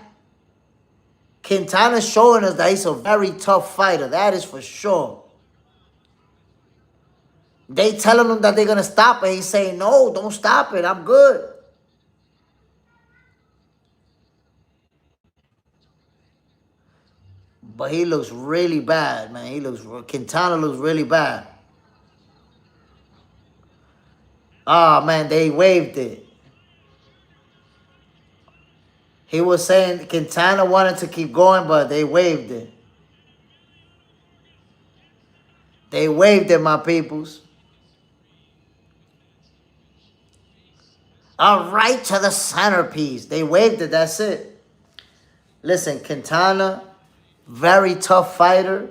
Quintana's showing us that he's a very tough fighter. That is for sure. They telling him that they're going to stop it. He's saying, no, don't stop it. I'm good. But he looks really bad, man. Quintana looks really bad. Oh, man, they waved it. He was saying Quintana wanted to keep going, but they waved it. They waved it, my peoples. All right to the centerpiece. They waved it, that's it. Listen, Quintana, very tough fighter.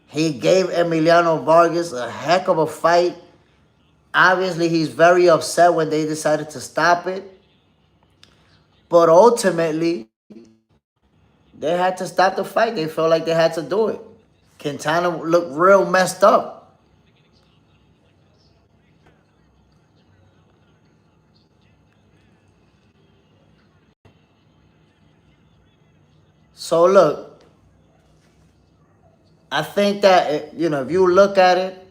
He gave Emiliano Vargas a heck of a fight. Obviously, he's very upset when they decided to stop it. But ultimately, they had to stop the fight. They felt like they had to do it. Quintana looked real messed up. So look, I think that, if you look at it,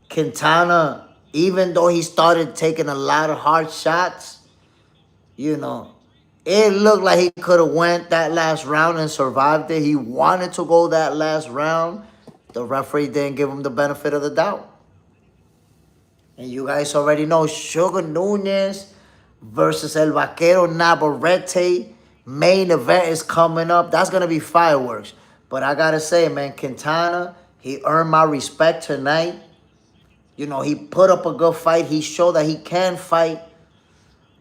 Quintana, even though he started taking a lot of hard shots, it looked like he could have went that last round and survived it. He wanted to go that last round. The referee didn't give him the benefit of the doubt. And you guys already know Sugar Nunez versus El Vaquero Navarrete. Main event is coming up. That's going to be fireworks. But I got to say, man, Quintana, he earned my respect tonight. He put up a good fight. He showed that he can fight.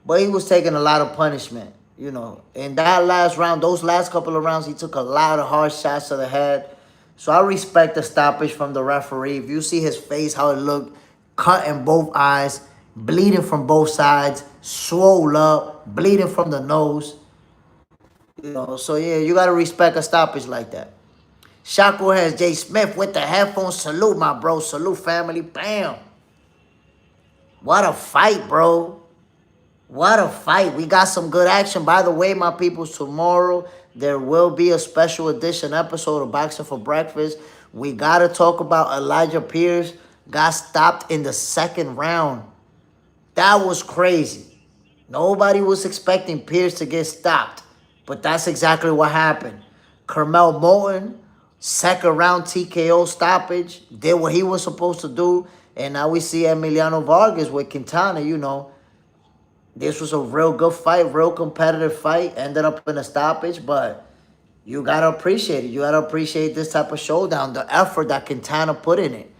But he was taking a lot of punishment. In that last round, those last couple of rounds, he took a lot of hard shots to the head. So I respect the stoppage from the referee. If you see his face, how it looked, cut in both eyes, bleeding from both sides, swole up, bleeding from the nose. So yeah, you got to respect a stoppage like that. Shaco has JSmiff with the headphones. Salute, my bro. Salute, family. Bam. What a fight, bro. What a fight. We got some good action. By the way, my peoples, tomorrow there will be a special edition episode of Boxing for Breakfast. We got to talk about Alijah Pierce. Got stopped in the second round. That was crazy. Nobody was expecting Pierce to get stopped. But that's exactly what happened. Curmel Moton, second round TKO stoppage. Did what he was supposed to do. And now we see Emiliano Vargas with Quintana, This was a real good fight, real competitive fight. Ended up in a stoppage, but you got to appreciate it. You got to appreciate this type of showdown, the effort that Quintana put in it.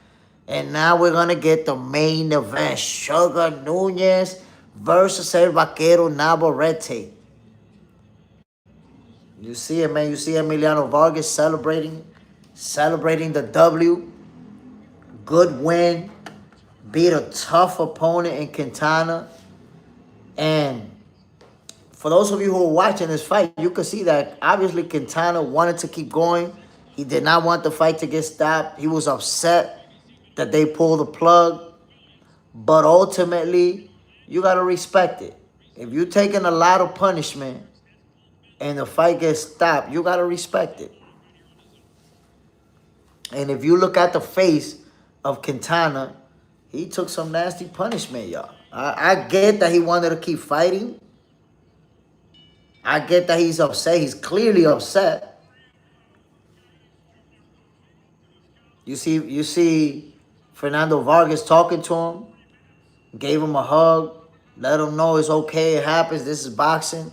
And now we're going to get the main event, Sugar Nunez versus El Vaquero Navarrete. You see it, man. You see Emiliano Vargas celebrating the W. Good win. Beat a tough opponent in Quintana. And for those of you who are watching this fight, you can see that obviously Quintana wanted to keep going. He did not want the fight to get stopped. He was upset that they pulled the plug. But ultimately, you got to respect it. If you're taking a lot of punishment and the fight gets stopped, you got to respect it. And if you look at the face of Quintana, he took some nasty punishment, y'all. I get that he wanted to keep fighting. I get that he's upset. He's clearly upset. You see Fernando Vargas talking to him, gave him a hug, let him know it's okay, it happens, this is boxing.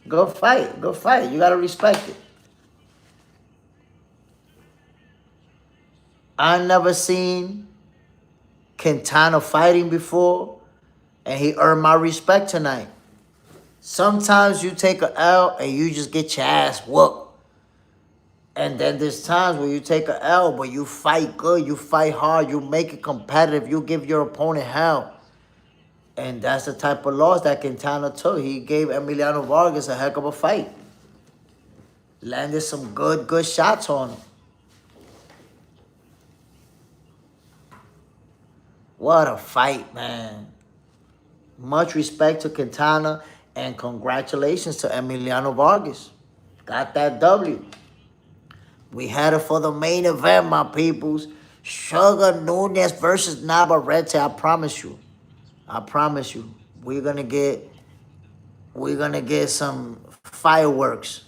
Good fight, good fight. You got to respect it. I never seen Quintana fighting before, and he earned my respect tonight. Sometimes you take an L and you just get your ass whooped. And then there's times where you take a L, but you fight good, you fight hard, you make it competitive, you give your opponent hell. And that's the type of loss that Quintana took. He gave Emiliano Vargas a heck of a fight. Landed some good shots on him. What a fight, man. Much respect to Quintana and congratulations to Emiliano Vargas. Got that W. We had it for the main event, my peoples. Sugar Nunez versus Navarrete. I promise you. I promise you. We're gonna get some fireworks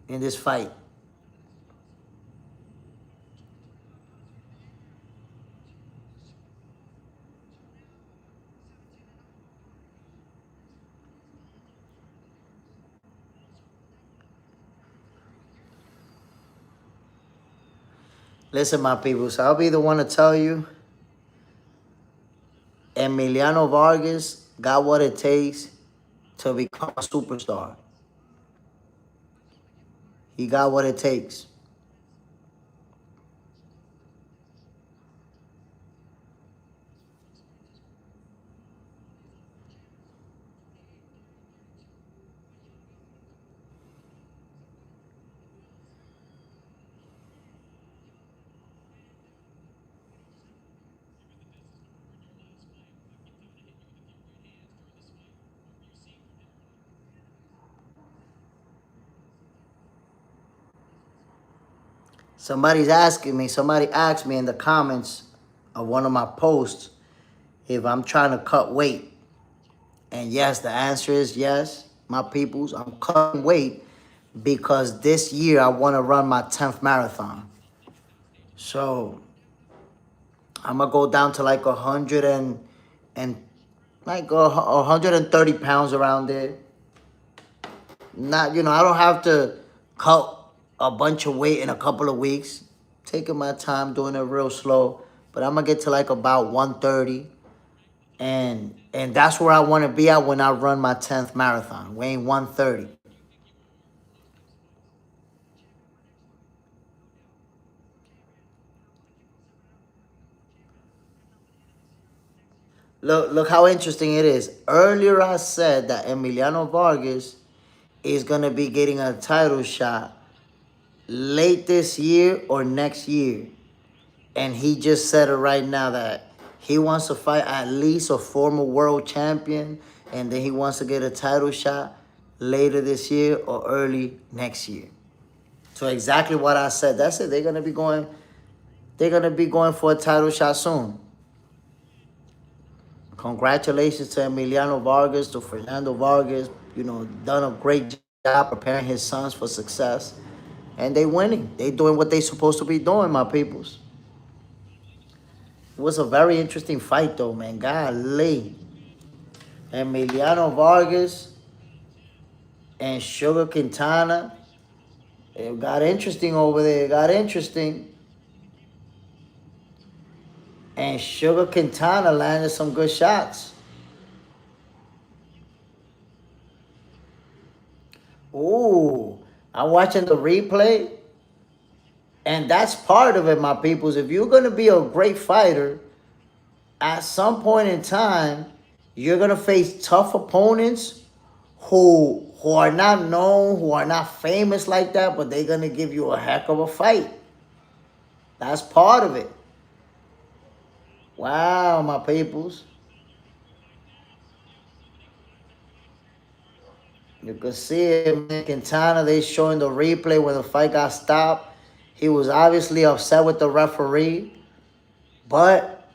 in this fight. Listen, my people, so I'll be the one to tell you, Emiliano Vargas got what it takes to become a superstar. He got what it takes. Somebody asked me in the comments of one of my posts if I'm trying to cut weight. And yes, the answer is yes, my peoples. I'm cutting weight because this year I want to run my 10th marathon. So I'm gonna go down to like 100 and like 130 pounds around there. Not, I don't have to cut a bunch of weight in a couple of weeks. Taking my time, doing it real slow. But I'm gonna get to like about 130. And that's where I want to be at when I run my 10th marathon, weighing 130. Look how interesting it is. Earlier I said that Emiliano Vargas is going to be getting a title shot late this year or next year. And he just said it right now that he wants to fight at least a former world champion, and then he wants to get a title shot later this year or early next year. So exactly what I said. That's it. They're gonna be going for a title shot soon. Congratulations to Emiliano Vargas, to Fernando Vargas. Done a great job preparing his sons for success. And they winning. They doing what they supposed to be doing, my peoples. It was a very interesting fight, though, man. Golly. Emiliano Vargas and Sugar Quintana. It got interesting over there. It got interesting. And Sugar Quintana landed some good shots. Ooh. I'm watching the replay. And that's part of it, my peoples. If you're going to be a great fighter, at some point in time, you're going to face tough opponents who are not known, who are not famous like that, but they're going to give you a heck of a fight. That's part of it. Wow, my peoples. You can see it, man. Quintana, they showing the replay when the fight got stopped. He was obviously upset with the referee. But,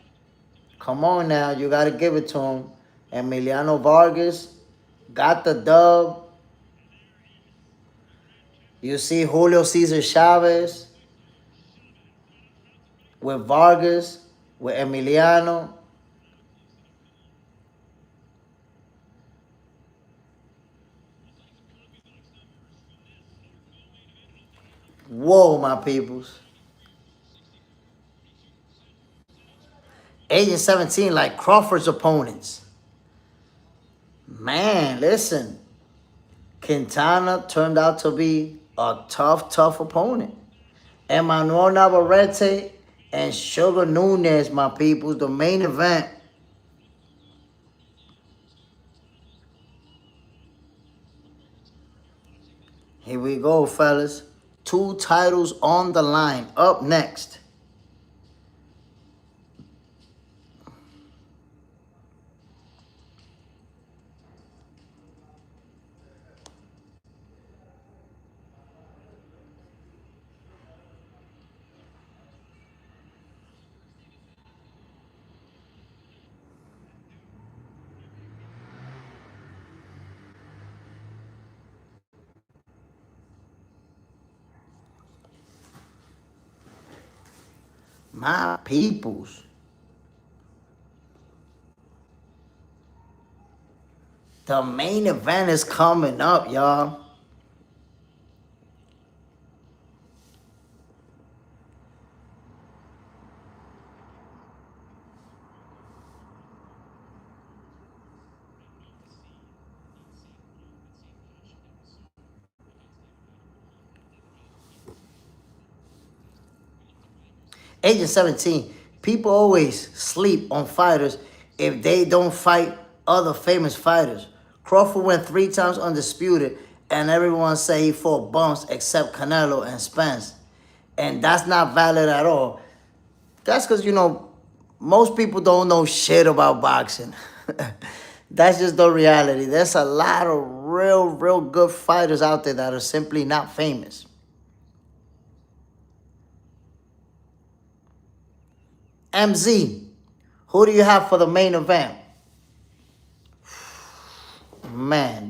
come on now, you got to give it to him. Emiliano Vargas got the dub. You see Julio Cesar Chavez with Vargas, with Emiliano. Whoa, my peoples. Agent 17 like Crawford's opponents. Man, listen. Quintana turned out to be A tough, tough opponent. Emmanuel Navarrete and Sugar Nunez, my peoples, the main event. Here we go, fellas. 2 titles on the line. Up next. My peoples. The main event is coming up, y'all. Agent 17, people always sleep on fighters if they don't fight other famous fighters. Crawford went 3 times undisputed, and everyone say he fought bumps except Canelo and Spence. And that's not valid at all. That's because, most people don't know shit about boxing. That's just the reality. There's a lot of real, real good fighters out there that are simply not famous. MZ, who do you have for the main event? Man,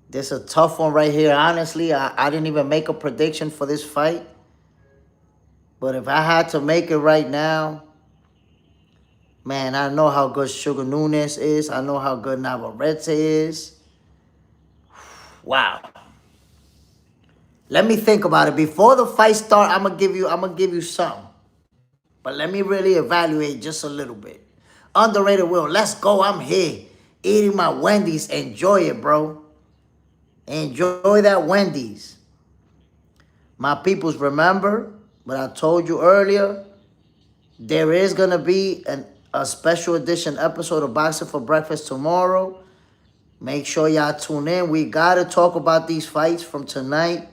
this is a tough one right here. Honestly, I didn't even make a prediction for this fight. But if I had to make it right now, man, I know how good Sugar Nunez is. I know how good Navarrete is. Wow. Let me think about it. Before the fight start, I'm gonna give you something. But let me really evaluate just a little bit. Underrated Will, let's go. I'm here. Eating my Wendy's. Enjoy it, bro. Enjoy that Wendy's. My peoples, remember what I told you earlier? There is going to be a special edition episode of Boxing for Breakfast tomorrow. Make sure y'all tune in. We got to talk about these fights from tonight.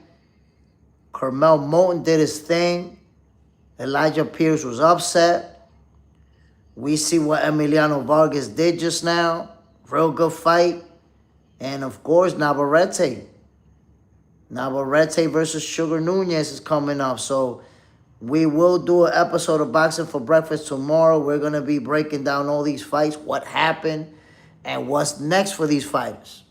Curmel Moton did his thing. Elijah Pierce was upset. We see what Emiliano Vargas did just now. Real good fight. And, of course, Navarrete. Navarrete versus Sugar Nunez is coming up. So we will do an episode of Boxing for Breakfast tomorrow. We're going to be breaking down all these fights, what happened, and what's next for these fighters.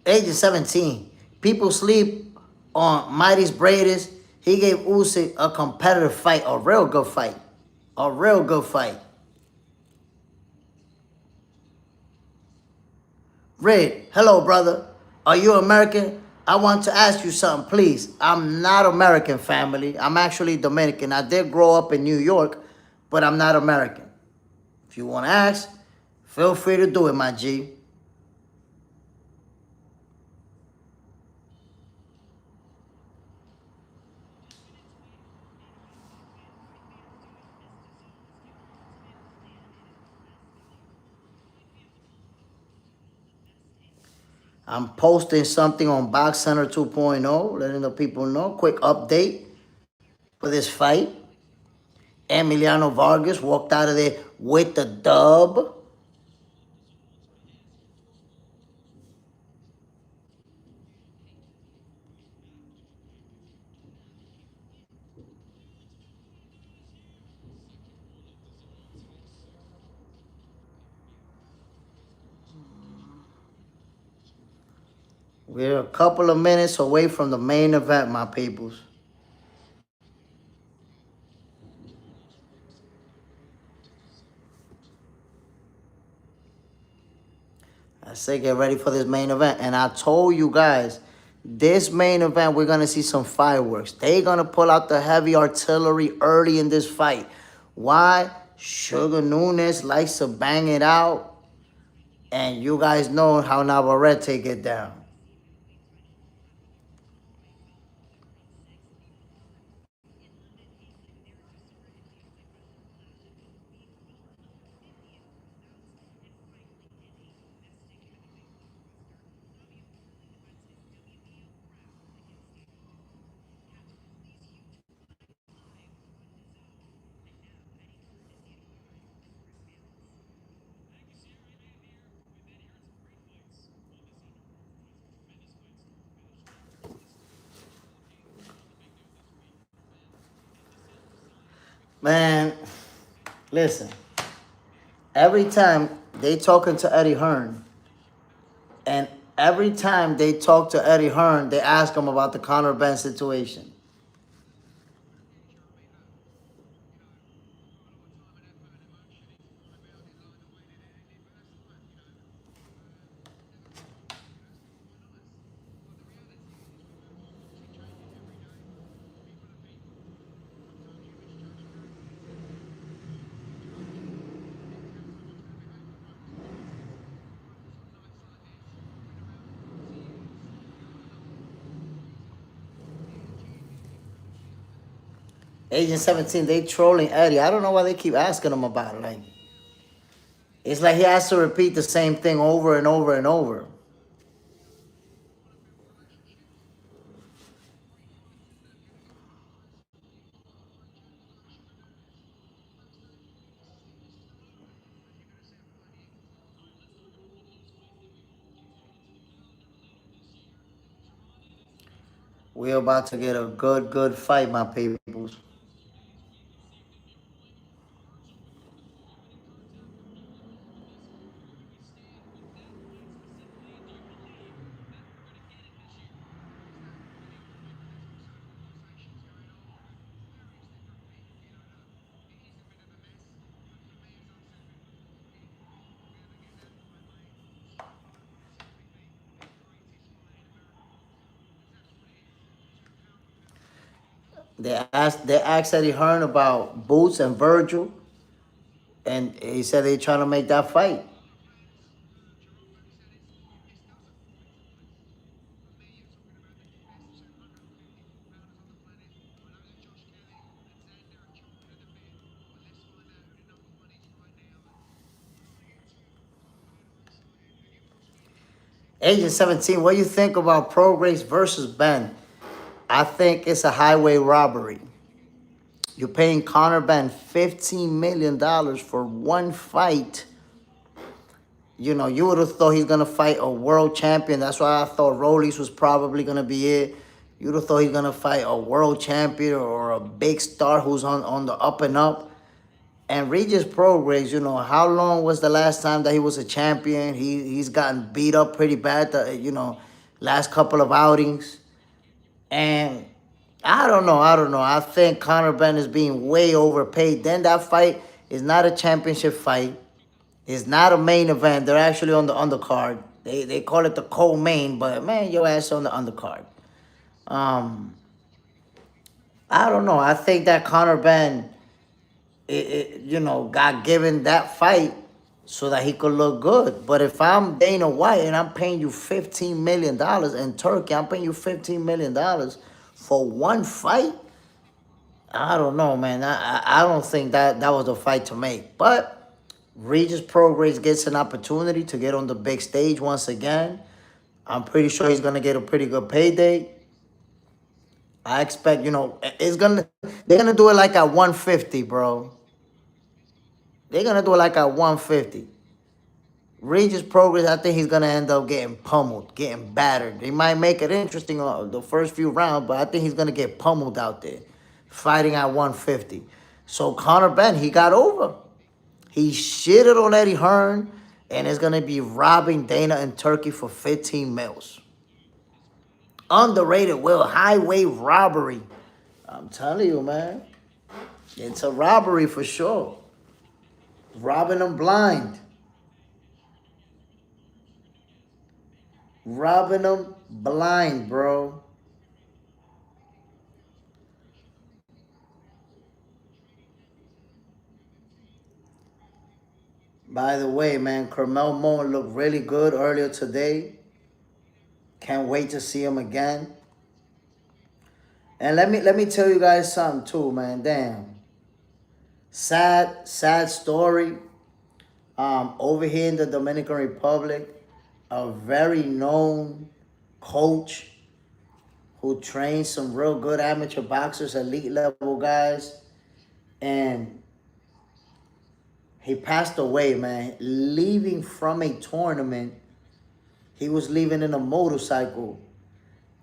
Agent 17. People sleep on Mighty's Bradis. He gave Usyk a competitive fight, a real good fight. A real good fight. Red, hello, brother. Are you American? I want to ask you something, please. I'm not American, family. I'm actually Dominican. I did grow up in New York, but I'm not American. If you want to ask, feel free to do it, my G. I'm posting something on Box Center 2.0, letting the people know. Quick update for this fight. Emiliano Vargas walked out of there with the dub. We're a couple of minutes away from the main event, my peoples. say get ready for this main event. And I told you guys, this main event, we're going to see some fireworks. They're going to pull out the heavy artillery early in this fight. Why? Sugar Nunes likes to bang it out. And you guys know how Navarrete get down. Man, listen. Every time they talking to Eddie Hearn, and every time they talk to Eddie Hearn, they ask him about the Conor Ben situation. Agent 17, they trolling Eddie. I don't know why they keep asking him about it. Like, it's like he has to repeat the same thing over and over and over. We're about to get a good fight, my peoples. They asked Eddie Hearn about Boots and Virgil, and he said they trying to make that fight. Agent 17, what do you think about Prograis versus Ben? I think it's a highway robbery. You're paying Conor Ben $15 million for one fight. You know, you would have thought he's going to fight a world champion. That's why I thought Rollies was probably going to be it. You would have thought he's going to fight a world champion or a big star who's on the up and up. And Regis Prograis, you know, how long was the last time that he was a champion? He's gotten beat up pretty bad, last couple of outings. And I don't know. I think Conor Ben is being way overpaid. Then that fight is not a championship fight. It's not a main event. They're actually on the undercard. They call it the co-main, but man, your ass on the undercard. Um, I don't know. I think that Conor Ben, got given that fight so that he could look good. But if I'm Dana White and I'm paying you $15 million in Turkey, I'm paying you $15 million for one fight. I don't know, man. I don't think that was the fight to make. But Regis Prograis gets an opportunity to get on the big stage once again. I'm pretty sure he's gonna get a pretty good payday. I expect, they're gonna do it like at 150, bro. They're gonna do it like at 150. Regis Progress, I think he's gonna end up getting pummeled, getting battered. They might make it interesting the first few rounds, but I think he's gonna get pummeled out there, fighting at 150. So Conor Ben, he got over. He shitted on Eddie Hearn, and is gonna be robbing Dana in Turkey for 15 mils. Underrated will, highway robbery. I'm telling you, man. It's a robbery for sure. Robbing them blind. Robbing them blind, bro. By the way, man, Curmel Moton looked really good earlier today. Can't wait to see him again. And let me tell you guys something too, man. Damn. Sad story. Over here in the Dominican Republic, a very known coach who trains some real good amateur boxers, elite level guys, and he passed away, man, leaving from a tournament. He was leaving in a motorcycle,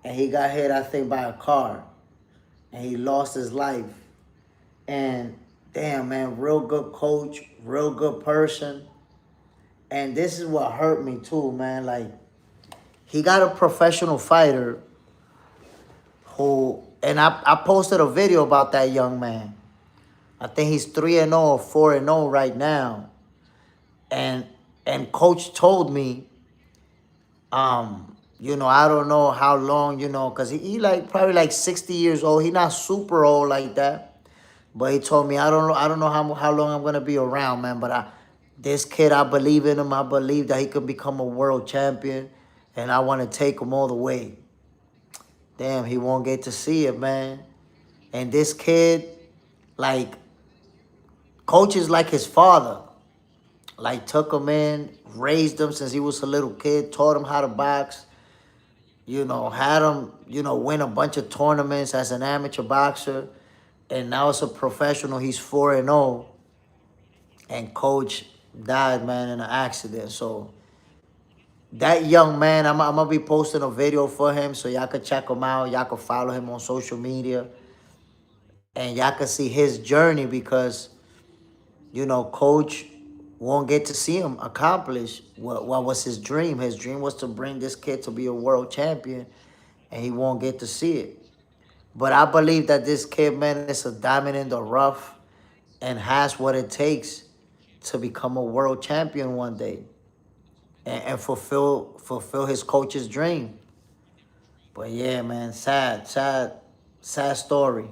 and he got hit, I think, by a car, and he lost his life. And damn, man, real good coach, real good person. And this is what hurt me too, man. Like, he got a professional fighter who, and I posted a video about that young man. I think he's 3-0 or 4-0 right now. And coach told me, I don't know how long, because he like probably like 60 years old. He not super old like that. But he told me, I don't know how long I'm gonna be around, man. But this kid, I believe in him. I believe that he can become a world champion. And I want to take him all the way. Damn, he won't get to see it, man. And this kid, like, coach is like his father. Like, took him in, raised him since he was a little kid, taught him how to box. Had him, win a bunch of tournaments as an amateur boxer. And now as a professional, he's 4-0. And coach died, man, in an accident. So that young man, I'm going to be posting a video for him so y'all can check him out. Y'all can follow him on social media. And y'all can see his journey because, coach won't get to see him accomplish what was his dream. His dream was to bring this kid to be a world champion, and he won't get to see it. But I believe that this kid, man, is a diamond in the rough and has what it takes to become a world champion one day and fulfill his coach's dream. But yeah, man, sad story.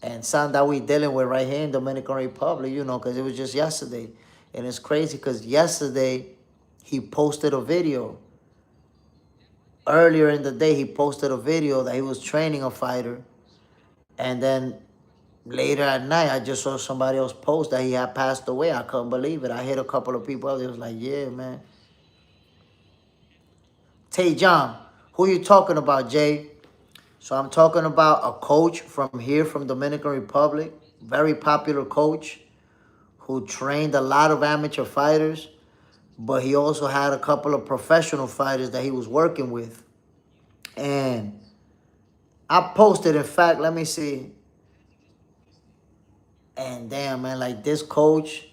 And something that we dealing with right here in Dominican Republic, because it was just yesterday. And it's crazy because yesterday he posted a video. Earlier in the day, he posted a video that he was training a fighter. And then later at night, I just saw somebody else post that he had passed away. I couldn't believe it. I hit a couple of people up. They was like, yeah, man. Tay John, who you talking about, Jay? So I'm talking about a coach from here, from Dominican Republic. Very popular coach who trained a lot of amateur fighters. But he also had a couple of professional fighters that he was working with. And I posted, in fact, let me see. And damn, man, like this coach,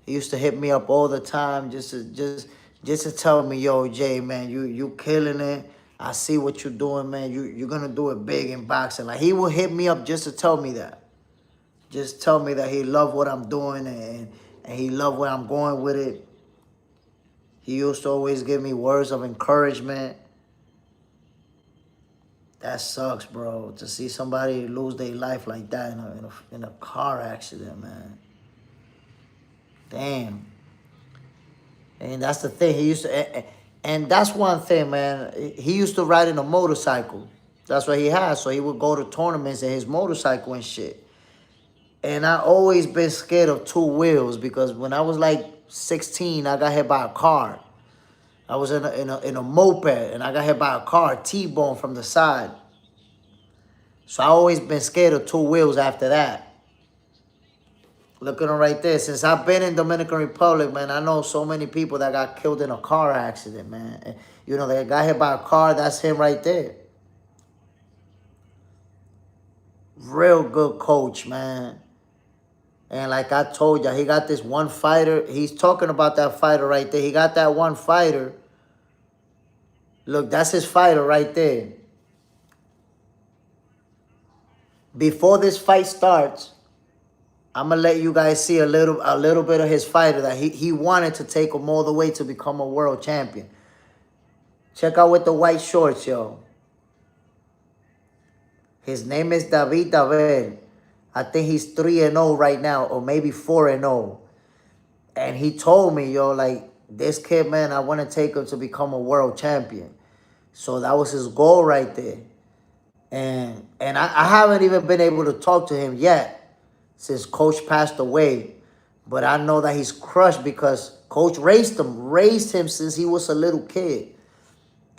he used to hit me up all the time just to tell me, yo, Jay, man, you killing it. I see what you're doing, man. You're gonna do it big in boxing. Like, he would hit me up just to tell me that. Just tell me that he loved what I'm doing and he loved where I'm going with it. He used to always give me words of encouragement. That sucks, bro. To see somebody lose their life like that in a car accident, man. Damn. And that's the thing. He used to, and that's one thing, man. He used to ride in a motorcycle. That's what he had. So he would go to tournaments in his motorcycle and shit. And I always been scared of two wheels because when I was like 16, I got hit by a car. I was in a moped and I got hit by a car, T-bone from the side. So I always been scared of two wheels after that. Look at him right there. Since I've been in Dominican Republic, man, I know so many people that got killed in a car accident, man. And, they got hit by a car. That's him right there. Real good coach, man. And like I told you, he got this one fighter. He's talking about that fighter right there. He got that one fighter. Look, that's his fighter right there. Before this fight starts, I'm going to let you guys see a little bit of his fighter that he wanted to take him all the way to become a world champion. Check out with the white shorts, yo. His name is David David. I think he's 3-0 right now, or maybe 4-0. And he told me, yo, like, this kid, man, I want to take him to become a world champion. So that was his goal right there. And I haven't even been able to talk to him yet since Coach passed away. But I know that he's crushed because Coach raised him since he was a little kid.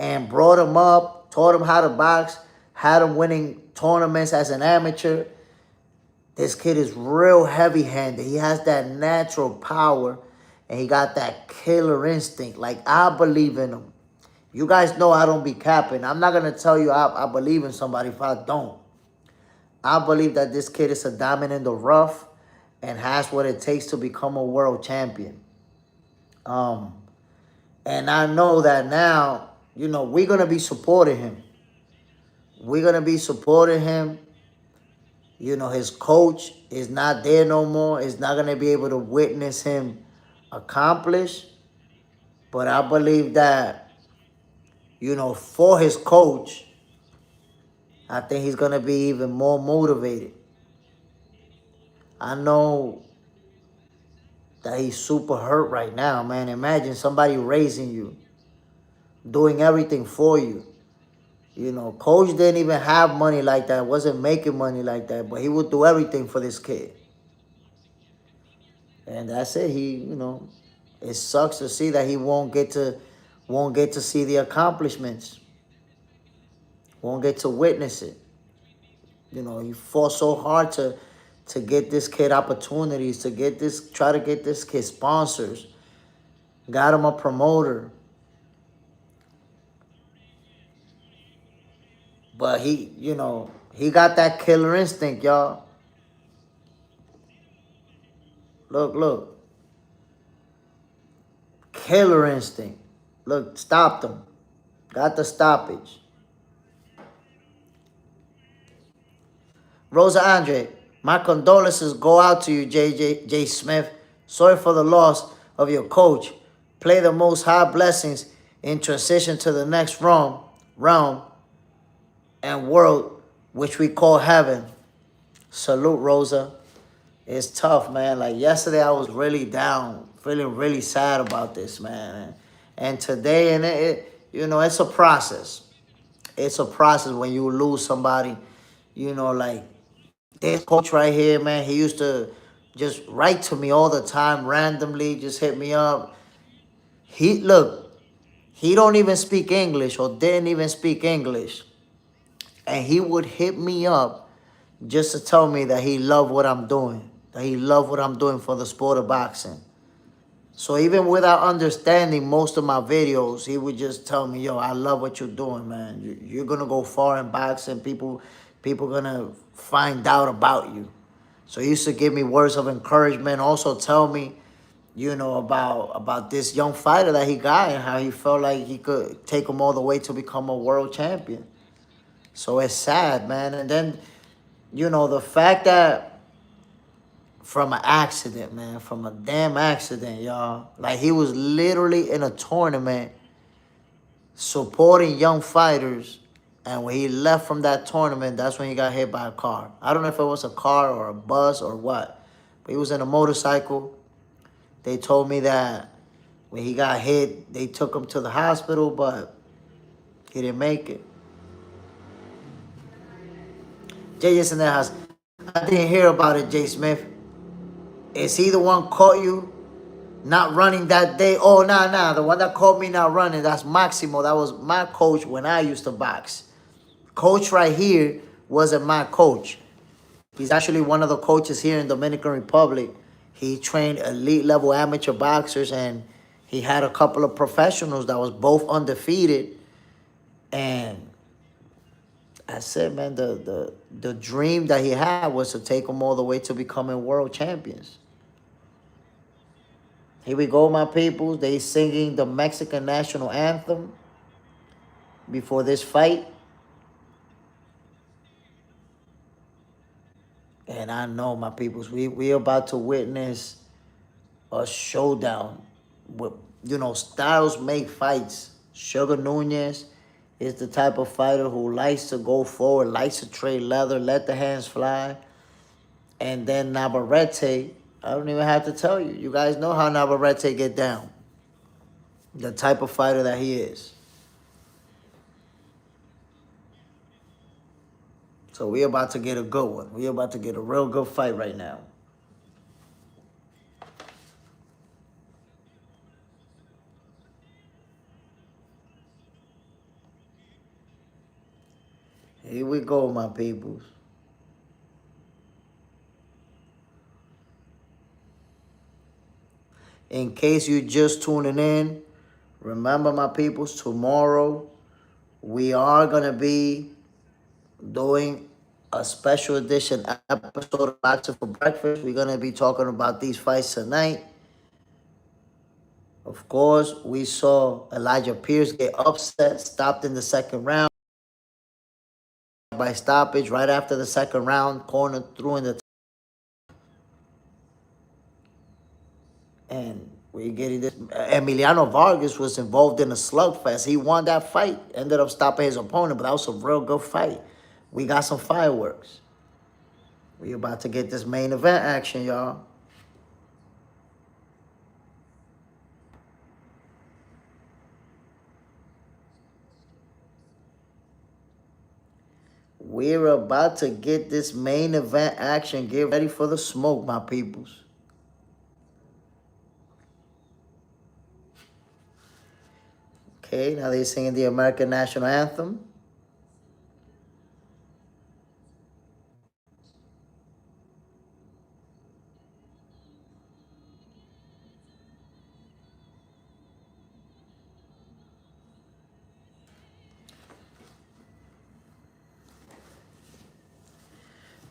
And brought him up, taught him how to box, had him winning tournaments as an amateur. This kid is real heavy-handed. He has that natural power, and he got that killer instinct. Like, I believe in him. You guys know I don't be capping. I'm not going to tell you I believe in somebody if I don't. I believe that this kid is a diamond in the rough and has what it takes to become a world champion. And I know that now, you know, we're going to be supporting him. We're going to be supporting him. You know, his coach is not there no more. Is not going to be able to witness him accomplish. But I believe that, you know, for his coach, I think he's going to be even more motivated. I know that he's super hurt right now, man. Imagine somebody raising you, doing everything for you. You know, coach didn't even have money like that, wasn't making money like that, but he would do everything for this kid. And that's it. He, you know, it sucks to see that he won't get to see the accomplishments. Won't get to witness it. You know, he fought so hard to get this kid opportunities, try to get this kid sponsors. Got him a promoter. But he, you know, he got that killer instinct, y'all. Look. Killer instinct. Look, stopped him. Got the stoppage. Rosa Andre, my condolences go out to you, JSmiff. Sorry for the loss of your coach. Play the most high blessings in transition to the next realm and world, which we call heaven. Salute, Rosa. It's tough, man. Like, yesterday I was really down, feeling really sad about this, man. And today, and it you know, it's a process. It's a process when you lose somebody, you know, like this coach right here, man. He used to just write to me all the time, randomly, just hit me up. He don't even speak English or didn't even speak English. And he would hit me up just to tell me that he loved what I'm doing. That he loved what I'm doing for the sport of boxing. So even without understanding most of my videos, he would just tell me, yo, I love what you're doing, man. You're going to go far in boxing. People going to find out about you. So he used to give me words of encouragement. Also tell me, you know, about this young fighter that he got and how he felt like he could take him all the way to become a world champion. So it's sad, man. And then, you know, the fact that from an accident, man, from a damn accident, y'all. Like, he was literally in a tournament supporting young fighters. And when he left from that tournament, that's when he got hit by a car. I don't know if it was a car or a bus or what. But he was in a motorcycle. They told me that when he got hit, they took him to the hospital, but he didn't make it. JS in the house. I didn't hear about it, JSmiff. Is he the one caught you not running that day? Oh, nah. The one that caught me not running, that's Maximo. That was my coach when I used to box. Coach right here wasn't my coach. He's actually one of the coaches here in Dominican Republic. He trained elite level amateur boxers, and he had a couple of professionals that was both undefeated. And I said, man, the dream that he had was to take them all the way to becoming world champions. Here we go, my peoples. They singing the Mexican national anthem before this fight. And I know, my peoples, we about to witness a showdown. With, you know, styles make fights Sugar Nunez is the type of fighter who likes to go forward, likes to trade leather, let the hands fly. And then Navarrete, I don't even have to tell you. You guys know how Navarrete get down. The type of fighter that he is. So we're about to get a good one. We're about to get a real good fight right now. Here we go, my peoples. In case you just tuning in, remember, my peoples, tomorrow we are going to be doing a special edition episode of Boxing for Breakfast. We're going to be talking about these fights tonight. Of course, we saw Elijah Pierce get upset, stopped in the second round by stoppage right after the second round, corner threw in the and we're getting this. Emiliano Vargas was involved in a slugfest. He won that fight, ended up stopping his opponent, but that was a real good fight. We got some fireworks. We about to get this main event action, y'all. We're about to get this main event action. Get ready for the smoke, my peoples. Okay, now they're singing the American National Anthem.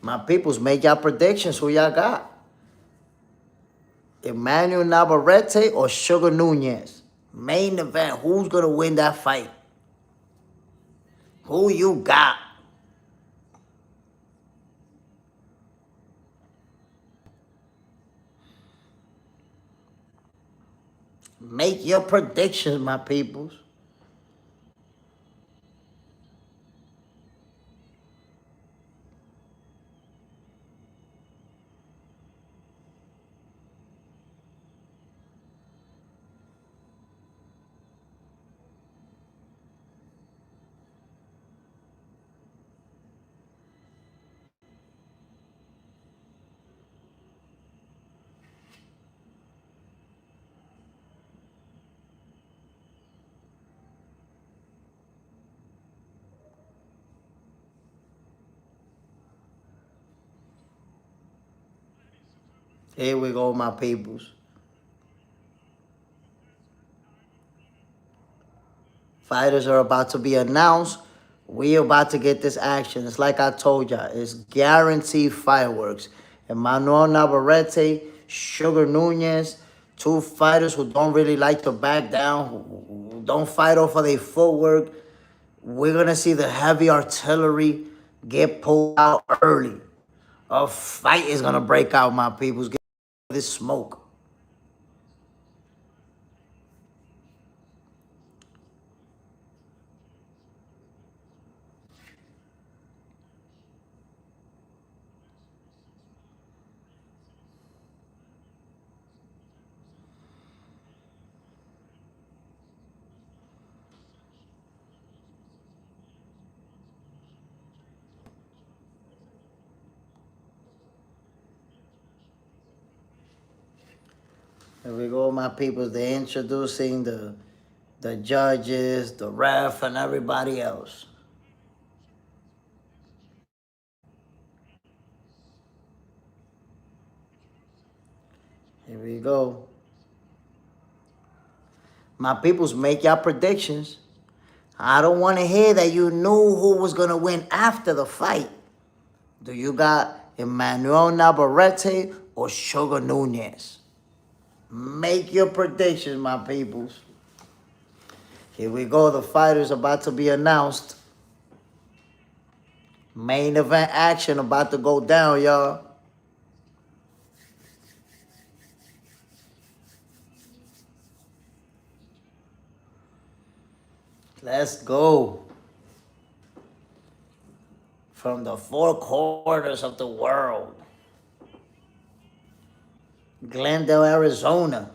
My peoples, make y'all predictions. Who y'all got? Emmanuel Navarrete or Sugar Nunez? Main event. Who's going to win that fight? Who you got? Make your predictions, my peoples. Here we go, my peoples. Fighters are about to be announced. We about to get this action. It's like I told y'all. It's guaranteed fireworks. Emmanuel Navarrete, Sugar Nunez, two fighters who don't really like to back down, who don't fight off of their footwork. We're going to see the heavy artillery get pulled out early. A fight is going to break out, my peoples. Get this smoke. Here we go, my peoples. They're introducing the judges, the ref, and everybody else. Here we go. My peoples, make your predictions. I don't want to hear that you knew who was going to win after the fight. Do you got Emmanuel Navarrete or Sugar Nunez? Make your predictions, my peoples. Here we go. The fighters about to be announced. Main event action about to go down, y'all. Let's go. From the four corners of the world. Glendale, Arizona.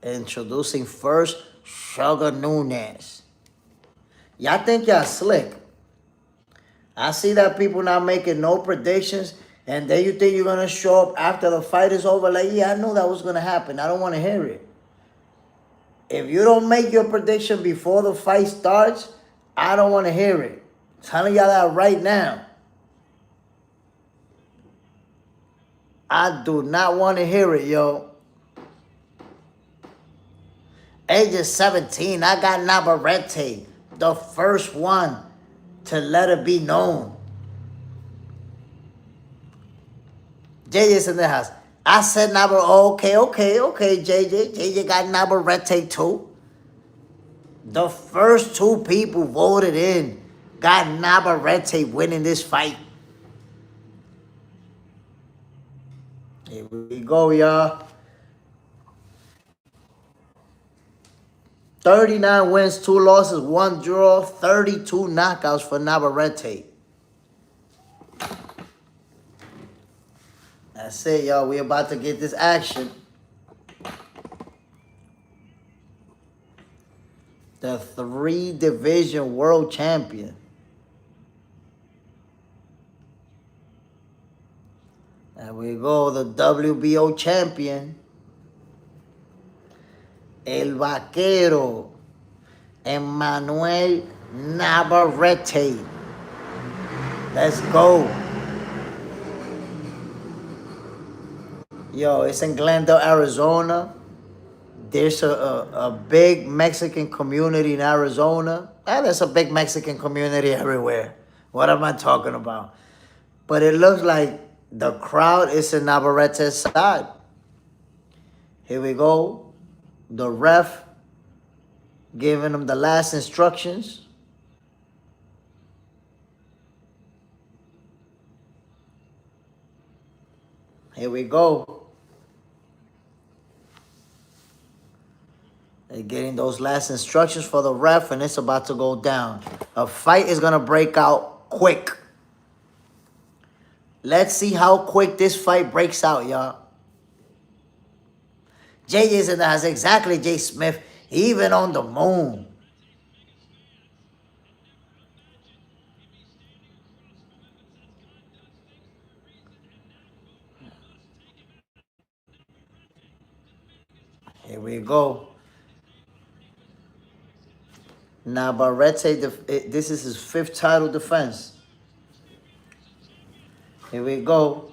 Introducing first Sugar Nunes. Y'all think y'all slick. I see that people not making no predictions, and then you think you're going to show up after the fight is over like, yeah, I knew that was going to happen. I don't want to hear it. If you don't make your prediction before the fight starts, I don't want to hear it. I'm telling y'all that right now. I do not want to hear it, yo. Age is 17. I got Navarrete, the first one to let it be known. JJ's in the house. I said Navarrete. Okay, JJ. JJ got Navarrete too. The first two people voted in got Navarrete winning this fight. Here we go, y'all. 39 wins, 2 losses, 1 draw, 32 knockouts for Navarrete. That's it, y'all. We about to get this action. The 3-division world champion. There we go, the WBO champion. El Vaquero, Emmanuel Navarrete. Let's go. Yo, it's in Glendale, Arizona. There's a big Mexican community in Arizona. And there's a big Mexican community everywhere. What am I talking about? But it looks like the crowd is in Navarrete's side. Here we go. The ref giving him the last instructions. Here we go. They're getting those last instructions for the ref, and it's about to go down. A fight is going to break out quick. Let's see how quick this fight breaks out, y'all. JJ's in the house. Exactly, JSmiff. Even on the moon. Here we go. Navarrete, this is his 5th title defense. Here we go.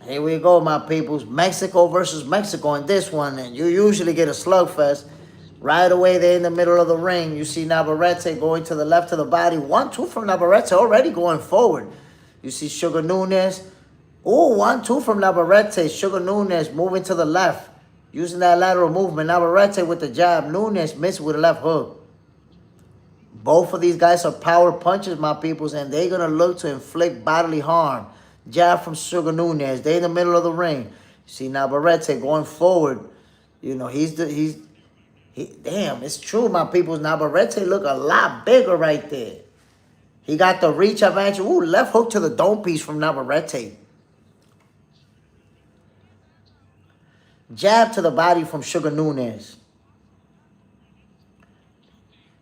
Here we go, my peoples. Mexico versus Mexico in this one. And you usually get a slugfest. Right away there in the middle of the ring. You see Navarrete going to the left of the body. 1-2 from Navarrete already going forward. You see Sugar Nunes. Oh, 1-2 from Navarrete. Sugar Nunes moving to the left. Using that lateral movement. Navarrete with the jab. Nunes missed with a left hook. Both of these guys are power punches, my peoples. And they're going to look to inflict bodily harm. Jab from Sugar Nunes. They in the middle of the ring. You see Navarrete going forward. You know, damn, it's true, my peoples. Navarrete look a lot bigger right there. He got the reach advantage. Ooh, left hook to the dome piece from Navarrete. Jab to the body from Sugar Nunes.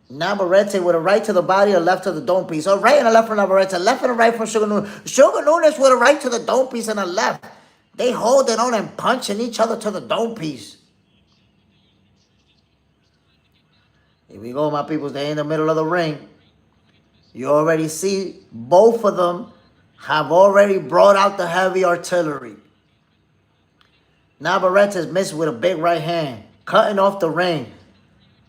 Navarrete with a right to the body, a left to the dome piece. A right and a left from Navarrete. Left and a right from Sugar Nunes. Sugar Nunes with a right to the dome piece and a left. They holding on and punching each other to the dome piece. Here we go, my peoples. They're in the middle of the ring. You already see both of them have already brought out the heavy artillery. Navarrete's missed with a big right hand. Cutting off the ring.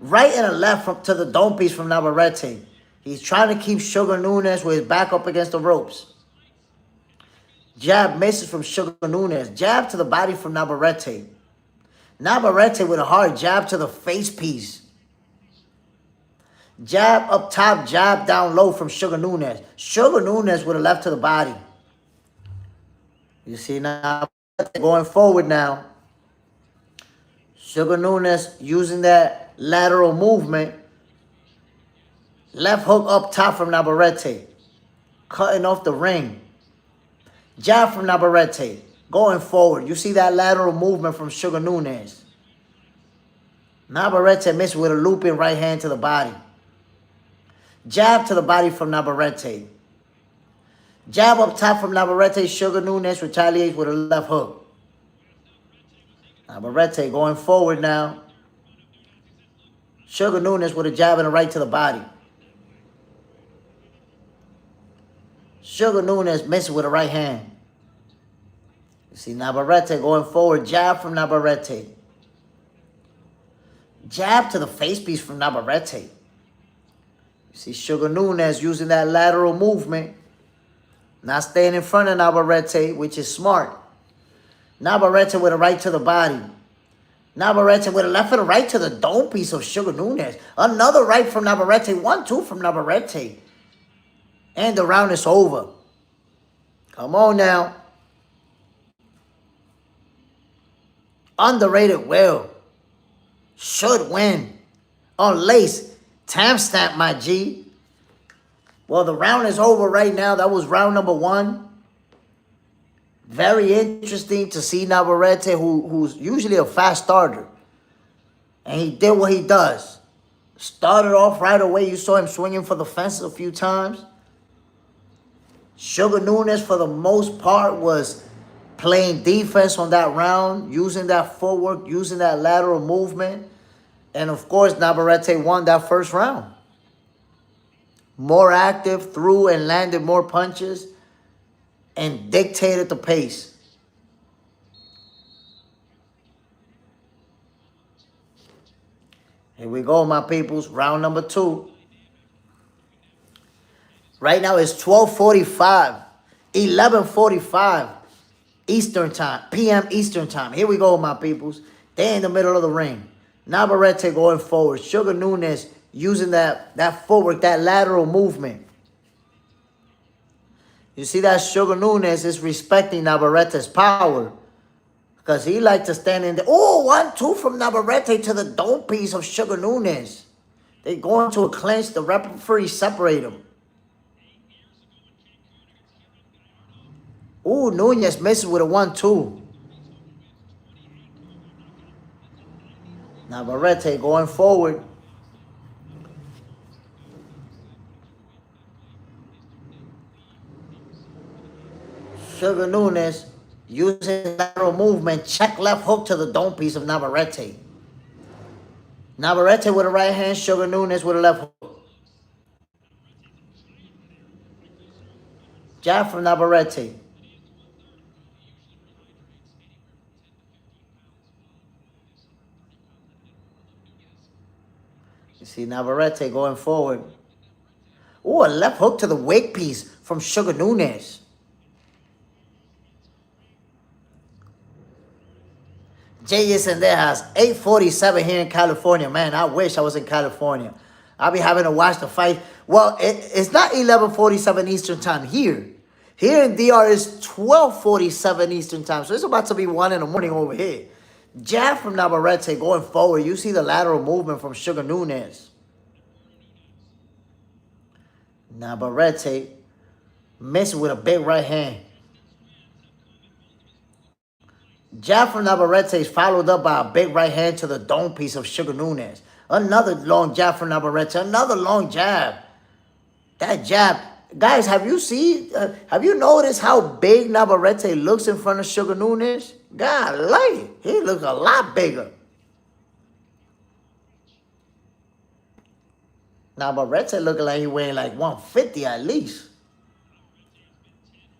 Right and a left to the dome piece from Navarrete. He's trying to keep Sugar Nunes with his back up against the ropes. Jab misses from Sugar Nunes. Jab to the body from Navarrete. Navarrete with a hard jab to the face piece. Jab up top, jab down low from Sugar Nunez. Sugar Nunez with a left to the body. You see now, going forward now. Sugar Nunez using that lateral movement. Left hook up top from Navarrete. Cutting off the ring. Jab from Navarrete. Going forward. You see that lateral movement from Sugar Nunez. Navarrete missed with a looping right hand to the body. Jab to the body from Navarrete. Jab up top from Navarrete. Sugar Nunez retaliates with a left hook. Navarrete going forward now. Sugar Nunez with a jab and a right to the body. Sugar Nunez missing with a right hand. You see Navarrete going forward. Jab from Navarrete. Jab to the face piece from Navarrete. You see Sugar Nunez using that lateral movement. Not staying in front of Navarrete, which is smart. Navarrete with a right to the body. Navarrete with a left and a right to the dome piece of Sugar Nunez. Another right from Navarrete. 1-2 from Navarrete. And the round is over. Come on now. Underrated will. Should win. On lace. Timestamp, my G. Well, the round is over right now. That was round number 1. Very interesting to see Navarrete, who's usually a fast starter. And he did what he does. Started off right away. You saw him swinging for the fences a few times. Sugar Nunez, for the most part, was playing defense on that round, using that footwork, using that lateral movement. And, of course, Navarrete won that first round. More active, threw and landed more punches, and dictated the pace. Here we go, my peoples. Round number 2. Right now it's 12:45, 11:45 Eastern time, p.m. Eastern time. Here we go, my peoples. They're in the middle of the ring. Navarrete going forward. Sugar Nunez using that footwork, that lateral movement. You see that Sugar Nunez is respecting Navarrete's power. Because he likes to stand in there. Oh, 1-2 from Navarrete to the dome piece of Sugar Nunez. They go into a clinch. The referee separate them. Ooh, Nunez misses with a 1-2. Navarrete going forward. Sugar Nunez using lateral movement. Check left hook to the dome piece of Navarrete. Navarrete with a right hand. Sugar Nunez with a left hook. Jab from Navarrete. You see Navarrete going forward. Ooh, a left hook to the wake piece from Sugar Nunez. JSmiff 8:47 here in California. Man, I wish I was in California. I'll be having to watch the fight. Well, it's not 11:47 Eastern time here. Here in DR is 12:47 Eastern time. So it's about to be 1 in the morning over here. Jab from Navarrete going forward. You see the lateral movement from Sugar Nunez. Navarrete missing with a big right hand. Jab from Navarrete is followed up by a big right hand to the dome piece of Sugar Nunez. Another long jab from Navarrete. Another long jab. That jab. Guys, have you noticed how big Navarrete looks in front of Sugar Nunez? Golly, he looks a lot bigger. Navarrete looking like he weighing like 150 at least.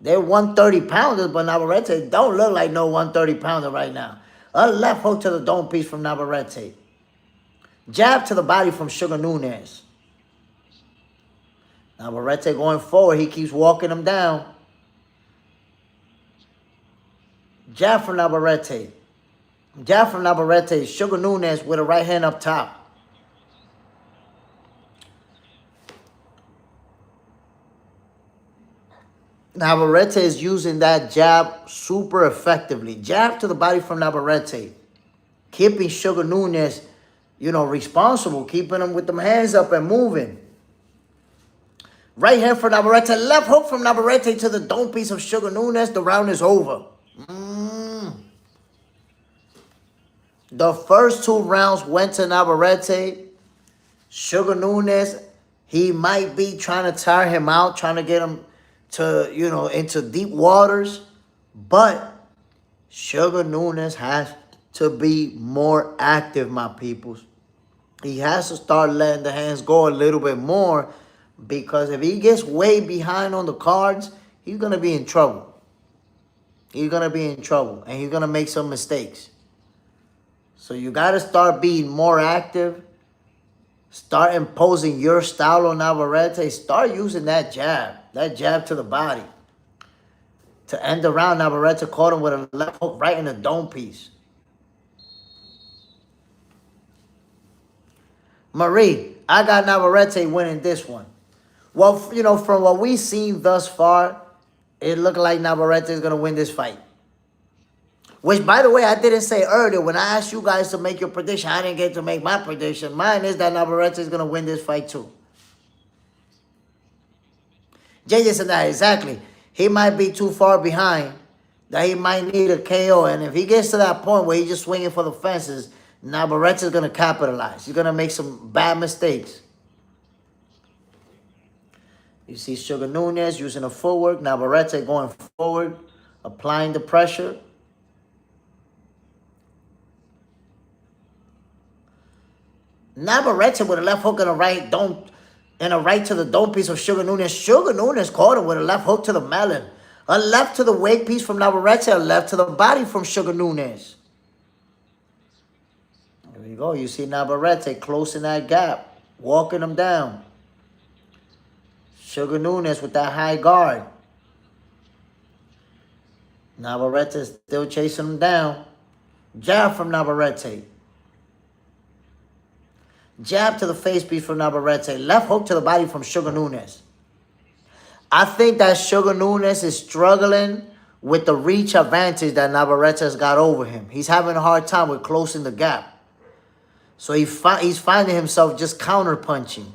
They're 130-pounders, but Navarrete don't look like no 130-pounder right now. A left hook to the dome piece from Navarrete. Jab to the body from Sugar Nunez. Navarrete going forward. He keeps walking him down. Jab from Navarrete. Jab from Navarrete. Sugar Nunez with a right hand up top. Navarrete is using that jab super effectively. Jab to the body from Navarrete. Keeping Sugar Nunez, responsible. Keeping him with them hands up and moving. Right hand for Navarrete. Left hook from Navarrete to the dome piece of Sugar Nunez. The round is over. The first 2 rounds went to Navarrete. Sugar Nunez, he might be trying to tire him out, trying to get him to, into deep waters. But Sugar Nunez has to be more active, my peoples. He has to start letting the hands go a little bit more, because if he gets way behind on the cards, he's going to be in trouble. He's going to be in trouble, and he's going to make some mistakes. So you got to start being more active. Start imposing your style on Navarrete. Start using that jab to the body. To end the round, Navarrete caught him with a left hook right in the dome piece. Marie, I got Navarrete winning this one. Well, from what we've seen thus far, it looked like Navarrete is going to win this fight. Which, by the way, I didn't say earlier. When I asked you guys to make your prediction, I didn't get to make my prediction. Mine is that Navarrete is going to win this fight too. JJ said that exactly. He might be too far behind, that he might need a KO. And if he gets to that point where he's just swinging for the fences, Navarrete is going to capitalize. He's going to make some bad mistakes. You see Sugar Nunez using the footwork. Navarrete going forward, applying the pressure. Navarrete with a left hook and a right to the dome piece of Sugar Nunez. Sugar Nunez caught him with a left hook to the melon. A left to the wake piece from Navarrete. A left to the body from Sugar Nunez. There you go. You see Navarrete closing that gap, walking him down. Sugar Nunez with that high guard. Navarrete still chasing him down. Jab from Navarrete. Jab to the face piece from Navarrete. Left hook to the body from Sugar Nunez. I think that Sugar Nunez is struggling with the reach advantage that Navarrete has got over him. He's having a hard time with closing the gap. So he's finding himself just counter-punching.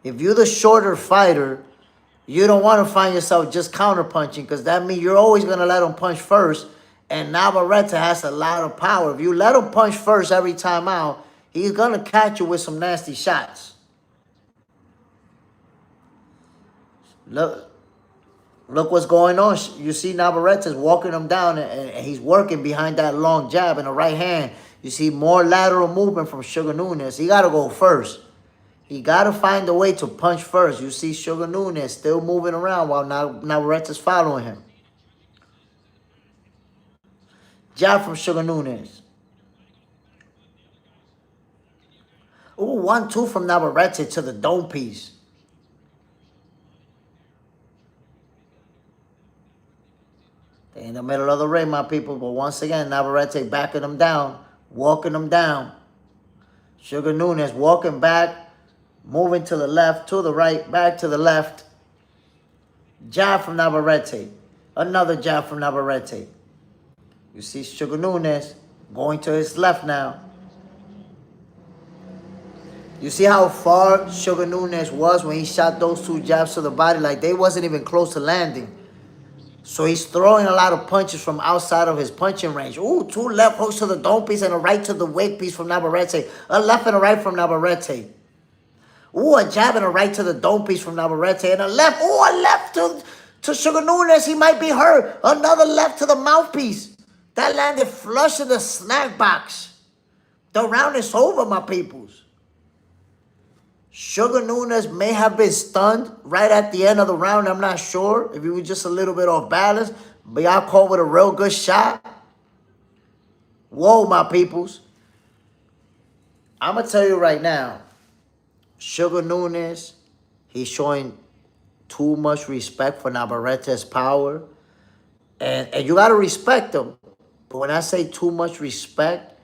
If you're the shorter fighter, you don't want to find yourself just counter-punching, because that means you're always going to let him punch first. And Navarrete has a lot of power. If you let him punch first every time out, he's going to catch you with some nasty shots. Look what's going on. You see Navarrete is walking him down, and he's working behind that long jab in the right hand. You see more lateral movement from Sugar Nunez. He got to go first. He got to find a way to punch first. You see Sugar Nunez still moving around while Navarrete is following him. Jab from Sugar Nunez. Ooh, 1-2 from Navarrete to the dome piece. They're in the middle of the ring, my people. But once again, Navarrete backing them down, walking them down. Sugar Nunez walking back, moving to the left, to the right, back to the left. Jab from Navarrete. Another jab from Navarrete. You see Sugar Nunez going to his left now. You see how far Sugar Nunez was when he shot those 2 jabs to the body? Like, they wasn't even close to landing. So he's throwing a lot of punches from outside of his punching range. Ooh, 2 left hooks to the dome piece and a right to the wake piece from Navarrete. A left and a right from Navarrete. Ooh, a jab and a right to the dome piece from Navarrete. And a left. Ooh, a left to Sugar Nunez. He might be hurt. Another left to the mouthpiece. That landed flush in the snack box. The round is over, my peoples. Sugar Nunez may have been stunned right at the end of the round. I'm not sure if he was just a little bit off balance. But y'all caught with a real good shot. Whoa, my peoples. I'm going to tell you right now. Sugar Nunez, he's showing too much respect for Navarrete's power. And you got to respect him. But when I say too much respect,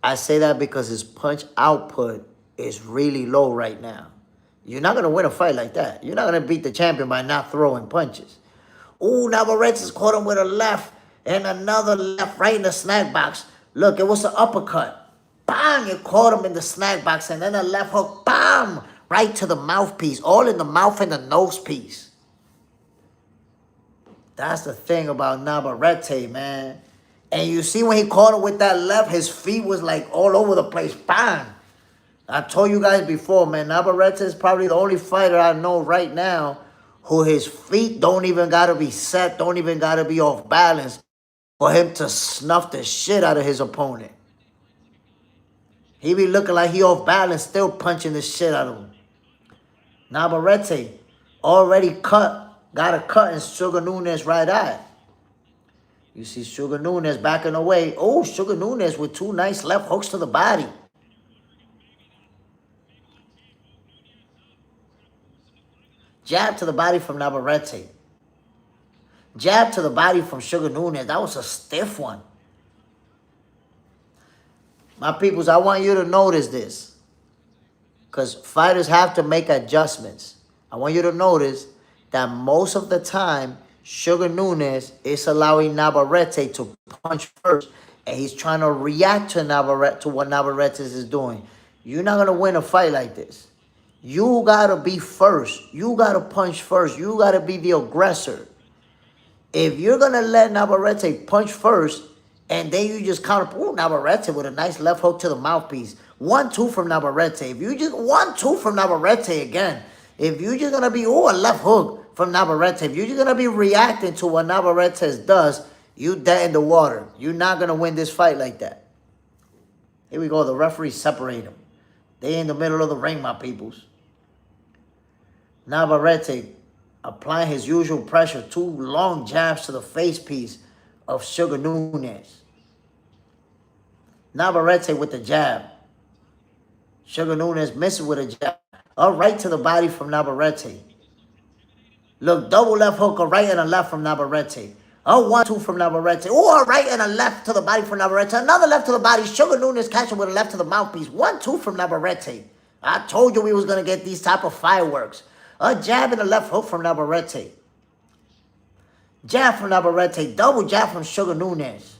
I say that because his punch output is really low right now. You're not going to win a fight like that. You're not going to beat the champion by not throwing punches. Ooh, Navarrete caught him with a left and another left right in the snack box. Look, it was an uppercut. Bang! It caught him in the snack box, and then a left hook. Bam! Right to the mouthpiece. All in the mouth and the nose piece. That's the thing about Navarrete, man. And you see when he caught him with that left, his feet was like all over the place. Bang! I told you guys before, man, Navarrete is probably the only fighter I know right now who his feet don't even got to be set, don't even got to be off balance for him to snuff the shit out of his opponent. He be looking like he off balance, still punching the shit out of him. Navarrete already got a cut in Sugar Nunes' right eye. You see Sugar Nunes backing away. Oh, Sugar Nunes with two nice left hooks to the body. Jab to the body from Navarrete. Jab to the body from Sugar Nunes. That was a stiff one. My peoples, I want you to notice this. Because fighters have to make adjustments. I want you to notice that most of the time, Sugar Nunes is allowing Navarrete to punch first. And he's trying to react to what Navarrete is doing. You're not going to win a fight like this. You got to be first. You got to punch first. You got to be the aggressor. If you're going to let Navarrete punch first, and then you just counter, ooh, Navarrete with a nice left hook to the mouthpiece. 1-2 from Navarrete. If you just 1-2 from Navarrete again. If you're just going to be, ooh, a left hook from Navarrete. If you're just going to be reacting to what Navarrete does, you dead in the water. You're not going to win this fight like that. Here we go. The referees separate them. They in the middle of the ring, my peoples. Navarrete applying his usual pressure. Two long jabs to the face piece of Sugar Nunes. Navarrete with the jab. Sugar Nunes missing with a jab. A right to the body from Navarrete. Look, double left hook, a right and a left from Navarrete. A 1-2 from Navarrete. Oh, a right and a left to the body from Navarrete. Another left to the body. Sugar Nunes catching with a left to the mouthpiece. 1-2 from Navarrete. I told you we was going to get these type of fireworks. A jab and a left hook from Navarrete. Jab from Navarrete. Double jab from Sugar Nunes.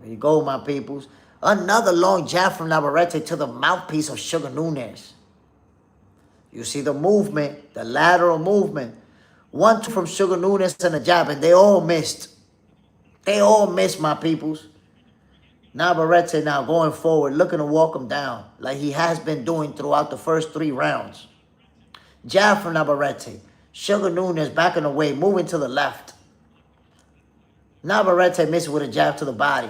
There you go, my peoples. Another long jab from Navarrete to the mouthpiece of Sugar Nunes. You see the movement, the lateral movement. 1-2 from Sugar Nunes and a jab, and they all missed. They all missed, my peoples. Navarrete now going forward, looking to walk him down like he has been doing throughout the first 3 rounds. Jab from Navarrete. Sugar Nunes backing away, moving to the left. Navarrete missing with a jab to the body.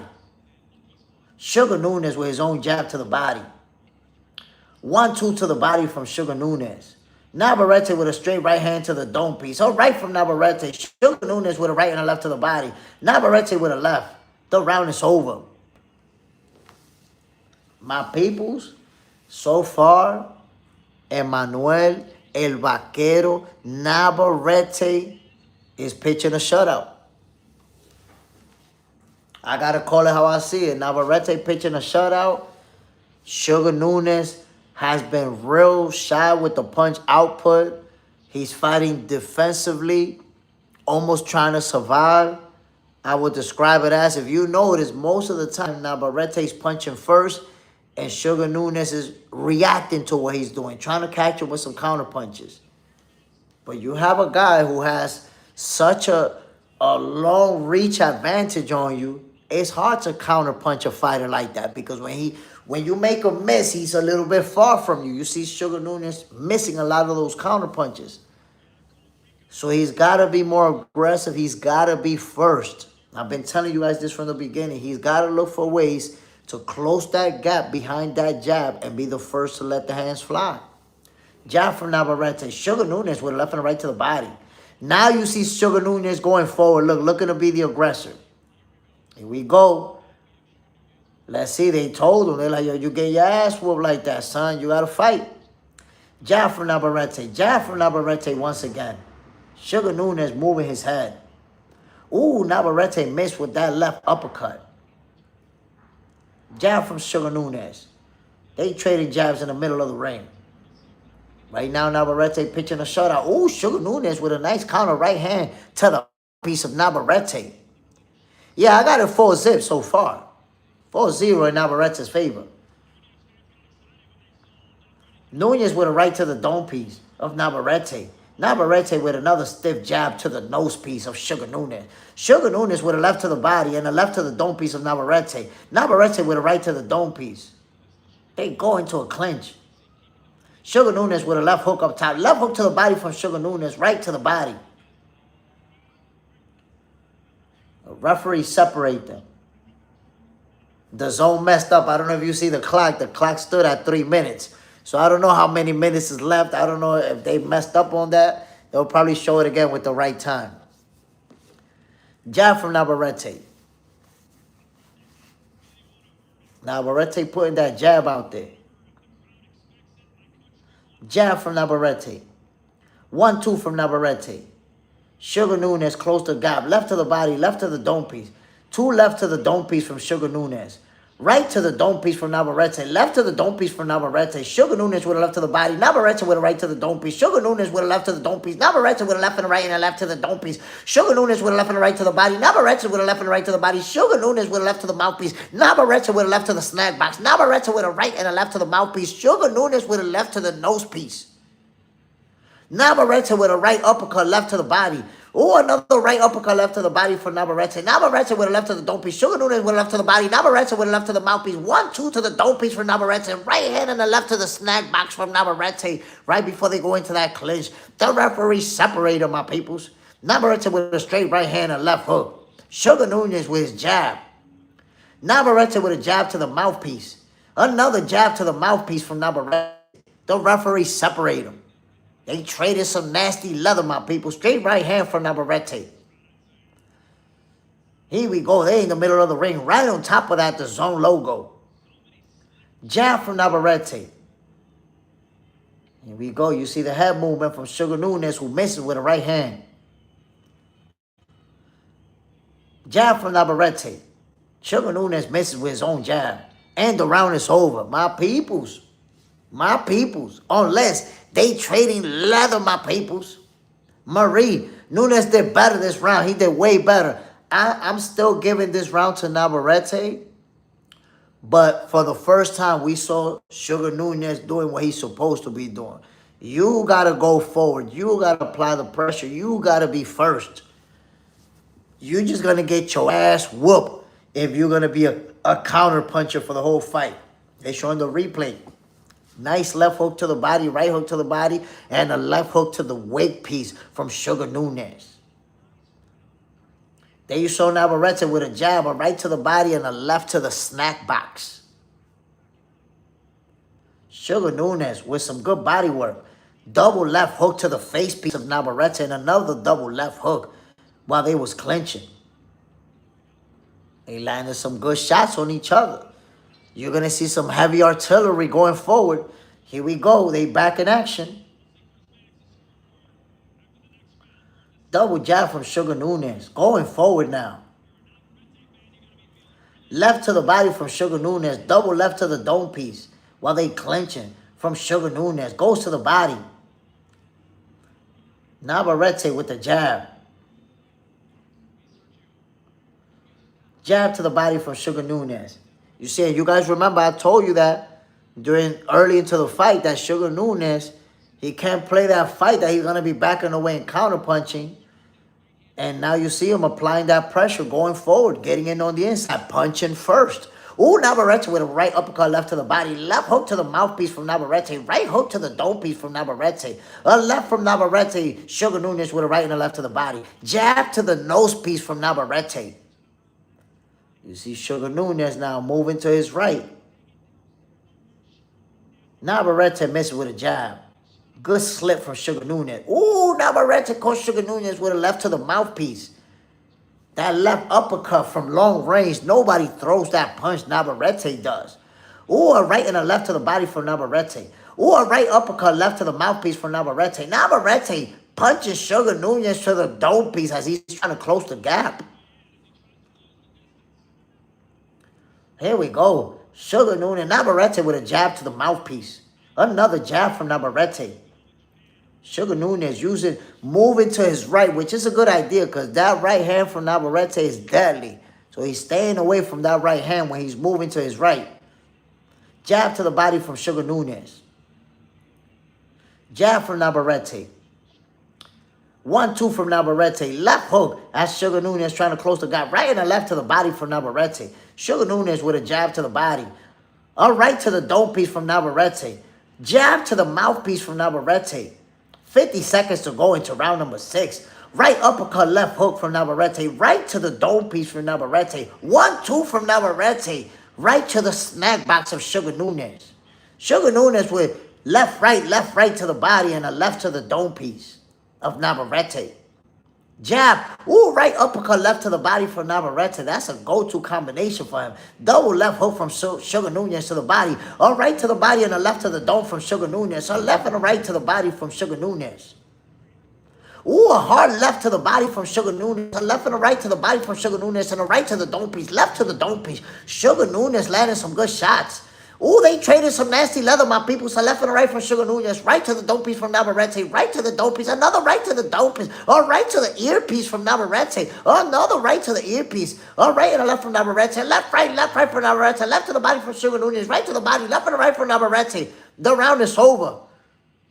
Sugar Nunes with his own jab to the body. 1-2 to the body from Sugar Nunes. Navarrete with a straight right hand to the dome piece. All right from Navarrete. Sugar Nunes with a right and a left to the body. Navarrete with a left. The round is over. My peoples, so far, Emmanuel El Vaquero Navarrete is pitching a shutout. I got to call it how I see it. Navarrete pitching a shutout. Sugar Nunes has been real shy with the punch output. He's fighting defensively, almost trying to survive. I would describe it as, if you notice, most of the time Navarrete's punching first and Sugar Nunes is reacting to what he's doing, trying to catch him with some counter punches. But you have a guy who has such a long reach advantage on you. It's hard to counter punch a fighter like that, because when you make a miss, he's a little bit far from you. You see Sugar Nunes missing a lot of those counter punches. So he's got to be more aggressive. He's got to be first. I've been telling you guys this from the beginning. He's got to look for ways to close that gap behind that jab and be the first to let the hands fly. Jab from Navarrete. Sugar Nunes with a left and a right to the body. Now you see Sugar Nunes going forward, looking to be the aggressor. Here we go. Let's see, they told him. They're like, yo, you get your ass whooped like that, son. You got to fight. Jab from Navarrete. Jab from Navarrete once again. Sugar Nunes moving his head. Ooh, Navarrete missed with that left uppercut. Jab from Sugar Nunes. They traded jabs in the middle of the ring. Right now, Navarrete pitching a shutout. Ooh, Sugar Nunez with a nice counter right hand to the piece of Navarrete. Yeah, I got it 4-zip so far. 4-0 in Navarrete's favor. Nunez with a right to the dome piece of Navarrete. Navarrete with another stiff jab to the nose piece of Sugar Nunez. Sugar Nunez with a left to the body and a left to the dome piece of Navarrete. Navarrete with a right to the dome piece. They go into a clinch. Sugar Nunez with a left hook up top. Left hook to the body from Sugar Nunez, right to the body. The referee separate them. The zone messed up. I don't know if you see the clock. The clock stood at 3 minutes. So I don't know how many minutes is left. I don't know if they messed up on that. They'll probably show it again with the right time. Jab from Navarrete. Navarrete putting that jab out there. Jab from Navarrete. 1-2 from Navarrete. Sugar Nunez close to gap. Left to the body, left to the dome piece. 2 left to the dome piece from Sugar Nunez. Right to the dome piece from Navarrete. Left to the dome piece from Navarrete. Sugar Nunez with a left to the body. Navarrete with a right to the dome piece. Sugar Nunez with a left to the dome piece. Navarrete with a left and a right and a left to the dome piece. Sugar Nunez with a left and a right to the body. Navarrete with a left and a right to the body. Sugar Nunez with a left to the mouthpiece. Navarrete with a left to the snack box. Navarrete with a right and a left to the mouthpiece. Sugar Nunez with a left to the nose piece. Navarrete with a right uppercut left to the body. Oh, another right uppercut left to the body for Navarrete. Navarrete with a left to the dome piece. Sugar Nunez with a left to the body. Navarrete with a left to the mouthpiece. 1-2 to the dome piece for Navarrete. Right hand and the left to the snack box from Navarrete. Right before they go into that clinch. The referee separated, my peoples. Navarrete with a straight right hand and left hook. Sugar Nunez with his jab. Navarrete with a jab to the mouthpiece. Another jab to the mouthpiece from Navarrete. The referee separated them. They traded some nasty leather, my people. Straight right hand from Navarrete. Here we go. They in the middle of the ring. Right on top of that, the zone logo. Jab from Navarrete. Here we go. You see the head movement from Sugar Nunez, who misses with a right hand. Jab from Navarrete. Sugar Nunez misses with his own jab. And the round is over. My peoples. My peoples. Unless they trading leather, my peoples. Marie, Nunez did better this round. He did way better. I'm still giving this round to Navarrete. But for the first time, we saw Sugar Nunez doing what he's supposed to be doing. You got to go forward. You got to apply the pressure. You got to be first. You're just going to get your ass whooped if you're going to be a counter puncher for the whole fight. They're showing the replay. Nice left hook to the body, right hook to the body, and a left hook to the wake piece from Sugar Nunez. Then you saw Navarrete with a jab, a right to the body, and a left to the snack box. Sugar Nunez with some good body work. Double left hook to the face piece of Navarrete, and another double left hook while they was clinching. They landed some good shots on each other. You're going to see some heavy artillery going forward. Here we go. They back in action. Double jab from Sugar Nunez. Going forward now. Left to the body from Sugar Nunez. Double left to the dome piece while they clinching from Sugar Nunez. Goes to the body. Navarrete with the jab. Jab to the body from Sugar Nunez. You see, you guys remember I told you that early into the fight that Sugar Nunez, he can't play that fight that he's going to be backing away and counterpunching. And now you see him applying that pressure, going forward, getting in on the inside, punching first. Ooh, Navarrete with a right uppercut left to the body. Left hook to the mouthpiece from Navarrete. Right hook to the dome piece from Navarrete. A left from Navarrete. Sugar Nunez with a right and a left to the body. Jab to the nose piece from Navarrete. You see Sugar Nunez now moving to his right. Navarrete missed with a jab. Good slip from Sugar Nunez. Ooh, Navarrete caught Sugar Nunez with a left to the mouthpiece. That left uppercut from long range. Nobody throws that punch. Navarrete does. Ooh, a right and a left to the body for Navarrete. Ooh, a right uppercut left to the mouthpiece for Navarrete. Navarrete punches Sugar Nunez to the dome piece as he's trying to close the gap. Here we go. Sugar Nunez. Navarrete with a jab to the mouthpiece. Another jab from Navarrete. Sugar Nunez moving to his right, which is a good idea because that right hand from Navarrete is deadly. So he's staying away from that right hand when he's moving to his right. Jab to the body from Sugar Nunez. Jab from Navarrete. 1-2 from Navarrete. Left hook as Sugar Nunez trying to close the gap. Right and a left to the body from Navarrete. Sugar Nunez with a jab to the body. A right to the dome piece from Navarrete. Jab to the mouthpiece from Navarrete. 50 seconds to go into round number 6. Right uppercut, left hook from Navarrete. Right to the dome piece from Navarrete. 1-2 from Navarrete. Right to the snack box of Sugar Nunez. Sugar Nunez with left, right to the body and a left to the dome piece of Navarrete. Jab. Ooh, right uppercut, left to the body for Navarrete. That's a go-to combination for him. Double left hook from Sugar Nunez to the body. A right to the body and a left to the dome from Sugar Nunez. A left and a right to the body from Sugar Nunez. Ooh, a hard left to the body from Sugar Nunez. A left and a right to the body from Sugar Nunez. And a right to the dome piece. Left to the dome piece. Sugar Nunez landing some good shots. Ooh, they traded some nasty leather, my people. So left and right from Sugar Nunez. Right to the dome piece from Navarrete. Right to the dome piece. Another right to the dome piece. A right to the earpiece from Navarrete. Another right to the earpiece. A right and a left from Navarrete. Left, right from Navarrete. Left to the body from Sugar Nunez. Right to the body. Left and a right from Navarrete. The round is over.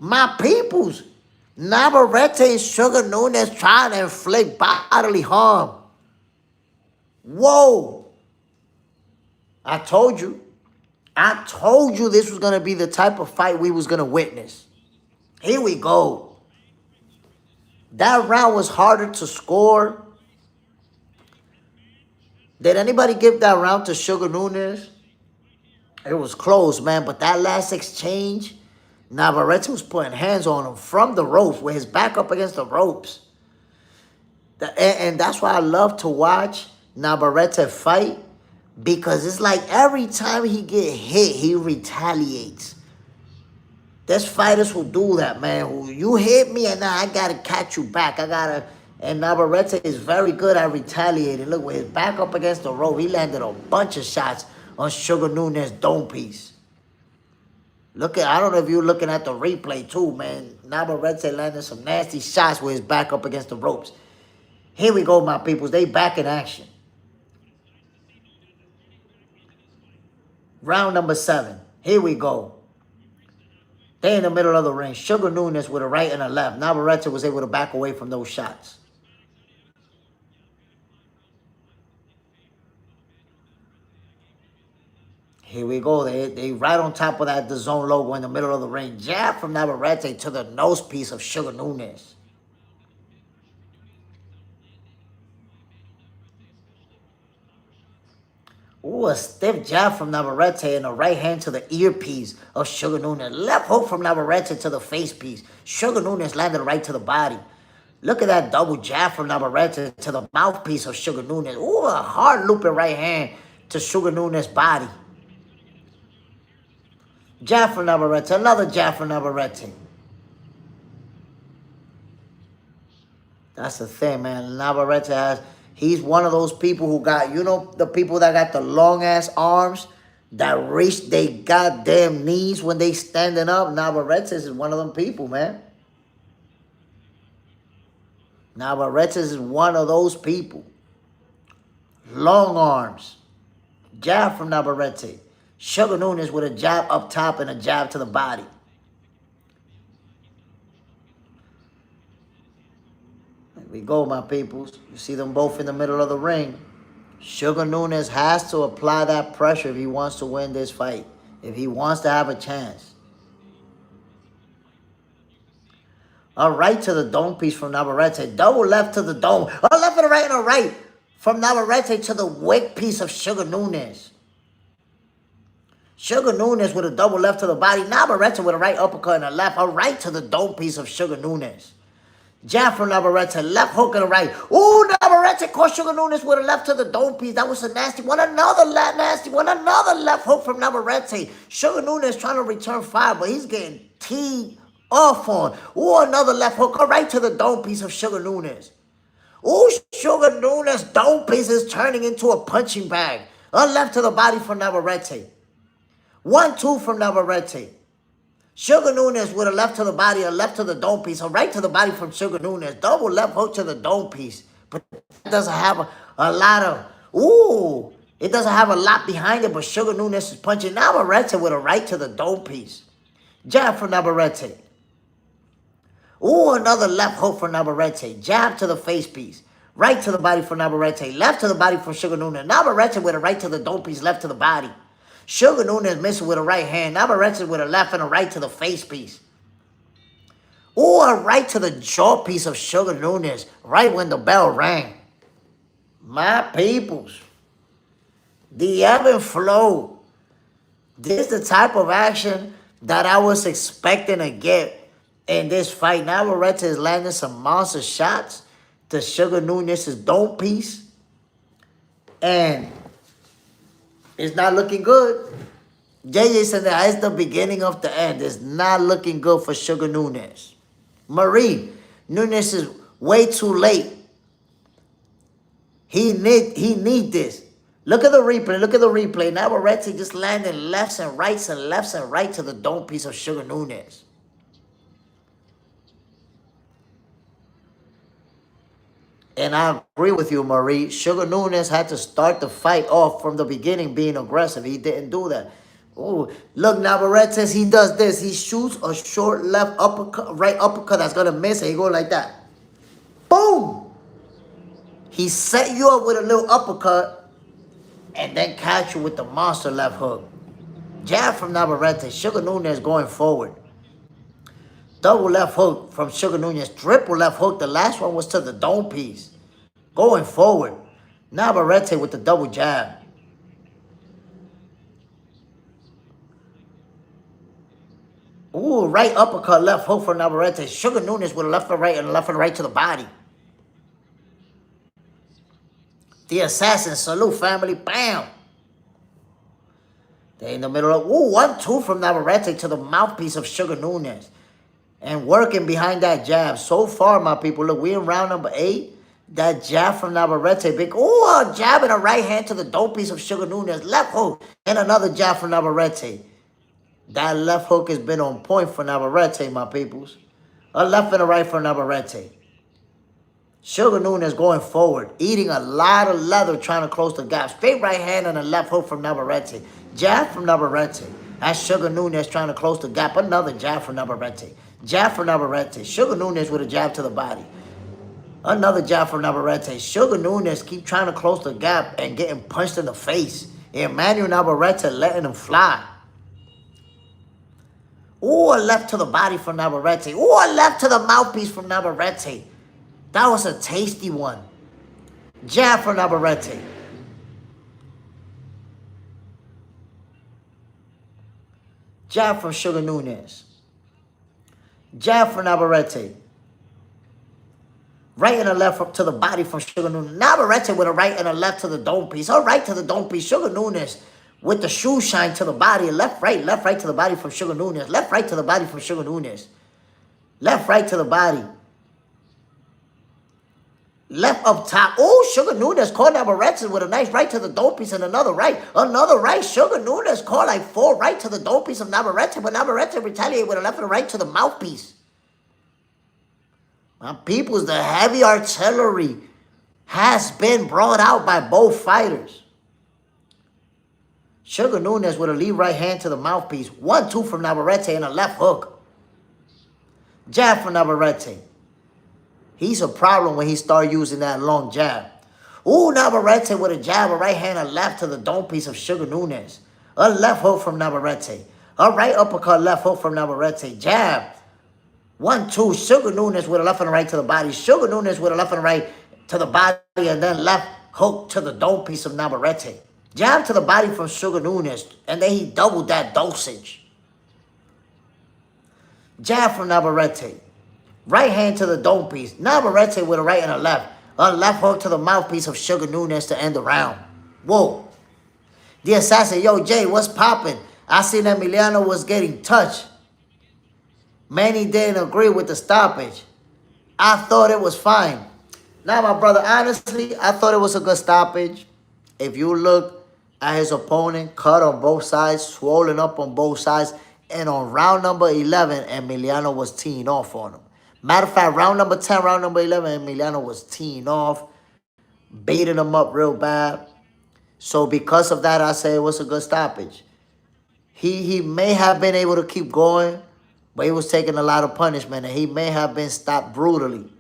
My peoples. Navarrete and Sugar Nunez trying to inflict bodily harm. Whoa. I told you this was going to be the type of fight we was going to witness. Here we go. That round was harder to score. Did anybody give that round to Sugar Nunez? It was close, man. But that last exchange, Navarrete was putting hands on him from the ropes with his back up against the ropes. And that's why I love to watch Navarrete fight. Because it's like every time he get hit, he retaliates. There's fighters who do that, man. You hit me and now I got to catch you back. And Navarrete is very good at retaliating. Look, with his back up against the rope, he landed a bunch of shots on Sugar Nunez's dome piece. I don't know if you're looking at the replay too, man. Navarrete landed some nasty shots with his back up against the ropes. Here we go, my peoples. They back in action. Round number 7. Here we go. They in the middle of the ring. Sugar Nunez with a right and a left. Navarrete was able to back away from those shots. Here we go. They right on top of that DAZN logo in the middle of the ring. Jab from Navarrete to the nose piece of Sugar Nunez. Ooh, a stiff jab from Navarrete and a right hand to the earpiece of Sugar Nunez. Left hook from Navarrete to the face piece. Sugar Nunez landed right to the body. Look at that double jab from Navarrete to the mouthpiece of Sugar Nunez. Ooh, a hard looping right hand to Sugar Nunez's body. Jab from Navarrete. Another jab from Navarrete. That's the thing, man. Navarrete he's one of those people who got, the people that got the long-ass arms that reach their goddamn knees when they standing up. Navarrete is one of them people, man. Navarrete is one of those people. Long arms. Jab from Navarrete. Sugar Nunez with a jab up top and a jab to the body. We go, my peoples. You see them both in the middle of the ring. Sugar Nunez has to apply that pressure if he wants to win this fight. If he wants to have a chance. A right to the dome piece from Navarrete. Double left to the dome. A left and a right and a right from Navarrete to the wick piece of Sugar Nunez. Sugar Nunez with a double left to the body. Navarrete with a right uppercut and a left. A right to the dome piece of Sugar Nunez. Jab from Navarrete, left hook and a right. Ooh, Navarrete caught Sugar Nunez with a left to the dome piece. That was a nasty one. Another left hook from Navarrete. Sugar Nunez trying to return fire, but he's getting teed off on. Ooh, another left hook, a right to the dome piece of Sugar Nunez. Ooh, Sugar Nunez dome piece is turning into a punching bag. A left to the body from Navarrete. 1-2 from Navarrete. Sugar Nunes with a left to the body, a left to the dome piece, a right to the body from Sugar Nunes. Double left hook to the dome piece. But it doesn't have a lot of, ooh, it doesn't have a lot behind it, but Sugar Nunes is punching Navarrete with a right to the dome piece. Jab for Navarrete. Ooh, another left hook for Navarrete. Jab to the face piece. Right to the body for Navarrete. Left to the body for Sugar Nunes. Navarrete with a right to the dome piece, left to the body. Sugar Nunes missing with a right hand. Navarrete with a left and a right to the face piece. Ooh, a right to the jaw piece of Sugar Nunes. Right when the bell rang. My peoples. The ebb and flow. This is the type of action that I was expecting to get in this fight. Navarrete is landing some monster shots to Sugar Nunes' dome piece. And it's not looking good. JJ said that it's the beginning of the end. It's not looking good for Sugar Nunes. Marie, Nunes is way too late. He need this. Look at the replay. Look at the replay. Navarrete just landing lefts and rights and lefts and right to the dome piece of Sugar Nunes. And I agree with you, Marie. Sugar Nunes had to start the fight off from the beginning being aggressive. He didn't do that. Oh, look, Navarrete, he does this. He shoots a short left uppercut, right uppercut that's going to miss, and he go like that. Boom! He set you up with a little uppercut and then catch you with the monster left hook. Jab from Navarrete. Sugar Nunes going forward. Double left hook from Sugar Nunes. Triple left hook. The last one was to the dome piece. Going forward. Navarrete with the double jab. Ooh, right uppercut, left hook for Navarrete. Sugar Nunes with a left and right and a left and right to the body. The assassin, salute family, bam. They in the middle of, ooh, 1-2 from Navarrete to the mouthpiece of Sugar Nunes. And working behind that jab. So far, my people, look, we in round number 8. That jab from Navarrete, big, ooh, a jab and a right hand to the dope piece of Sugar Nunes. Left hook and another jab from Navarrete. That left hook has been on point for Navarrete, my peoples. A left and a right for Navarrete. Sugar Nunes going forward, eating a lot of leather, trying to close the gap. Straight right hand and a left hook from Navarrete. Jab from Navarrete. That's Sugar Nunes trying to close the gap. Another jab from Navarrete. Jab from Navarrete. Sugar Nunes with a jab to the body. Another jab from Navarrete. Sugar Nunes keep trying to close the gap and getting punched in the face. Emmanuel Navarrete letting him fly. Ooh, a left to the body from Navarrete. Ooh, a left to the mouthpiece from Navarrete. That was a tasty one. Jab for Navarrete. Jab from Sugar Nunes. Jab for Navarrete. Right and a left up to the body from Sugar Nunes. Navarrete with a right and a left to the dome piece. All right to the dome piece. Sugar Nunes with the shoe shine to the body. Left, right to the body from Sugar Nunes. Left, right to the body from Sugar Nunes. Left, right to the body. Left up top. Oh, Sugar Nunes caught Navarrete with a nice right to the dome piece and another right. Another right. Sugar Nunes caught like 4 right to the dome piece of Navarrete, but Navarrete retaliated with a left and a right to the mouthpiece. My peoples, the heavy artillery has been brought out by both fighters. Sugar Nunes with a lead right hand to the mouthpiece. 1-2 from Navarrete and a left hook. Jab from Navarrete. He's a problem when he start using that long jab. Ooh, Navarrete with a jab, a right hand, a left to the dome piece of Sugar Nunes. A left hook from Navarrete. A right uppercut, left hook from Navarrete. Jab. 1-2. Sugar Nunes with a left and a right to the body. Sugar Nunes with a left and a right to the body, and then left hook to the dome piece of Navarrete. Jab to the body from Sugar Nunes, and then he doubled that dosage. Jab from Navarrete. Right hand to the dome piece. Navarrete with a right and a left. A left hook to the mouthpiece of Sugar Nunes to end the round. Whoa. The assassin, yo, Jay, what's popping? I seen Emiliano was getting touched. Many didn't agree with the stoppage. I thought it was fine. Now, my brother, honestly, I thought it was a good stoppage. If you look at his opponent, cut on both sides, swollen up on both sides, And on round number 11, Emiliano was teeing off on him. Matter of fact, round number 10, round number 11, Emiliano was teeing off, baiting him up real bad. So because of that, I say it was a good stoppage. He may have been able to keep going, but he was taking a lot of punishment, and he may have been stopped brutally.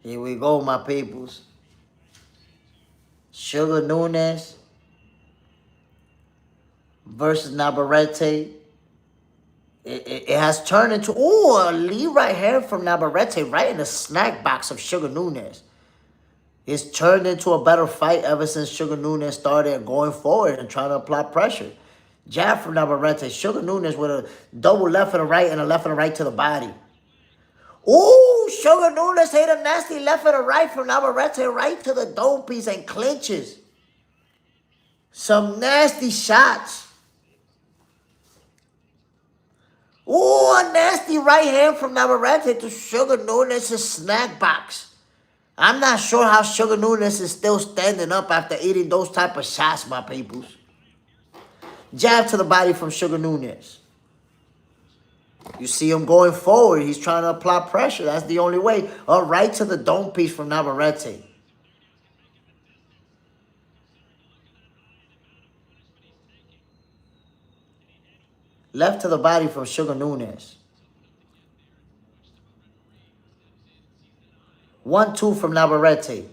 Here we go, my peoples. Sugar Nunes versus Navarrete. It has turned into, a lead right here from Navarrete, right in the snack box of Sugar Nunes. It's turned into a better fight ever since Sugar Nunes started going forward and trying to apply pressure. Jab from Navarrete. Sugar Nunes with a double left and a right and a left and a right to the body. Ooh, Sugar Nunes hit a nasty left and a right from Navarrete right to the dome piece and clinches. Some nasty shots. Ooh, a nasty right hand from Navarrete to Sugar Nunes' snack box. I'm not sure how Sugar Nunes is still standing up after eating those type of shots, my peoples. Jab to the body from Sugar Nunes. You see him going forward. He's trying to apply pressure. That's the only way. A right to the dome piece from Navarrete. Left to the body from Sugar Nunes. 1-2 from Navarrete.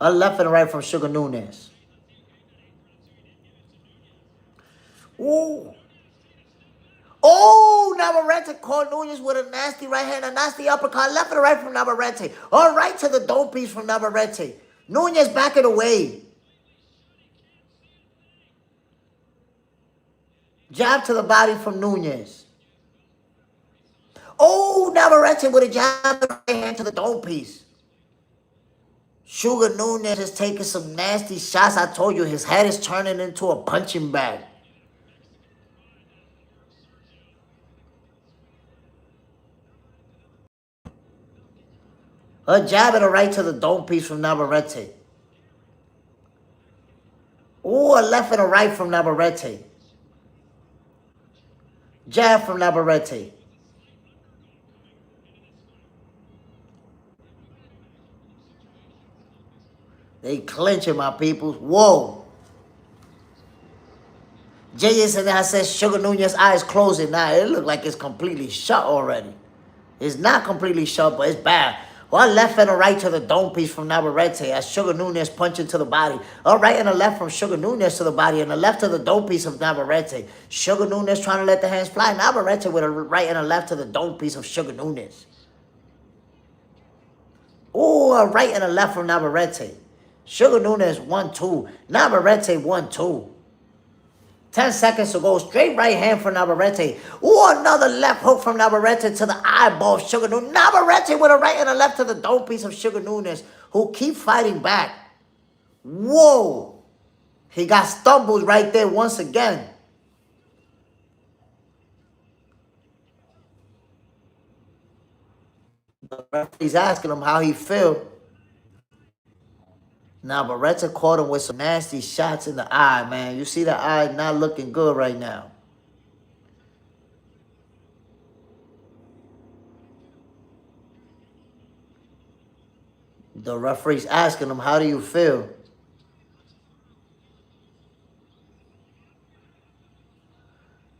A left and a right from Sugar Nunes. Ooh. Oh, Navarrete caught Nunes with a nasty right hand, a nasty uppercut, left and right from Navarrete. All right to the dome piece from Navarrete. Nunes backing away. Jab to the body from Nunes. Oh, Navarrete with a jab right hand to the dome piece. Sugar Nunes is taking some nasty shots. I told you his head is turning into a punching bag. A jab and a right to the dome piece from Navarrete. Ooh, a left and a right from Navarrete. Jab from Navarrete. They clinching, my peoples. Whoa. JSmiff has said Sugar Nunes' eyes closing now. It look like it's completely shut already. It's not completely shut, but it's bad. One left and a right to the dome piece from Navarrete as Sugar Nunes punching to the body. A right and a left from Sugar Nunes to the body and a left to the dome piece of Navarrete. Sugar Nunes trying to let the hands fly. Navarrete with a right and a left to the dome piece of Sugar Nunes. Ooh, a right and a left from Navarrete. Sugar Nunes 1-2. Navarrete 1-2. 10 seconds to go. Straight right hand from Navarrete. Ooh, another left hook from Navarrete to the eyeball of Sugar Nunes. Navarrete with a right and a left to the dome piece of Sugar Nunes, who keep fighting back. Whoa. He got stumbled right there once again. The referee's asking him how he feel. Navarrete caught him with some nasty shots in the eye, man. You see the eye not looking good right now. The referee's asking him, how do you feel?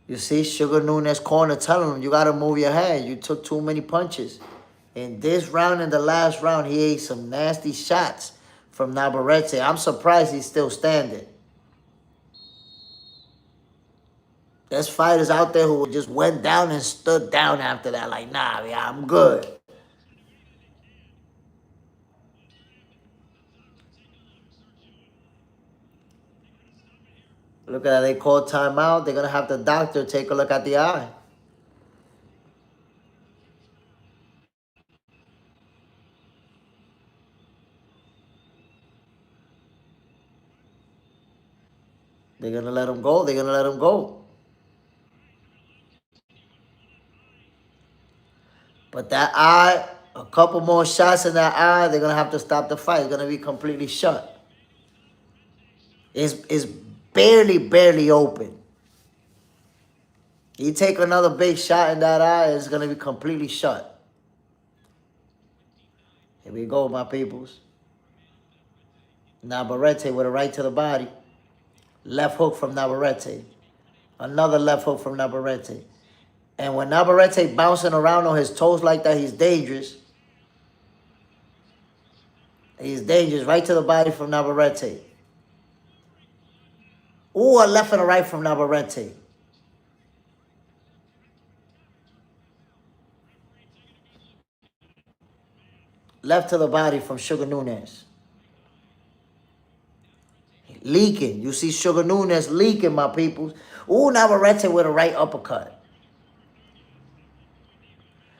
You see Sugar Nunes' corner telling him, you got to move your head. You took too many punches. In this round and the last round, he ate some nasty shots from Navarrete. I'm surprised he's still standing. There's fighters out there who just went down and stood down after that. Like, nah, yeah, I'm good. Look at that. They call timeout. They're going to have the doctor take a look at the eye. They're going to let him go. They're going to let him go. But that eye, a couple more shots in that eye, they're going to have to stop the fight. It's going to be completely shut. It's barely open. You take another big shot in that eye, it's going to be completely shut. Here we go, my peoples. Navarrete with a right to the body. Left hook from Navarrete. Another left hook from Navarrete. And when Navarrete bouncing around on his toes like that, he's dangerous. He's dangerous. Right to the body from Navarrete. Ooh, a left and a right from Navarrete. Left to the body from Sugar Nunes. Leaking. You see Sugar Nunes leaking, my peoples. Ooh, Navarrete with a right uppercut.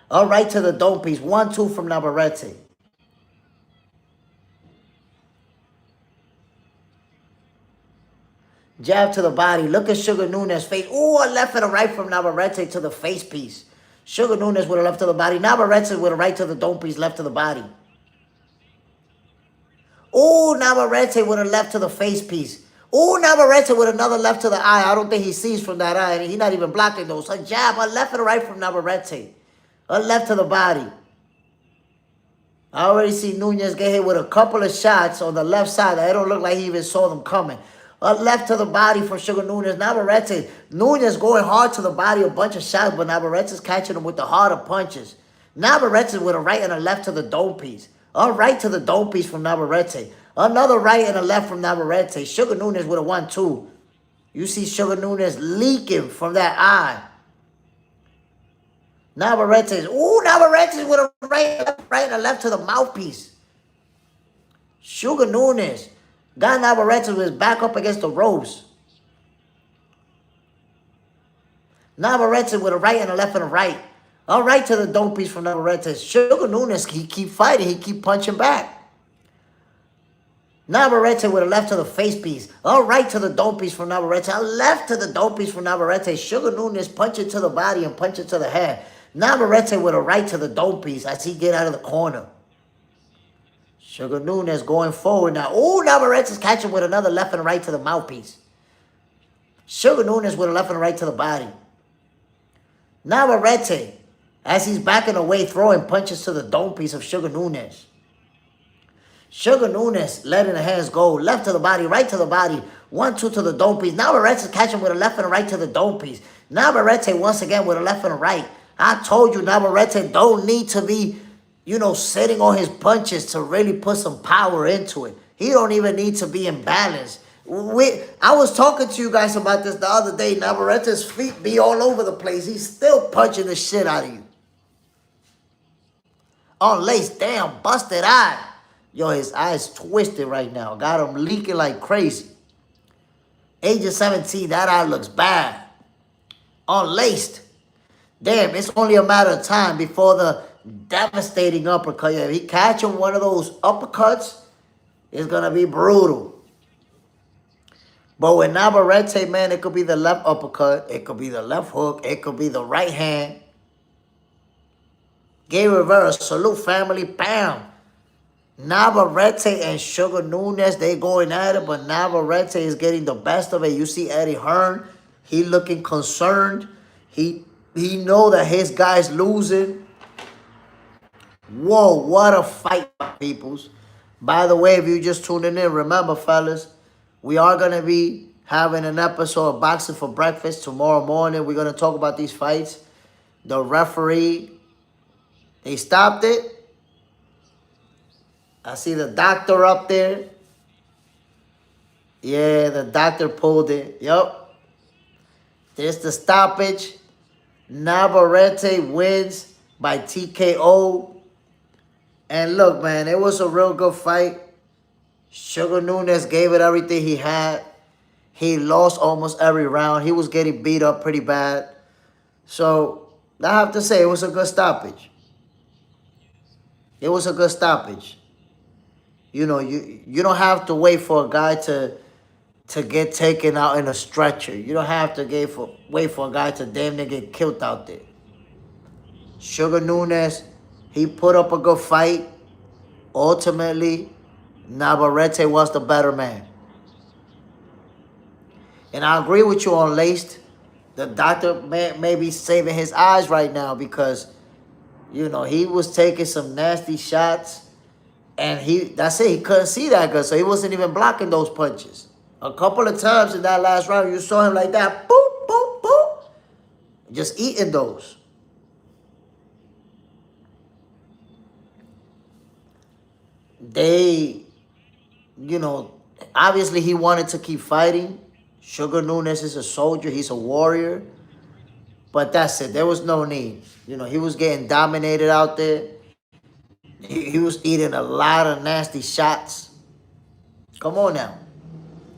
All right to the dome piece. 1-2 from Navarrete. Jab to the body. Look at Sugar Nunes' face. Ooh, a left and a right from Navarrete to the face piece. Sugar Nunes with a left to the body. Navarrete with a right to the dome piece, left to the body. Ooh, Navarrete with a left to the face piece. Ooh, Navarrete with another left to the eye. I don't think he sees from that eye. He's not even blocking those. A jab, a left and a right from Navarrete. A left to the body. I already see Nunes get hit with a couple of shots on the left side. It don't look like he even saw them coming. A left to the body from Sugar Nunes. Navarrete. Nunes going hard to the body, a bunch of shots, but Navarrete's catching him with the harder punches. Navarrete with a right and a left to the dome piece. A right to the dome piece from Navarrete. Another right and a left from Navarrete. Sugar Nunes with a 1-2. You see Sugar Nunes leaking from that eye. Navarrete. Ooh, Navarrete with a right and a left to the mouthpiece. Sugar Nunes. Got Navarrete with his back up against the ropes. Navarrete with a right and a left and a right. All right to the dome piece from Navarrete. Sugar Nunes, he keep fighting. He keep punching back. Navarrete with a left to the face piece. All right to the dome piece from Navarrete. A left to the dome piece from Navarrete. Sugar Nunes punching to the body and punching to the head. Navarrete with a right to the dome piece as he get out of the corner. Sugar Nunes going forward now. Ooh, Navarrete's catching with another left and right to the mouthpiece. Sugar Nunes with a left and right to the body. Navarrete, as he's backing away, throwing punches to the dome piece of Sugar Nunes. Sugar Nunes letting the hands go. Left to the body, right to the body. 1-2 to the dome piece. Navarrete's catching with a left and a right to the dome piece. Navarrete once again with a left and a right. I told you Navarrete don't need to be, sitting on his punches to really put some power into it. He don't even need to be in balance. I was talking to you guys about this the other day. Navarrete's feet be all over the place. He's still punching the shit out of you. Unlaced, damn, busted eye. Yo, his eye's twisted right now. Got him leaking like crazy. Age of 17, that eye looks bad. Unlaced. Damn, it's only a matter of time before the devastating uppercut. If he catching one of those uppercuts, it's going to be brutal. But with Navarrete, man, it could be the left uppercut. It could be the left hook. It could be the right hand. Gay Rivera, salute family, bam. Navarrete and Sugar Nunes, they going at it, but Navarrete is getting the best of it. You see Eddie Hearn, he looking concerned. He know that his guy's losing. Whoa, what a fight, peoples. By the way, if you just tuning in, remember, fellas, we are going to be having an episode of Boxing for Breakfast tomorrow morning. We're going to talk about these fights. The referee, they stopped it. I see the doctor up there. Yeah, the doctor pulled it. Yup. There's the stoppage. Navarrete wins by TKO. And look, man, it was a real good fight. Sugar Nunes gave it everything he had. He lost almost every round. He was getting beat up pretty bad. So, I have to say, it was a good stoppage. It was a good stoppage. You don't have to wait for a guy to to get taken out in a stretcher. You don't have to wait for a guy to damn near get killed out there. Sugar Nunes, he put up a good fight. Ultimately, Navarrete was the better man. And I agree with you on Laced. The doctor may be saving his eyes right now because, you know, he was taking some nasty shots. And that's it, he couldn't see that good, so he wasn't even blocking those punches. A couple of times in that last round, you saw him like that, boop, boop, boop, just eating those. They, you know, obviously he wanted to keep fighting. Sugar Nunes is a soldier, he's a warrior. But that's it, there was no need. You know, he was getting dominated out there. He was eating a lot of nasty shots. Come on now.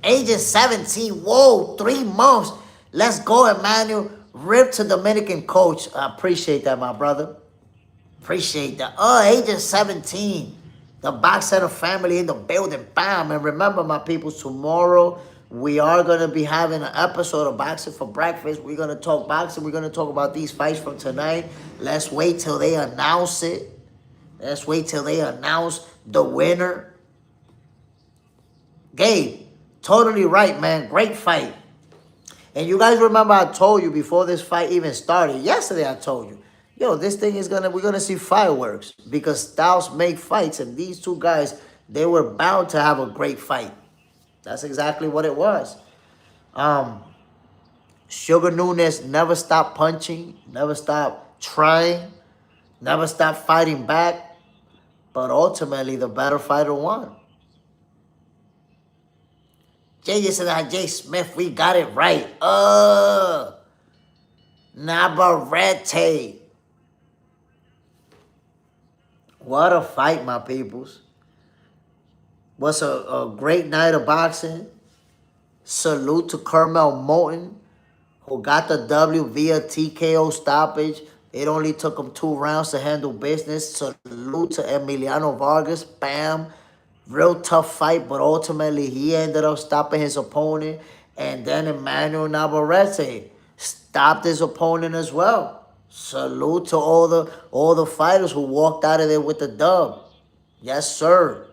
Age is 17. Whoa, 3 months. Let's go, Emmanuel. Rip to Dominican coach. I appreciate that, my brother. Appreciate that. Oh, age is 17. The Box Center family in the building. Bam. And remember, my people, tomorrow we are going to be having an episode of Boxing for Breakfast. We're going to talk boxing. We're going to talk about these fights from tonight. Let's wait till they announce it. Let's wait till they announce the winner. Gabe, totally right, man. Great fight. And you guys remember I told you before this fight even started. Yesterday I told you, yo, this thing is we're gonna see fireworks because styles make fights, and these two guys, they were bound to have a great fight. That's exactly what it was. Sugar Nunes never stopped punching, never stopped trying, never stopped fighting back. But ultimately, the better fighter won. JSmiff, we got it right. Navarrete. What a fight, my peoples. Was a great night of boxing. Salute to Curmel Moton, who got the W via TKO stoppage. It only took him 2 rounds to handle business. Salute to Emiliano Vargas. Bam. Real tough fight, but ultimately he ended up stopping his opponent. And then Emmanuel Navarrete stopped his opponent as well. Salute to all the fighters who walked out of there with the dub. Yes, sir.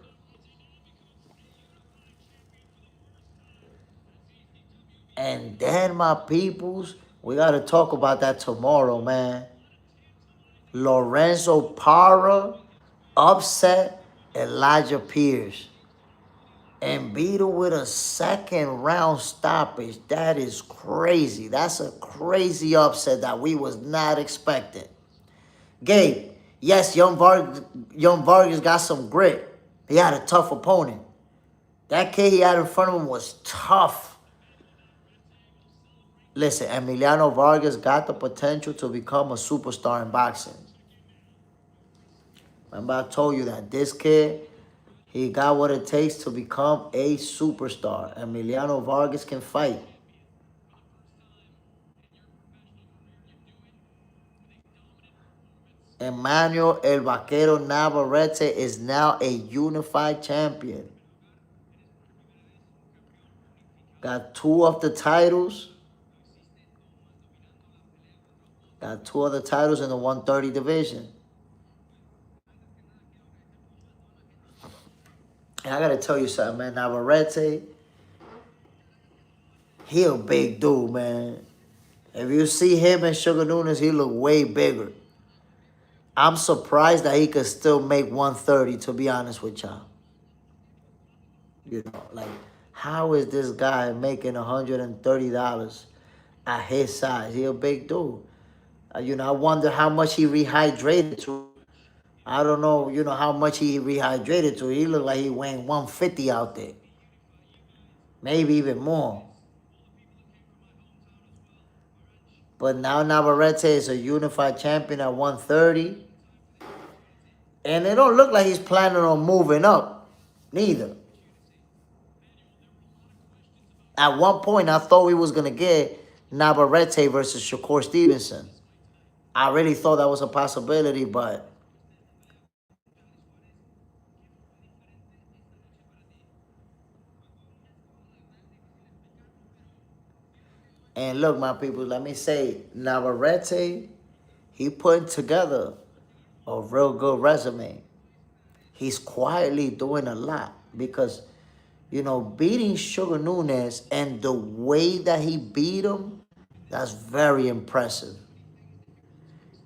And then, my peoples, we got to talk about that tomorrow, man. Lorenzo Parra upset Elijah Pierce and beat him with a 2nd round stoppage. That is crazy. That's a crazy upset that we was not expecting. Gabe, yes, Young Vargas got some grit. He had a tough opponent. That kid he had in front of him was tough. Listen, Emiliano Vargas got the potential to become a superstar in boxing. Remember I told you that this kid, he got what it takes to become a superstar. Emiliano Vargas can fight. Emmanuel El Vaquero Navarrete is now a unified champion. Got 2 of the titles. Got 2 of the titles in the 130 division. And I got to tell you something, man. Navarrete, he a big dude, man. If you see him and Sugar Nunes, he look way bigger. I'm surprised that he could still make 130, to be honest with y'all. You know, like, how is this guy making $130 at his size? He a big dude. You know, I wonder how much he rehydrated to. I don't know, you know, how much he rehydrated to. He looked like he weighing 150 out there. Maybe even more. But now Navarrete is a unified champion at 130. And it don't look like he's planning on moving up, neither. At one point, I thought we was going to get Navarrete versus Shakur Stevenson. I really thought that was a possibility, but And look, my people, let me say, Navarrete, he putting together a real good resume. He's quietly doing a lot because, you know, beating Sugar Nunes and the way that he beat him, that's very impressive.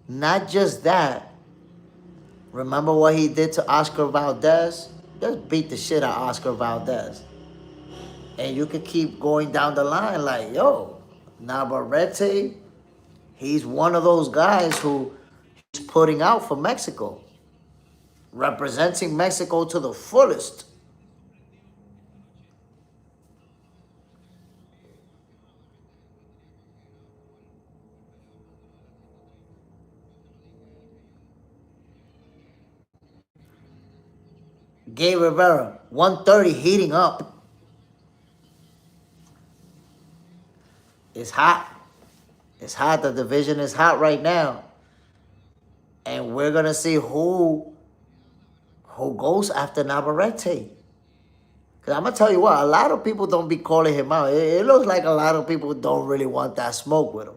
Not just that, remember what he did to Oscar Valdez? Just beat the shit out of Oscar Valdez. And you could keep going down the line like, yo, Navarrete, he's one of those guys who he's putting out for Mexico, representing Mexico to the fullest. Gay Rivera, 130 heating up. It's hot. It's hot. The division is hot right now. And we're going to see who goes after Navarrete. Because I'm going to tell you what, a lot of people don't be calling him out. It looks like a lot of people don't really want that smoke with him.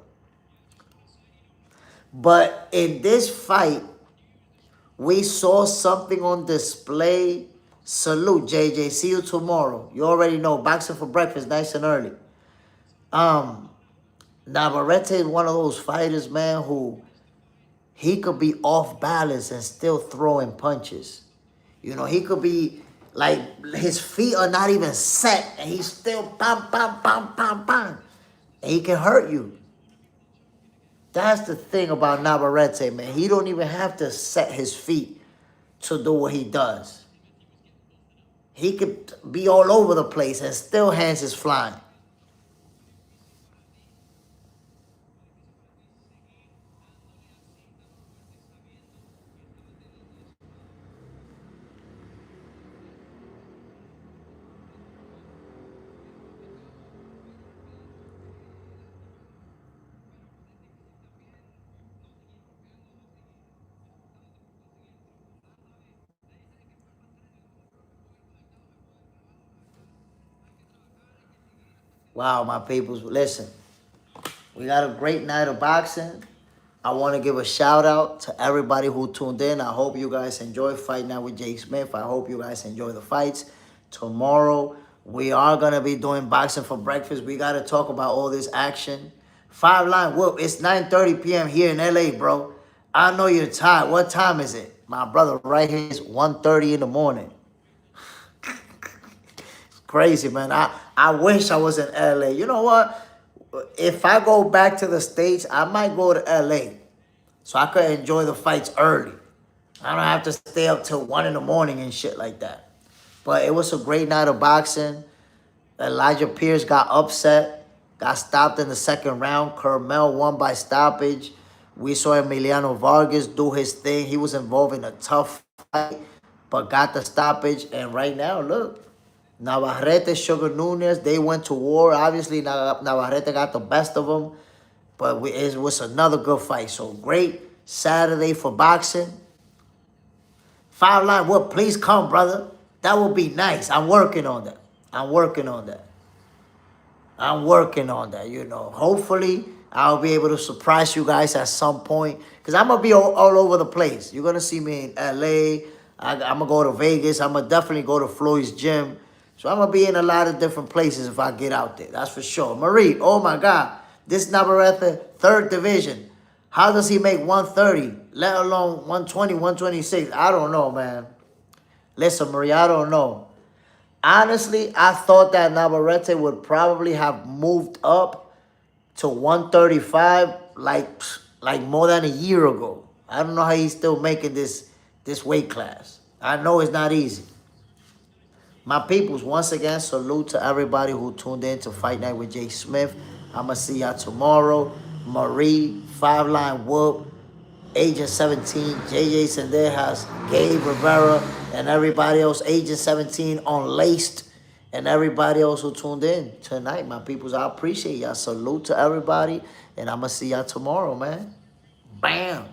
But in this fight, we saw something on display. Salute, JJ. See you tomorrow. You already know. Boxing for breakfast, nice and early. Navarrete is one of those fighters, man, who he could be off balance and still throwing punches. You know, he could be like his feet are not even set and he's still bam, bam, bam, bam, bam. And he can hurt you. That's the thing about Navarrete, man. He don't even have to set his feet to do what he does. He could be all over the place and still hands is flying. Wow, my peoples, listen. We got a great night of boxing. I want to give a shout out to everybody who tuned in. I hope you guys enjoy Fight Night with JSmiff. I hope you guys enjoy the fights. Tomorrow, we are going to be doing boxing for breakfast. We got to talk about all this action. 5-line whoop. It's 9:30 p.m. here in LA, bro. I know you're tired. What time is it? My brother right here is 1:30 in the morning. It's crazy, man. I wish I was in LA. You know what? If I go back to the States, I might go to LA so I could enjoy the fights early. I don't have to stay up till 1 in the morning and shit like that. But it was a great night of boxing. Elijah Pierce got upset, got stopped in the second round. Curmel won by stoppage. We saw Emiliano Vargas do his thing. He was involved in a tough fight, but got the stoppage. And right now, look. Navarrete, Sugar Nunes, they went to war. Obviously, Navarrete got the best of them. But it was another good fight. So, great Saturday for boxing. 5-line, well, please come, brother. That would be nice. I'm working on that. I'm working on that, you know. Hopefully, I'll be able to surprise you guys at some point. Because I'm going to be all over the place. You're going to see me in L.A. I'm going to go to Vegas. I'm going to definitely go to Floyd's gym. So I'm going to be in a lot of different places if I get out there. That's for sure. Marie, oh my God. This Navarrete, 3rd division. How does he make 130, let alone 120, 126? I don't know, man. Listen, Marie, I don't know. Honestly, I thought that Navarrete would probably have moved up to 135 like more than a year ago. I don't know how he's still making this weight class. I know it's not easy. My peoples, once again, salute to everybody who tuned in to Fight Night with JSmiff. I'm going to see y'all tomorrow. Marie, 5-line whoop, Agent 17, JJ Sendejas, Gabe Rivera, and everybody else, Agent 17, Unlaced, and everybody else who tuned in tonight. My peoples, I appreciate y'all. Salute to everybody, and I'm going to see y'all tomorrow, man. Bam.